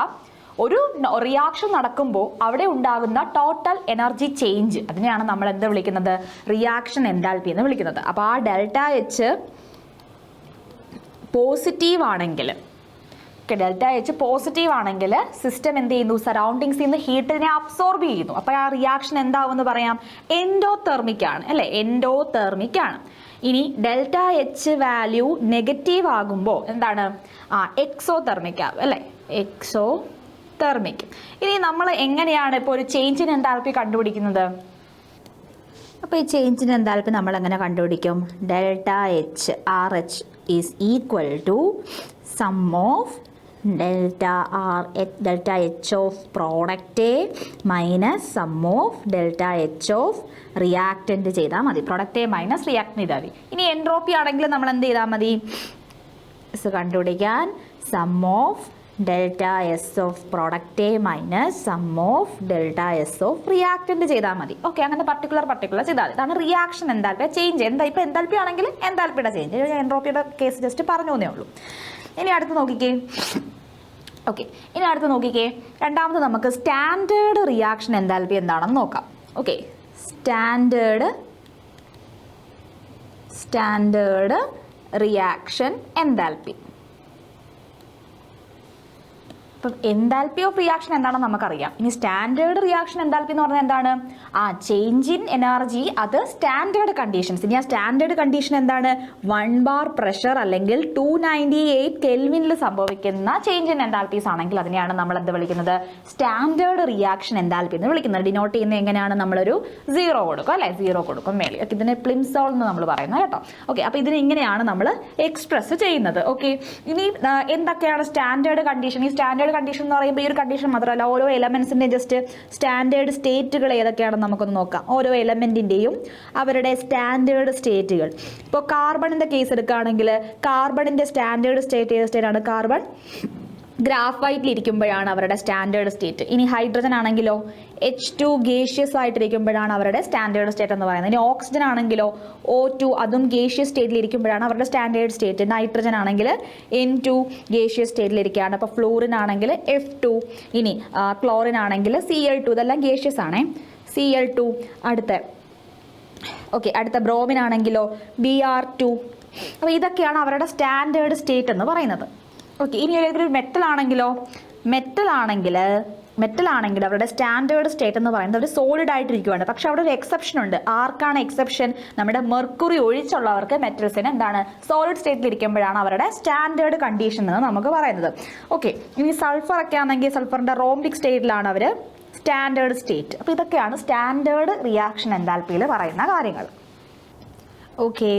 ഒരു റിയാക്ഷൻ നടക്കുമ്പോൾ അവിടെ ഉണ്ടാകുന്ന ടോട്ടൽ എനർജി ചേഞ്ച്, അതിനെയാണ് നമ്മൾ എന്ത് വിളിക്കുന്നത്? റിയാക്ഷൻ എൻതാൽപ്പി എന്ന് വിളിക്കുന്നത്. അപ്പോൾ ആ ഡെൽറ്റ എച്ച് പോസിറ്റീവ് ആണെങ്കിൽ, ഡെൽറ്റ എച്ച് പോസിറ്റീവ് ആണെങ്കിൽ സിസ്റ്റം എന്ത് ചെയ്യുന്നു? സറൗണ്ടിങ്സിൽ നിന്ന് ഹീറ്റിനെ അബ്സോർബ് ചെയ്യുന്നു. അപ്പോൾ ആ റിയാക്ഷൻ എന്താവുമെന്ന് പറയാം? എൻഡോതെർമിക് ആണ്, അല്ലേ? എൻഡോതെർമിക് ആണ്. ഇനി ഡെൽറ്റ എച്ച് വാല്യൂ നെഗറ്റീവ് ആകുമ്പോൾ എന്താണ്? എക്സോതെർമിക് ആകും, അല്ലേ? എക്സോതെർമിക്. ഇനി നമ്മൾ എങ്ങനെയാണ് ഇപ്പോൾ ഒരു ചേഞ്ചിന് എൻതാൽപ്പി കണ്ടുപിടിക്കുന്നത്? അപ്പോൾ ഈ ചേഞ്ചിന് എൻതാൽപ്പി നമ്മൾ എങ്ങനെ കണ്ടുപിടിക്കും? Delta H RH is equal to sum of delta H of product a minus sum of delta H of reactant ചെയ്താൽ മതി. പ്രോഡക്റ്റ് എ മൈനസ് റിയാക്റ്റൻ്റ് ചെയ്താൽ മതി. ഇനി എൻട്രോപ്പി ആണെങ്കിൽ നമ്മൾ എന്ത് ചെയ്താൽ മതി? കണ്ടുപിടിക്കാൻ sum of delta S of product a minus sum of delta S of reactant ചെയ്താൽ മതി. ഓക്കെ, അങ്ങനെ പർട്ടിക്കുലർ ചെയ്താൽ മതി. ഇതാണ് റിയാക്ഷൻ എൻതാൽപ്പി. ചേഞ്ച് ഇപ്പോൾ എൻതാൽപ്പി ആണെങ്കിൽ എൻതാൽപ്പിയുടെ ചേഞ്ച്, എൻട്രോപ്പിയുടെ കേസ് ജസ്റ്റ് പറഞ്ഞു എന്നേ ഉള്ളൂ. ഇനി അടുത്ത് നോക്കിക്കേ. ഓക്കെ, ഇനി അടുത്ത് നോക്കിക്കേ, രണ്ടാമത് നമുക്ക് സ്റ്റാൻഡേർഡ് റിയാക്ഷൻ എൻതാൽപ്പി എന്താണെന്ന് നോക്കാം. Okay, standard reaction enthalpy. അപ്പം എൻതാൽപ്പി ഓഫ് റിയാക്ഷൻ എന്താണെന്ന് നമുക്കറിയാം. ഇനി സ്റ്റാൻഡേർഡ് റിയാക്ഷൻ എൻതാൽപ്പി എന്ന് പറഞ്ഞാൽ എന്താണ്? ചേഞ്ച് ഇൻ എനർജി, അത് സ്റ്റാൻഡേർഡ് കണ്ടീഷൻസ്. ഇനി ആ സ്റ്റാൻഡേർഡ് കണ്ടീഷൻ എന്താണ്? 1 ബാർ പ്രഷർ അല്ലെങ്കിൽ 298 കെൽവിനിൽ സംഭവിക്കുന്ന ചേഞ്ച് ഇൻ എൻതാൽപ്പീസ് ആണെങ്കിൽ അതിനെയാണ് നമ്മൾ എന്ത് വിളിക്കുന്നത്? സ്റ്റാൻഡേർഡ് റിയാക്ഷൻ എൻതാൽപ്പി എന്ന് വിളിക്കുന്നത്. ഡിനോട്ട് ചെയ്യുന്നത് എങ്ങനെയാണ്? നമ്മളൊരു 0 കൊടുക്കും, അല്ലേ? 0 കൊടുക്കും മേളിൽ. ഇതിനെ പ്ലിംസോൾ എന്ന് നമ്മൾ പറയുന്നത് കേട്ടോ. ഓക്കെ, അപ്പോൾ ഇതിന് ഇങ്ങനെയാണ് നമ്മൾ എക്സ്പ്രസ് ചെയ്യുന്നത്. ഓക്കെ, ഇനി എന്തൊക്കെയാണ് സ്റ്റാൻഡേർഡ് കണ്ടീഷൻ? ഈ സ്റ്റാൻഡേർഡ് കണ്ടീഷൻ എന്ന് പറയുമ്പോൾ ഈ ഒരു കണ്ടീഷൻ മാത്രമല്ല, ഓരോ എലമെന്റ്സിന്റെ ജസ്റ്റ് സ്റ്റാൻഡേർഡ് സ്റ്റേറ്റുകൾ ഏതൊക്കെയാണെന്ന് നമുക്കൊന്ന് നോക്കാം. ഓരോ എലമെന്റിന്റെയും അവരുടെ സ്റ്റാൻഡേർഡ് സ്റ്റേറ്റുകൾ. ഇപ്പോൾ കാർബണിന്റെ കേസ് എടുക്കുകയാണെങ്കിൽ കാർബണിന്റെ സ്റ്റാൻഡേർഡ് സ്റ്റേറ്റ് ഏത് സ്റ്റേറ്റ് ആണ്? കാർബൺ ഗ്രാഫൈറ്റിൽ ഇരിക്കുമ്പോഴാണ് അവരുടെ സ്റ്റാൻഡേർഡ് സ്റ്റേറ്റ്. ഇനി ഹൈഡ്രജൻ ആണെങ്കിലോ H2 ഗേഷ്യസ് ആയിട്ടിരിക്കുമ്പോഴാണ് അവരുടെ സ്റ്റാൻഡേർഡ് സ്റ്റേറ്റ് എന്ന് പറയുന്നത്. ഇനി ഓക്സിജൻ ആണെങ്കിലോ O2 അതും ഗേഷ്യസ് സ്റ്റേറ്റിൽ ഇരിക്കുമ്പോഴാണ് അവരുടെ സ്റ്റാൻഡേർഡ് സ്റ്റേറ്റ്. നൈട്രജൻ ആണെങ്കിൽ N2 ഗേഷ്യസ് സ്റ്റേറ്റിലിരിക്കുകയാണ്. അപ്പോൾ ഫ്ലൂറിൻ ആണെങ്കിൽ F2, ഇനി ക്ലോറിൻ ആണെങ്കിൽ Cl2. ഇതെല്ലാം ഗേഷ്യസ് ആണേ, Cl2. അടുത്ത ബ്രോമിൻ ആണെങ്കിലോ Br2. അപ്പോൾ ഇതൊക്കെയാണ് അവരുടെ സ്റ്റാൻഡേർഡ് സ്റ്റേറ്റ് എന്ന് പറയുന്നത്. ഓക്കെ, ഇനി ഒരു മെറ്റൽ ആണെങ്കിൽ അവരുടെ സ്റ്റാൻഡേർഡ് സ്റ്റേറ്റ് എന്ന് പറയുന്നത് അവർ സോളിഡ് ആയിട്ടിരിക്കുകയാണ്. പക്ഷെ അവിടെ ഒരു എക്സെപ്ഷൻ ഉണ്ട്. ആർക്കാണ് എക്സെപ്ഷൻ? നമ്മുടെ മെർക്കുറി ഒഴിച്ചുള്ളവർക്ക് മെറ്റൽസിന് എന്താണ്? സോളിഡ് സ്റ്റേറ്റിൽ ഇരിക്കുമ്പോഴാണ് അവരുടെ സ്റ്റാൻഡേർഡ് കണ്ടീഷൻ എന്ന് നമുക്ക് പറയുന്നത്. ഓക്കെ, ഇനി സൾഫർ ഒക്കെ ആണെങ്കിൽ സൾഫറിന്റെ റോംബിക് സ്റ്റേറ്റിലാണ് അവർ സ്റ്റാൻഡേർഡ് സ്റ്റേറ്റ്. അപ്പോൾ ഇതൊക്കെയാണ് സ്റ്റാൻഡേർഡ് റിയാക്ഷൻ എൻതാൽപ്പിയിൽ പറയുന്ന കാര്യങ്ങൾ. ഓക്കെ,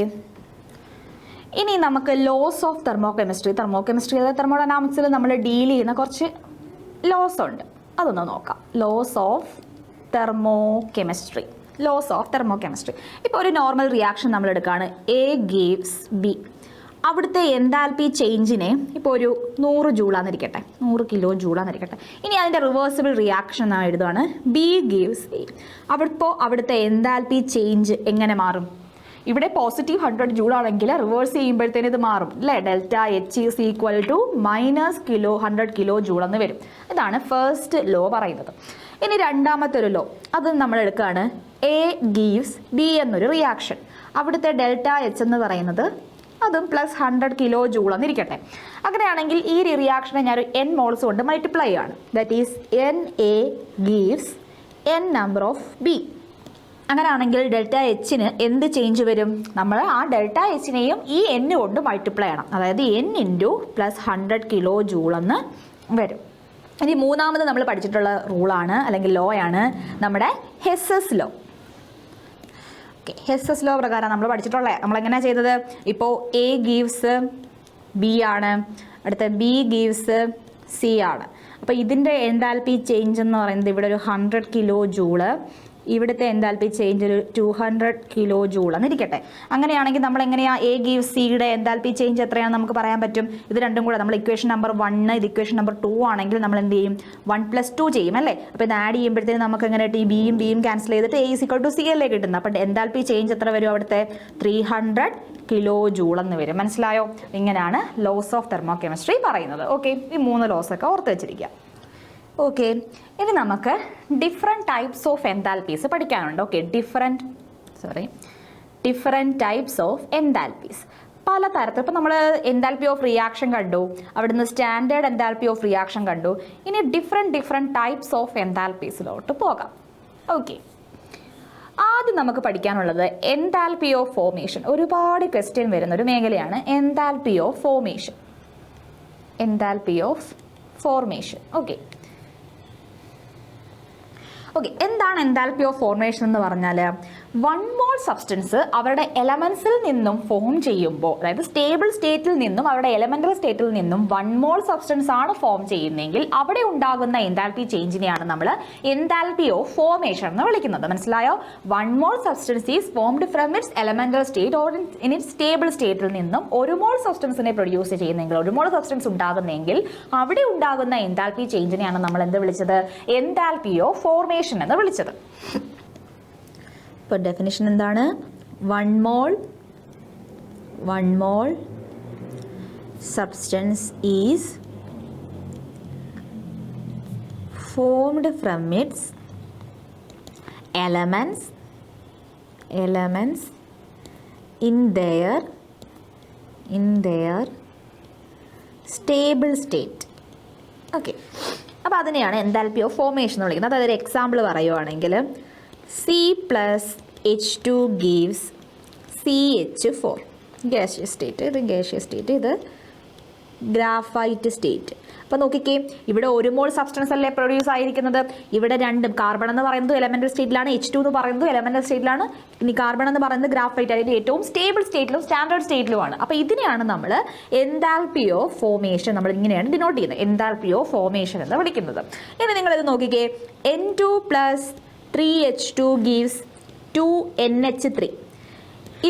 ഇനി നമുക്ക് ലോസ് ഓഫ് തെർമോകെമിസ്ട്രി അതായത് തെർമോഡൈനാമിക്സിൽ നമ്മൾ ഡീൽ ചെയ്യുന്ന കുറച്ച് ലോസ് ഉണ്ട്, അതൊന്ന് നോക്കാം. Laws of thermochemistry. Laws of thermochemistry. ഇപ്പോൾ ഒരു നോർമൽ റിയാക്ഷൻ നമ്മൾ എടുക്കുകയാണ്, എ ഗീവ്സ് ബി. അവിടുത്തെ എൻതാൽപ്പി ചേഞ്ചിനെ ഇപ്പോൾ ഒരു 100 ജൂളാന്നിരിക്കട്ടെ, 100 കിലോ ജൂളാന്നിരിക്കട്ടെ. ഇനി അതിൻ്റെ റിവേഴ്സിബിൾ റിയാക്ഷൻ എന്നാണ് എഴുതുകയാണ്, ബി ഗീവ്സ് എ. അവിടുത്തെ എൻതാൽപ്പി ചേഞ്ച് എങ്ങനെ മാറും? ഇവിടെ പോസിറ്റീവ് 100 ജൂളാണെങ്കിൽ റിവേഴ്സ് ചെയ്യുമ്പോഴത്തേന് ഇത് മാറും അല്ലേ, delta H is equal to -100 kilo joule എന്ന് വരും. ഇതാണ് ഫസ്റ്റ് ലോ പറയുന്നത്. ഇനി രണ്ടാമത്തെ ഒരു ലോ, അത് നമ്മൾ എടുക്കുകയാണ്, എ ഗീവ്സ് ബി എന്നൊരു റിയാക്ഷൻ. അവിടുത്തെ ഡെൽറ്റ എച്ച് എന്ന് പറയുന്നത് അതും +100 കിലോ ജൂൾ എന്നിരിക്കട്ടെ. അങ്ങനെയാണെങ്കിൽ ഈ റിയാക്ഷനെ ഞാനൊരു n മോൾസ് കൊണ്ട് മൾട്ടിപ്ലൈ ആണ്. That is N A gives n number of B. അങ്ങനെയാണെങ്കിൽ ഡെൽറ്റ എച്ചിന് എന്ത് ചേഞ്ച് വരും? നമ്മൾ ആ ഡെൽറ്റ എച്ചിനെയും ഈ n കൊണ്ട് മൾട്ടിപ്ലൈ ചെയ്യണം. അതായത് n ഇൻറ്റു +100 കിലോ ജൂൾ എന്ന് വരും. ഇനി മൂന്നാമത് നമ്മൾ പഠിച്ചിട്ടുള്ള റൂളാണ് അല്ലെങ്കിൽ ലോ ആണ് നമ്മുടെ ഹെസ്സസ് ലോ. ഓക്കെ, ഹെസ്സസ് ലോ പ്രകാരം നമ്മൾ പഠിച്ചിട്ടുള്ളത്, നമ്മളെങ്ങനെയാണ് ചെയ്തത്? ഇപ്പോൾ എ ഗീവ്സ് ബി ആണ്, അടുത്ത ബി ഗീവ്സ് സി ആണ്. അപ്പോൾ ഇതിൻ്റെ എൻതാൽപ്പി ചേഞ്ച് എന്ന് പറയുന്നത് ഇവിടെ ഒരു 100 കിലോ ജൂള്, ഇവിടുത്തെ എൻതാൽപ്പി ചേഞ്ച് ഒരു 200 കിലോ ജൂൾ എന്നിരിക്കട്ടെ. അങ്ങനെയാണെങ്കിൽ നമ്മൾ എങ്ങനെയാണ് എ ഗീവ്സ് സിയുടെ എൻതാൽപ്പി ചേഞ്ച് എത്രയാണെന്ന് നമുക്ക് പറയാൻ പറ്റും? ഇത് രണ്ടും കൂടെ നമ്മൾ ഇക്വേഷൻ നമ്പർ 1 ഇത് ഇക്വേഷൻ നമ്പർ 2 ആണെങ്കിൽ നമ്മൾ എന്ത് ചെയ്യും? 1 + 2 ചെയ്യും അല്ലേ? അപ്പോൾ ഇത് ആഡ് ചെയ്യുമ്പോഴത്തേന് നമുക്ക് എങ്ങനെ ഈ ബിയും ബിയും ക്യാൻസൽ ചെയ്തിട്ട് A is equal to C അല്ലേ കിട്ടുന്നത്. അപ്പോൾ എൻതാൽപ്പി ചേഞ്ച് എത്ര വരും? അവിടുത്തെ 300 കിലോ ജൂൾ എന്ന് വരും. മനസ്സിലായോ? ഇങ്ങനെയാണ് ലോസ് ഓഫ് തെർമോകെമിസ്ട്രി പറയുന്നത്. ഓക്കെ, ഈ 3 ലോസൊക്കെ ഓർത്ത് വെച്ചിരിക്കുക. ഓക്കെ, ഇനി നമുക്ക് ഡിഫറെൻറ്റ് ടൈപ്സ് ഓഫ് എൻതാൽപ്പീസ് പഠിക്കാനുണ്ട്. Okay, different types of enthalpies പല തരത്തിൽ. ഇപ്പോൾ നമ്മൾ എൻതാൽപ്പി ഓഫ് റിയാക്ഷൻ കണ്ടു, അവിടുന്ന് സ്റ്റാൻഡേർഡ് എൻതാൽപ്പി ഓഫ് റിയാക്ഷൻ കണ്ടു. ഇനി ഡിഫറെൻറ്റ് ടൈപ്സ് ഓഫ് എൻതാൽപ്പീസിലോട്ട് പോകാം. ഓക്കെ, ആദ്യം നമുക്ക് പഠിക്കാനുള്ളത് എൻതാൽപ്പി ഓഫ് ഫോർമേഷൻ. ഒരുപാട് ക്വസ്റ്റ്യൻ വരുന്ന ഒരു മേഖലയാണ് എൻതാൽപ്പി ഓഫ് ഫോർമേഷൻ. ഓക്കെ, എന്താണ് എൻതാൽപ്പി ഓഫ് ഫോർമേഷൻ എന്ന് പറഞ്ഞാൽ, 1 മോൾ സബ്സ്റ്റൻസ് അവരുടെ എലമെന്റ്സിൽ നിന്നും ഫോം ചെയ്യുമ്പോൾ, അതായത് സ്റ്റേബിൾ സ്റ്റേറ്റിൽ നിന്നും അവരുടെ എലമെന്റൽ സ്റ്റേറ്റിൽ നിന്നും 1 മോൾ സബ്സ്റ്റൻസ് ആണ് ഫോം ചെയ്യുന്നതെങ്കിൽ അവിടെ ഉണ്ടാകുന്ന എൻതാൽപ്പി ചേഞ്ചിനെയാണ് നമ്മൾ എൻതാൽപ്പി ഓഫ് ഫോർമേഷൻ എന്ന് വിളിക്കുന്നത്. മനസ്സിലായോ? 1 mole substance is formed from its elemental state or in its stable സ്റ്റേറ്റിൽ നിന്നും 1 മോൾ സബ്സ്റ്റൻസിനെ പ്രൊഡ്യൂസ് ചെയ്യുന്നെങ്കിൽ, 1 മോൾ സബ്സ്റ്റൻസ് ഉണ്ടാകുന്നെങ്കിൽ അവിടെ ഉണ്ടാകുന്ന എൻതാൽപ്പി ചേഞ്ചിനെയാണ് നമ്മൾ എന്ത് വിളിച്ചത്? എൻതാൽപ്പി ഓഫ് ഫോർമേഷൻ എന്ന് വിളിച്ചത്. ഇപ്പോൾ ഡെഫിനിഷൻ എന്താണ്? 1 mole substance is formed from its elements in their stable state. Okay, അപ്പോൾ അതിനെയാണ് എൻതാൽപ്പി ഓഫ് ഫോർമേഷൻ എന്ന് വിളിക്കുന്നത്. അതായത് ഒരു എക്സാമ്പിൾ പറയുവാണെങ്കിൽ, C+H2 gives CH4 gaseous state. ഇത് ഗ്യാഷ്യസ് സ്റ്റേറ്റ്, ഇത് ഗ്രാഫൈറ്റ് സ്റ്റേറ്റ്. അപ്പോൾ നോക്കിക്കേ, ഇവിടെ 1 മോൾ സബ്സ്റ്റൻസ് അല്ലേ പ്രൊഡ്യൂസ് ആയിരിക്കുന്നത്. ഇവിടെ രണ്ടും, കാർബൺ എന്ന് പറയുന്നത് എലമെന്റൽ സ്റ്റേറ്റിലാണ്, H2 എന്ന് പറയുന്നത് എലമെന്റൽ സ്റ്റേറ്റിലാണ്, ഇനി കാർബൺ എന്ന് പറയുന്നത് ഗ്രാഫൈറ്റ്, അതിൻ്റെ ഏറ്റവും സ്റ്റേബിൾ സ്റ്റേറ്റിലും സ്റ്റാൻഡേർഡ് സ്റ്റേറ്റിലുമാണ്. അപ്പോൾ ഇതിനെയാണ് നമ്മൾ എൻതാൽപ്പി ഓഫ് ഫോർമേഷൻ, നമ്മൾ ഇങ്ങനെയാണ് ഡിനോട്ട് ചെയ്യുന്നത്, എൻതാൽപ്പി ഓഫ് ഫോർമേഷൻ എന്ന് വിളിക്കുന്നത്. ഇനി നിങ്ങളിത് നോക്കിക്കേ, N2 + 3H2 ഗീവ്സ് 2NH3.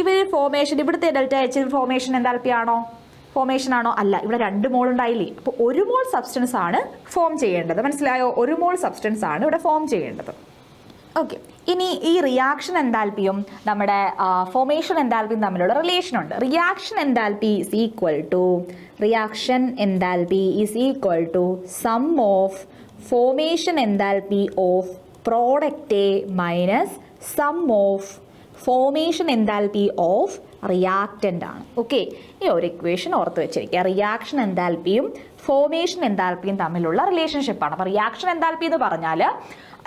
ഇവർ ഫോർമേഷൻ, ഇവിടുത്തെ ഡെൽറ്റ എച്ച് ഫോർമേഷൻ എൻതാൽപ്പി ആണോ? ഫോർമേഷൻ ആണോ? അല്ല. ഇവിടെ 2 മോൾ ഉണ്ടായില്ലേ. അപ്പോൾ 1 മോൾ സബ്സ്റ്റൻസ് ആണ് ഫോം ചെയ്യേണ്ടത്. മനസ്സിലായോ? 1 മോൾ സബ്സ്റ്റൻസ് ആണ് ഇവിടെ ഫോം ചെയ്യേണ്ടത്. ഓക്കെ, ഇനി ഈ റിയാക്ഷൻ എൻതാൽപ്പിയും നമ്മുടെ ഫോർമേഷൻ എൻതാൽപ്പിയും തമ്മിലുള്ള റിലേഷൻ ഉണ്ട്. Reaction enthalpy is equal to sum of formation enthalpy of product a minus sum of formation enthalpy of reactant ആണ്. ഓക്കെ, ഈ ഒരു ഇക്വേഷൻ ഓർത്ത് വെച്ചിരിക്കുക. റിയാക്ഷൻ എൻതാൽപ്പിയും ഫോർമേഷൻ എൻതാൽപ്പിയും തമ്മിലുള്ള റിലേഷൻഷിപ്പാണ്. അപ്പോൾ റിയാക്ഷൻ എൻതാൽപ്പി എന്ന് പറഞ്ഞാൽ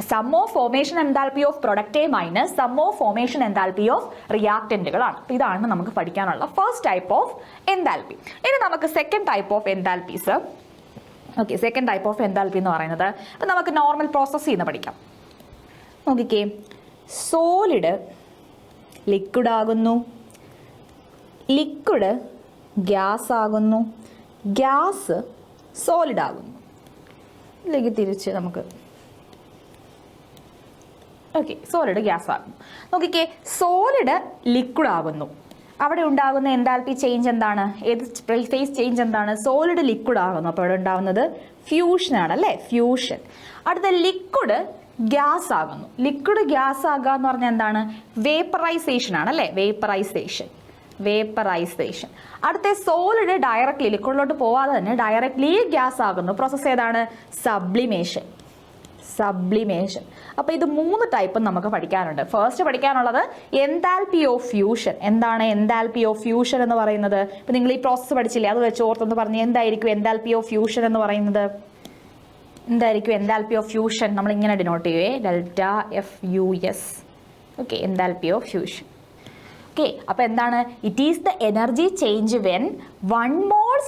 sum of formation enthalpy of product A minus sum of formation enthalpy of റിയാക്റ്റൻറ്റുകളാണ്. അപ്പോൾ ഇതാണ് നമുക്ക് പഠിക്കാനുള്ള ഫസ്റ്റ് ടൈപ്പ് ഓഫ് എൻതാൽപ്പി. ഇനി നമുക്ക് second type of enthalpies. Okay, second type of enthalpy എന്ന് പറയുന്നത് നമുക്ക് നോർമൽ പ്രോസസ്സ് ചെയ്യുന്ന പഠിക്കാം. നോക്കിക്കേ, സോളിഡ് ലിക്വിഡ് ആകുന്നു, ലിക്വിഡ് ഗ്യാസ് ആകുന്നു, ഗ്യാസ് സോളിഡ് ആകുന്നു. ഇതിലേക്ക് തിരിച്ച് നമുക്ക് ഓക്കെ, സോളിഡ് ഗ്യാസ് ആകുന്നു. നോക്കിക്കേ, സോളിഡ് ലിക്വിഡ് ആകുന്നു. അവിടെ ഉണ്ടാകുന്ന എൻതാൽപ്പി ചേഞ്ച് എന്താണ്? ഏത് ഫേസ് ചേഞ്ച് എന്താണ്? സോളിഡ് ലിക്വിഡ് ആകുന്നു. അപ്പോൾ അവിടെ ഉണ്ടാകുന്നത് ഫ്യൂഷൻ ആണ് അല്ലേ, ഫ്യൂഷൻ. അടുത്ത ലിക്വിഡ് ഗ്യാസ് ആകുന്നു. ലിക്വിഡ് ഗ്യാസ് ആകുക എന്ന് പറഞ്ഞാൽ എന്താണ്? വേപ്പറൈസേഷൻ ആണ് അല്ലേ, വേപ്പറൈസേഷൻ. അടുത്ത സോളിഡ് ഡയറക്ട്ലി ലിക്വിഡിലോട്ട് പോവാതെ തന്നെ ഡയറക്ട്ലി ഗ്യാസ് ആകുന്നു. പ്രോസസ്സ് ഏതാണ്? സബ്ലിമേഷൻ. അപ്പോൾ ഇത് 3 ടൈപ്പും നമുക്ക് പഠിക്കാനുണ്ട്. ഫസ്റ്റ് പഠിക്കാനുള്ളത് എൻതാൽപ്പി ഓഫ് ഫ്യൂഷൻ. എന്താണ് എൻതാൽപ്പി ഓഫ് ഫ്യൂഷൻ എന്ന് പറയുന്നത്? ഇപ്പം നിങ്ങൾ ഈ പ്രോസസ്സ് പഠിച്ചില്ലേ, അത് വെച്ച് ഓർത്തൊന്ന് പറഞ്ഞ് എന്തായിരിക്കും എൻതാൽപ്പി ഓഫ് ഫ്യൂഷൻ എന്ന് പറയുന്നത്? എന്തായിരിക്കും എൻതാൽപ്പി ഓഫ് ഫ്യൂഷൻ? നമ്മൾ ഇങ്ങനെ ഡിനോട്ട് ചെയ്യുവേ, ΔFUS. Okay, enthalpy of fusion. Okay, അപ്പോൾ എന്താണ്? It is the energy change when 1 mole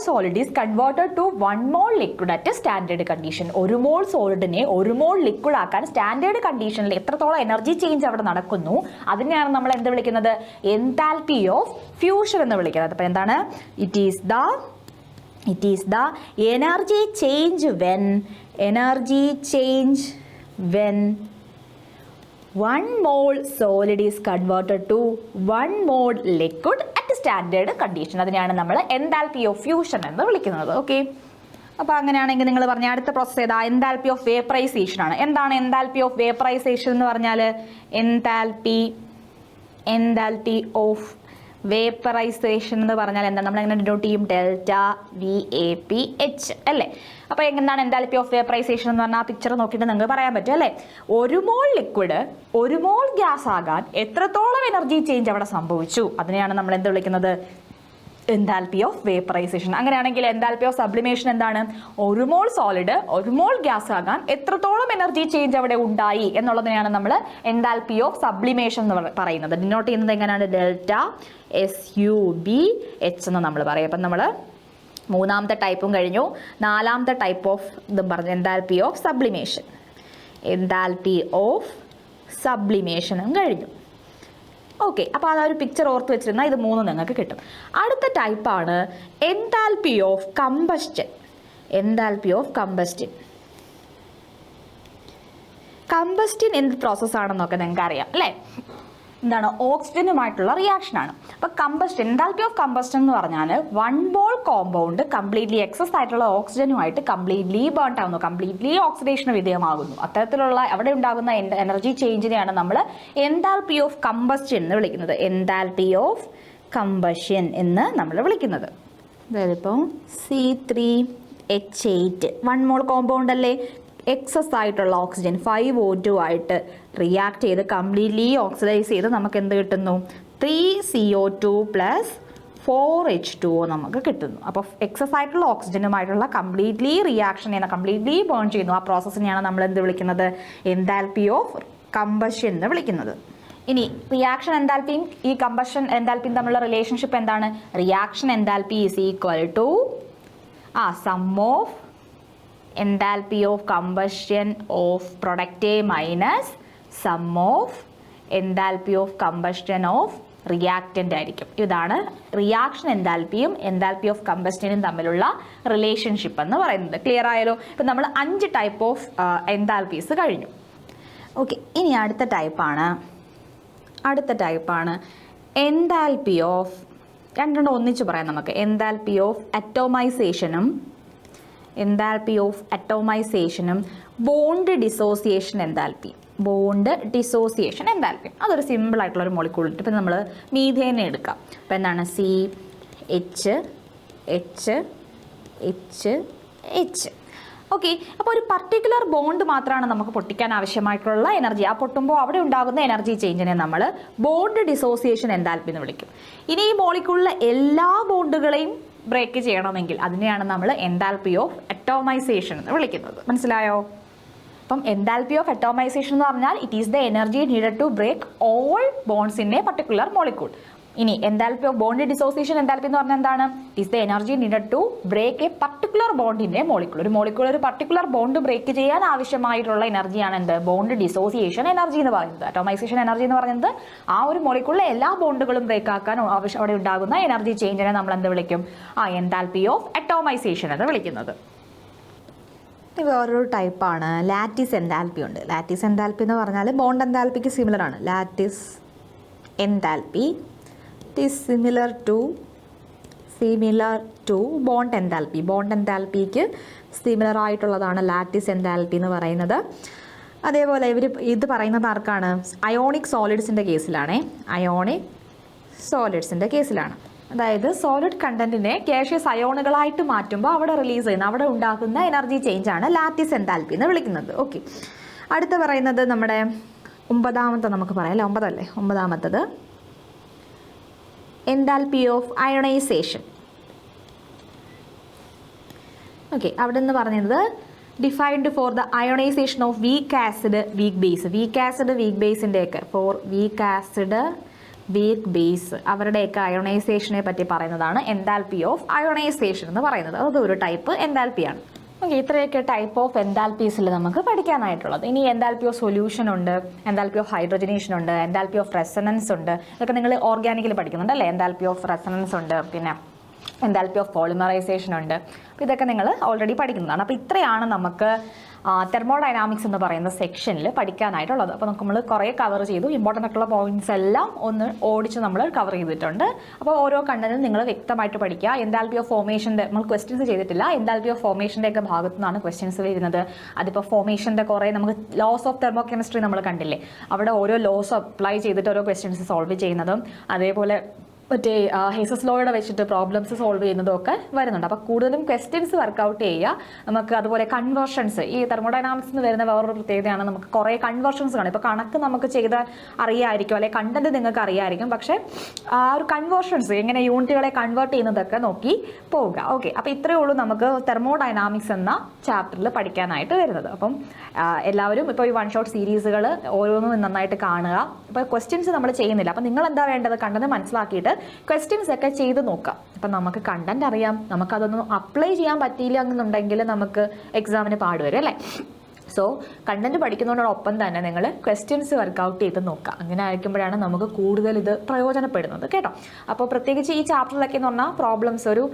solid is converted to 1 mole liquid at standard condition. 1 mole സോളിഡിനെ 1 mole ലിക്വിഡ് ആക്കാൻ സ്റ്റാൻഡേർഡ് കണ്ടീഷനിൽ എത്രത്തോളം എനർജി ചേഞ്ച് അവിടെ നടക്കുന്നു അതിനെയാണ് നമ്മൾ എന്ത് വിളിക്കുന്നത്? എൻതാൽപ്പി ഓഫ് ഫ്യൂഷൻ എന്ന് വിളിക്കുന്നത്. അപ്പോൾ എന്താണ്? It is the energy change when 1 mole solid is converted to 1 mole liquid at standard condition. അതിനെയാണ് നമ്മൾ എൻതാൽപ്പി ഓഫ് ഫ്യൂഷൻ എന്ന് വിളിക്കുന്നത്. ഓക്കെ, അപ്പോൾ അങ്ങനെയാണെങ്കിൽ നിങ്ങൾ പറഞ്ഞ അടുത്ത പ്രോസസ്സ് ഏതാ? എൻതാൽപ്പി ഓഫ് വേപ്പറൈസേഷൻ ആണ്. എന്താണ് എൻതാൽപ്പി ഓഫ് വേപ്പറൈസേഷൻ എന്ന് പറഞ്ഞാൽ? എൻതാൽപ്പി ഓഫ് വേപ്പറൈസേഷൻ എന്ന് പറഞ്ഞാൽ എന്താണ്? നമ്മൾ എങ്ങനെ ഡിനോട്ട് ചെയ്യും? ΔVAPH അല്ലേ. അപ്പോൾ എന്താണ് എൻതാൽപ്പി ഓഫ് വേപ്പറൈസേഷൻ എന്ന് പറഞ്ഞാൽ? ആ പിക്ചർ നോക്കിയിട്ട് നിങ്ങൾക്ക് പറയാൻ പറ്റും അല്ലേ. 1 mole ലിക്വിഡ് 1 mole ഗ്യാസ് ആകാൻ എത്രത്തോളം എനർജി ചേഞ്ച് അവിടെ സംഭവിച്ചു അതിനെയാണ് നമ്മൾ എന്ത് വിളിക്കുന്നത്? Enthalpy of vaporisation. അങ്ങനെയാണെങ്കിൽ എൻതാൽപ്പി ഓഫ് സബ്ലിമേഷൻ എന്താണ്? 1 mole സോളിഡ് 1 mole ഗ്യാസ് ആകാൻ എത്രത്തോളം എനർജി ചേഞ്ച് അവിടെ ഉണ്ടായി എന്നുള്ളതിനെയാണ് നമ്മൾ എൻതാൽപ്പി ഓഫ് സബ്ലിമേഷൻ എന്ന് പറയുന്നത്. ഡിനോട്ട് ചെയ്യുന്നത് എങ്ങനെയാണ്? ΔSUBH എന്ന് നമ്മൾ പറയും. അപ്പം നമ്മൾ 3ാമത്തെ ടൈപ്പും കഴിഞ്ഞു. 4ാമത്തെ ടൈപ്പ് ഓഫ് ഇതും പറഞ്ഞു, എൻതാൽപ്പി ഓഫ് സബ്ലിമേഷനും കഴിഞ്ഞു. ഓക്കെ, അപ്പോൾ അതൊരു പിക്ചർ ഓർത്ത് വെച്ചിരുന്നാൽ ഇത് 3 നിങ്ങൾക്ക് കിട്ടും. അടുത്ത ടൈപ്പാണ് എൻതാൽപ്പി ഓഫ് കമ്പസ്റ്റൻ. കമ്പസ്റ്റൻ എന്ത് പ്രോസസ്സാണെന്നൊക്കെ നിങ്ങൾക്ക് അറിയാം അല്ലേ. എന്താണ്? ഓക്സിജനുമായിട്ടുള്ള റിയാക്ഷൻ ആണ്. അപ്പോൾ കമ്പസ്റ്റൻ, എൻതാൽപ്പി ഓഫ് കമ്പസ്റ്റൻ എന്ന് പറഞ്ഞാൽ 1 mole കോമ്പൗണ്ട് കംപ്ലീറ്റ്ലി എക്സസ് ആയിട്ടുള്ള ഓക്സിജനുമായിട്ട് കംപ്ലീറ്റ്ലി ബേൺ ആവുന്നു, കംപ്ലീറ്റ്ലി ഓക്സിഡേഷന് വിധേയമാകുന്നു. അത്തരത്തിലുള്ള അവിടെ ഉണ്ടാകുന്ന എനർജി ചേഞ്ചിനെയാണ് നമ്മൾ എൻതാൽപ്പി ഓഫ് കമ്പസ്റ്റൻ എന്ന് വിളിക്കുന്നത്. എൻതാൽപ്പി ഓഫ് കമ്പഷൻ എന്ന് നമ്മൾ വിളിക്കുന്നത്. അതായത് ഇപ്പോൾ C3H8 1 mole കോമ്പൗണ്ട് അല്ലേ, എക്സസ് ആയിട്ടുള്ള ഓക്സിജൻ 5O2 ആയിട്ട് റിയാക്ട് ചെയ്ത് കംപ്ലീറ്റ്ലി ഓക്സിഡൈസ് ചെയ്ത് നമുക്ക് എന്ത് കിട്ടുന്നു? 3CO2 + 4H2O നമുക്ക് കിട്ടുന്നു. അപ്പോൾ എക്സസ് ആയിട്ടുള്ള ഓക്സിജനുമായിട്ടുള്ള കംപ്ലീറ്റ്ലി റിയാക്ഷൻ ചെയ്യുന്ന, കംപ്ലീറ്റ്ലി ബേൺ ചെയ്യുന്നു. ആ പ്രോസസ്സിനെയാണ് നമ്മൾ എന്ത് വിളിക്കുന്നത്? എൻതാൽപ്പി ഓഫ് കമ്പഷൻ എന്ന് വിളിക്കുന്നത്. ഇനി റിയാക്ഷൻ എൻതാൽപ്പിയും ഈ കമ്പഷൻ എൻതാൽപ്പിയും തമ്മിലുള്ള റിലേഷൻഷിപ്പ് എന്താണ്? Reaction enthalpy is equal to sum of enthalpy of combustion of product minus sum of enthalpy of combustion of reactant ആയിരിക്കും. ഇതാണ് റിയാക്ഷൻ എൻതാൽപ്പിയും എൻതാൽപ്പി ഓഫ് കമ്പസ്റ്റനും തമ്മിലുള്ള റിലേഷൻഷിപ്പ് എന്ന് പറയുന്നത്. ക്ലിയർ ആയാലോ? ഇപ്പം നമ്മൾ 5 ടൈപ്പ് ഓഫ് എൻതാൽപ്പീസ് കഴിഞ്ഞു. ഓക്കെ, ഇനി അടുത്ത ടൈപ്പാണ് എൻതാൽപ്പി ഓഫ്, രണ്ടെണ്ണം ഒന്നിച്ച് പറയാം നമുക്ക്. എൻതാൽപ്പി ഓഫ് അറ്റോമൈസേഷനും ബോണ്ട് ഡിസോസിയേഷൻ എൻതാൽപ്പി. അതൊരു സിമ്പിൾ ആയിട്ടുള്ള ഒരു മോളിക്യൂൾ. ഇപ്പം നമ്മൾ മീഥേനെ എടുക്കാം. അപ്പം എന്താണ്? CH. ഓക്കെ, അപ്പോൾ ഒരു പർട്ടിക്കുലർ ബോണ്ട് മാത്രമാണ് നമുക്ക് പൊട്ടിക്കാൻ ആവശ്യമായിട്ടുള്ള എനർജി. ആ പൊട്ടുമ്പോൾ അവിടെ ഉണ്ടാകുന്ന എനർജി ചേഞ്ചിനെ നമ്മൾ ബോണ്ട് ഡിസോസിയേഷൻ എൻതാൽപ്പി എന്ന് വിളിക്കും. ഇനി ഈ മോളിക്യൂളിലെ എല്ലാ ബോണ്ടുകളെയും ബ്രേക്ക് ചെയ്യണമെങ്കിൽ അതിനെയാണ് നമ്മൾ എൻതാൽപ്പി ഓഫ് അറ്റോമൈസേഷൻ എന്ന് വിളിക്കുന്നത്. മനസ്സിലായോ? അപ്പം എൻതാൽപ്പി ഓഫ് അറ്റോമൈസേഷൻ എന്ന് പറഞ്ഞാൽ it is the energy needed to break all bonds in a particular molecule. ഇനി enthalpy of bond dissociation enthalpy എന്ന് പറഞ്ഞാൽ എന്താണ്? It is the energy needed to break a particular bond in a molecule. ഒരു molecule ഒരു particular bond break ചെയ്യാൻ ആവശ്യമായിട്ടുള്ള എനർജിയാണ് എന്ത്? ബോണ്ട് ഡിസോസിയേഷൻ എനർജി എന്ന് പറയുന്നത്. അറ്റോമൈസേഷൻ എനർജി എന്ന് പറയുന്നത് ആ ഒരു മോളിക്യൂളിലെ എല്ലാ ബോണ്ടുകളും ബ്രേക്ക് ആക്കാൻ അവിടെ ഉണ്ടാകുന്ന എനർജി ചേഞ്ചിനെ നമ്മൾ എന്ത് വിളിക്കും? എൻതാൽപ്പി ഓഫ് അറ്റോമൈസേഷൻ എന്ന് വിളിക്കുന്നത്. ഇത് വേറൊരു ടൈപ്പാണ് ലാറ്റിസ് എൻതാൽപ്പി ഉണ്ട്. ലാറ്റിസ് എൻതാൽപ്പി എന്ന് പറഞ്ഞാൽ ബോണ്ട് എൻതാൽപ്പിക്ക് സിമിലർ ആണ്. Lattice enthalpy it similar to bond enthalpy. Bond എൻതാൽപ്പിക്ക് സിമിലർ ആയിട്ടുള്ളതാണ് ലാറ്റിസ് എൻതാൽപ്പി എന്ന് പറയുന്നത്. അതേപോലെ ഇത് പറയുന്നത് ആർക്കാണ്? അയോണിക് സോളിഡ്സിൻ്റെ കേസിലാണേ. അയോണിക് സോളിഡ്സിൻ്റെ കേസിലാണ്. അതായത് സോളിഡ് കണ്ടന്റിനെ ഗാസിയസ് അയോണുകളായിട്ട് മാറ്റുമ്പോൾ അവിടെ റിലീസ് ചെയ്യുന്ന, അവിടെ ഉണ്ടാക്കുന്ന എനർജി ചേഞ്ചാണ് ലാറ്റിസ് എൻതാൽപ്പി എന്ന് വിളിക്കുന്നത്. ഓക്കെ, അടുത്ത പറയുന്നത് നമ്മുടെ 9ാമത്തെ നമുക്ക് പറയാം അല്ലേ, 9 അല്ലേ, 9ാമത്തത് എൻതാൽപ്പി ഓഫ് അയണൈസേഷൻ. ഓക്കെ, അവിടെ നിന്ന് പറയുന്നത് defined for the ionization of weak acid weak base. Weak acid weak ബേസിൻ്റെയൊക്കെ for weak acid weak base അവരുടെയൊക്കെ അയോണൈസേഷനെ പറ്റി പറയുന്നതാണ് എൻതാൽപ്പി ഓഫ് അയോണൈസേഷൻ എന്ന് പറയുന്നത്. അതൊരു ടൈപ്പ് എൻതാൽപ്പിയാണ്. ഓക്കെ, ഇത്രയൊക്കെ ടൈപ്പ് ഓഫ് എൻതാൽപ്പീസിൽ നമുക്ക് പഠിക്കാനായിട്ടുള്ളത്. ഇനി എൻതാൽപ്പി ഓഫ് സൊല്യൂഷൻ ഉണ്ട്, എൻതാൽപ്പി ഓഫ് ഹൈഡ്രജനേഷൻ ഉണ്ട്, എൻതാൽപ്പി ഓഫ് റെസണൻസ് ഉണ്ട്. ഇതൊക്കെ നിങ്ങൾ ഓർഗാനിക്കിൽ പഠിക്കുന്നുണ്ട് അല്ലേ. എൻതാൽപ്പി ഓഫ് റെസണൻസ് ഉണ്ട്, പിന്നെ എൻതാൽപ്പി ഓഫ് പോളിമറൈസേഷൻ ഉണ്ട്. അപ്പോൾ ഇതൊക്കെ നിങ്ങൾ ഓൾറെഡി പഠിക്കുന്നതാണ്. അപ്പോൾ ഇത്രയാണ് നമുക്ക് തെർമോഡൈനാമിക്സ് എന്ന് പറയുന്ന സെക്ഷനിൽ പഠിക്കാനായിട്ടുള്ളത്. അപ്പോൾ നമ്മൾ കുറേ കവർ ചെയ്തു. ഇമ്പോർട്ടൻ്റ് ആയിട്ടുള്ള പോയിന്റ്സ് എല്ലാം ഒന്ന് ഓടിച്ച് നമ്മൾ കവർ ചെയ്തിട്ടുണ്ട്. അപ്പോൾ ഓരോ കണ്ടന്റും നിങ്ങൾ വ്യക്തമായിട്ട് പഠിക്കുക. എൻതാൽപ്പി ഓഫ് ഫോർമേഷൻ്റെ നമ്മൾ ക്വസ്റ്റ്യൻസ് ചെയ്തിട്ടില്ല. എൻതാൽപ്പി ഓഫ് ഫോർമേഷൻ്റെ ഒക്കെ ഭാഗത്തു നിന്നാണ് ക്വസ്റ്റ്യൻസ് വരുന്നത്. അതിപ്പോൾ ഫോർമേഷൻ്റെ കുറേ നമുക്ക് ലോസ് ഓഫ് തെർമോ കെമിസ്ട്രി നമ്മൾ കണ്ടില്ലേ, അവിടെ ഓരോ ലോസ് അപ്ലൈ ചെയ്തിട്ട് ഓരോ ക്വസ്റ്റ്യൻസ് സോൾവ് ചെയ്യുന്നതും, അതേപോലെ മറ്റേ ഹേസസ് ലോയുടെ വെച്ചിട്ട് പ്രോബ്ലംസ് സോൾവ് ചെയ്യുന്നതും ഒക്കെ വരുന്നുണ്ട്. അപ്പോൾ കൂടുതലും ക്വസ്റ്റ്യൻസ് വർക്കൗട്ട് ചെയ്യുക. നമുക്ക് അതുപോലെ കൺവേർഷൻസ്, ഈ തെർമോഡൈനാമിക്സ് എന്ന് വരുന്ന വേറൊരു പ്രത്യേകതയാണ്, നമുക്ക് കുറേ കൺവേർഷൻസ് കാണും. ഇപ്പോൾ കണക്ക് നമുക്ക് ചെയ്താൽ അറിയാമായിരിക്കും, അല്ലെങ്കിൽ കണ്ടന്റ് നിങ്ങൾക്ക് അറിയാമായിരിക്കും, പക്ഷേ ആ ഒരു കൺവേർഷൻസ് എങ്ങനെ യൂണിറ്റുകളെ കൺവേർട്ട് ചെയ്യുന്നതൊക്കെ നോക്കി പോവുക. ഓക്കെ, അപ്പോൾ ഇത്രയേ ഉള്ളൂ നമുക്ക് തെർമോഡൈനാമിക്സ് എന്ന ചാപ്റ്ററിൽ പഠിക്കാനായിട്ട് വരുന്നത്. അപ്പം എല്ലാവരും ഇപ്പോൾ ഈ 1 ഷോട്ട് സീരീസുകൾ ഓരോന്നും നന്നായിട്ട് കാണുക. ഇപ്പോൾ ക്വസ്റ്റ്യൻസ് നമ്മൾ ചെയ്യുന്നില്ല, അപ്പോൾ നിങ്ങൾ എന്താ വേണ്ടത്, കണ്ടന്റ് മനസ്സിലാക്കിയിട്ട് ക്വസ്റ്റ്യൻസ് ഒക്കെ ചെയ്ത് നോക്കാം. അപ്പം നമുക്ക് കണ്ടന്റ് അറിയാം, നമുക്കതൊന്നും അപ്ലൈ ചെയ്യാൻ പറ്റിയില്ല എന്നുണ്ടെങ്കിൽ നമുക്ക് എക്സാമിന് പാടുവരും അല്ലേ. സോ കണ്ടന്റ് പഠിക്കുന്നതോടൊപ്പം തന്നെ നിങ്ങൾ ക്വസ്റ്റ്യൻസ് വർക്കൗട്ട് ചെയ്ത് നോക്കുക. അങ്ങനെ ആയിരിക്കുമ്പോഴാണ് നമുക്ക് കൂടുതൽ ഇത് പ്രയോജനപ്പെടുന്നത് കേട്ടോ. അപ്പോൾ പ്രത്യേകിച്ച് ഈ ചാപ്റ്ററിലൊക്കെ എന്ന് പറഞ്ഞാൽ പ്രോബ്ലംസ് ഒരു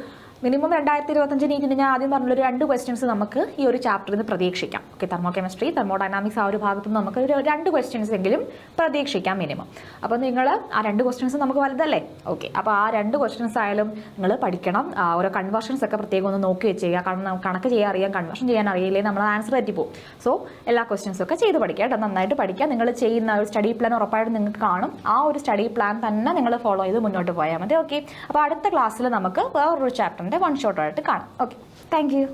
മിനിമം 2025 നീറ്റിന് ഞാൻ ആദ്യം പറഞ്ഞൊരു 2 ക്വസ്റ്റ്യൻസ് നമുക്ക് ഈ ഒരു ചാപ്റ്ററിൽ നിന്ന് പ്രതീക്ഷിക്കാം. ഓക്കെ, തെർമോ കെമിസ്ട്രി, തെർമോഡൈനാമിക്സ് ആ ഒരു ഭാഗത്ത് നിന്ന് നമുക്ക് ഒരു 2 ക്വസ്റ്റ്യൻസ് എങ്കിലും പ്രതീക്ഷിക്കാം മിനിമം. അപ്പോൾ നിങ്ങൾ ആ 2 ക്വസ്റ്റ്യൻസ് നമുക്ക് വലുതല്ലേ. ഓക്കെ, അപ്പോൾ ആ 2 ക്വസ്റ്റ്യൻസ് ആയാലും നിങ്ങൾ പഠിക്കണം. ഓരോ കൺവേർഷൻസ് ഒക്കെ പ്രത്യേകം ഒന്ന് നോക്കി വെച്ച് ചെയ്യുക. കാരണം നമുക്ക് കണക്ക് ചെയ്യാൻ അറിയാം, കൺവേർഷൻ ചെയ്യാൻ അറിയില്ലേ നമ്മൾ ആൻസർ തെറ്റിപ്പോവും. സോ എല്ലാ ക്വസ്റ്റ്യൻസും ഒക്കെ ചെയ്ത് പഠിക്കുക കേട്ടോ, നന്നായിട്ട് പഠിക്കുക. നിങ്ങൾ ചെയ്യുന്ന ഒരു സ്റ്റഡി പ്ലാൻ ഉറപ്പായിട്ടും നിങ്ങൾക്ക് കാണും. ആ ഒരു സ്റ്റഡി പ്ലാൻ തന്നെ നിങ്ങൾ ഫോളോ ചെയ്ത് മുന്നോട്ട് പോയാൽ മതി. ഓക്കെ, അപ്പോൾ അടുത്ത ക്ലാസ്സിൽ നമുക്ക് വേറൊരു ചാപ്റ്ററിൻ്റെ 1 ഷോട്ടായിട്ട് കാണാം. Okay, thank you.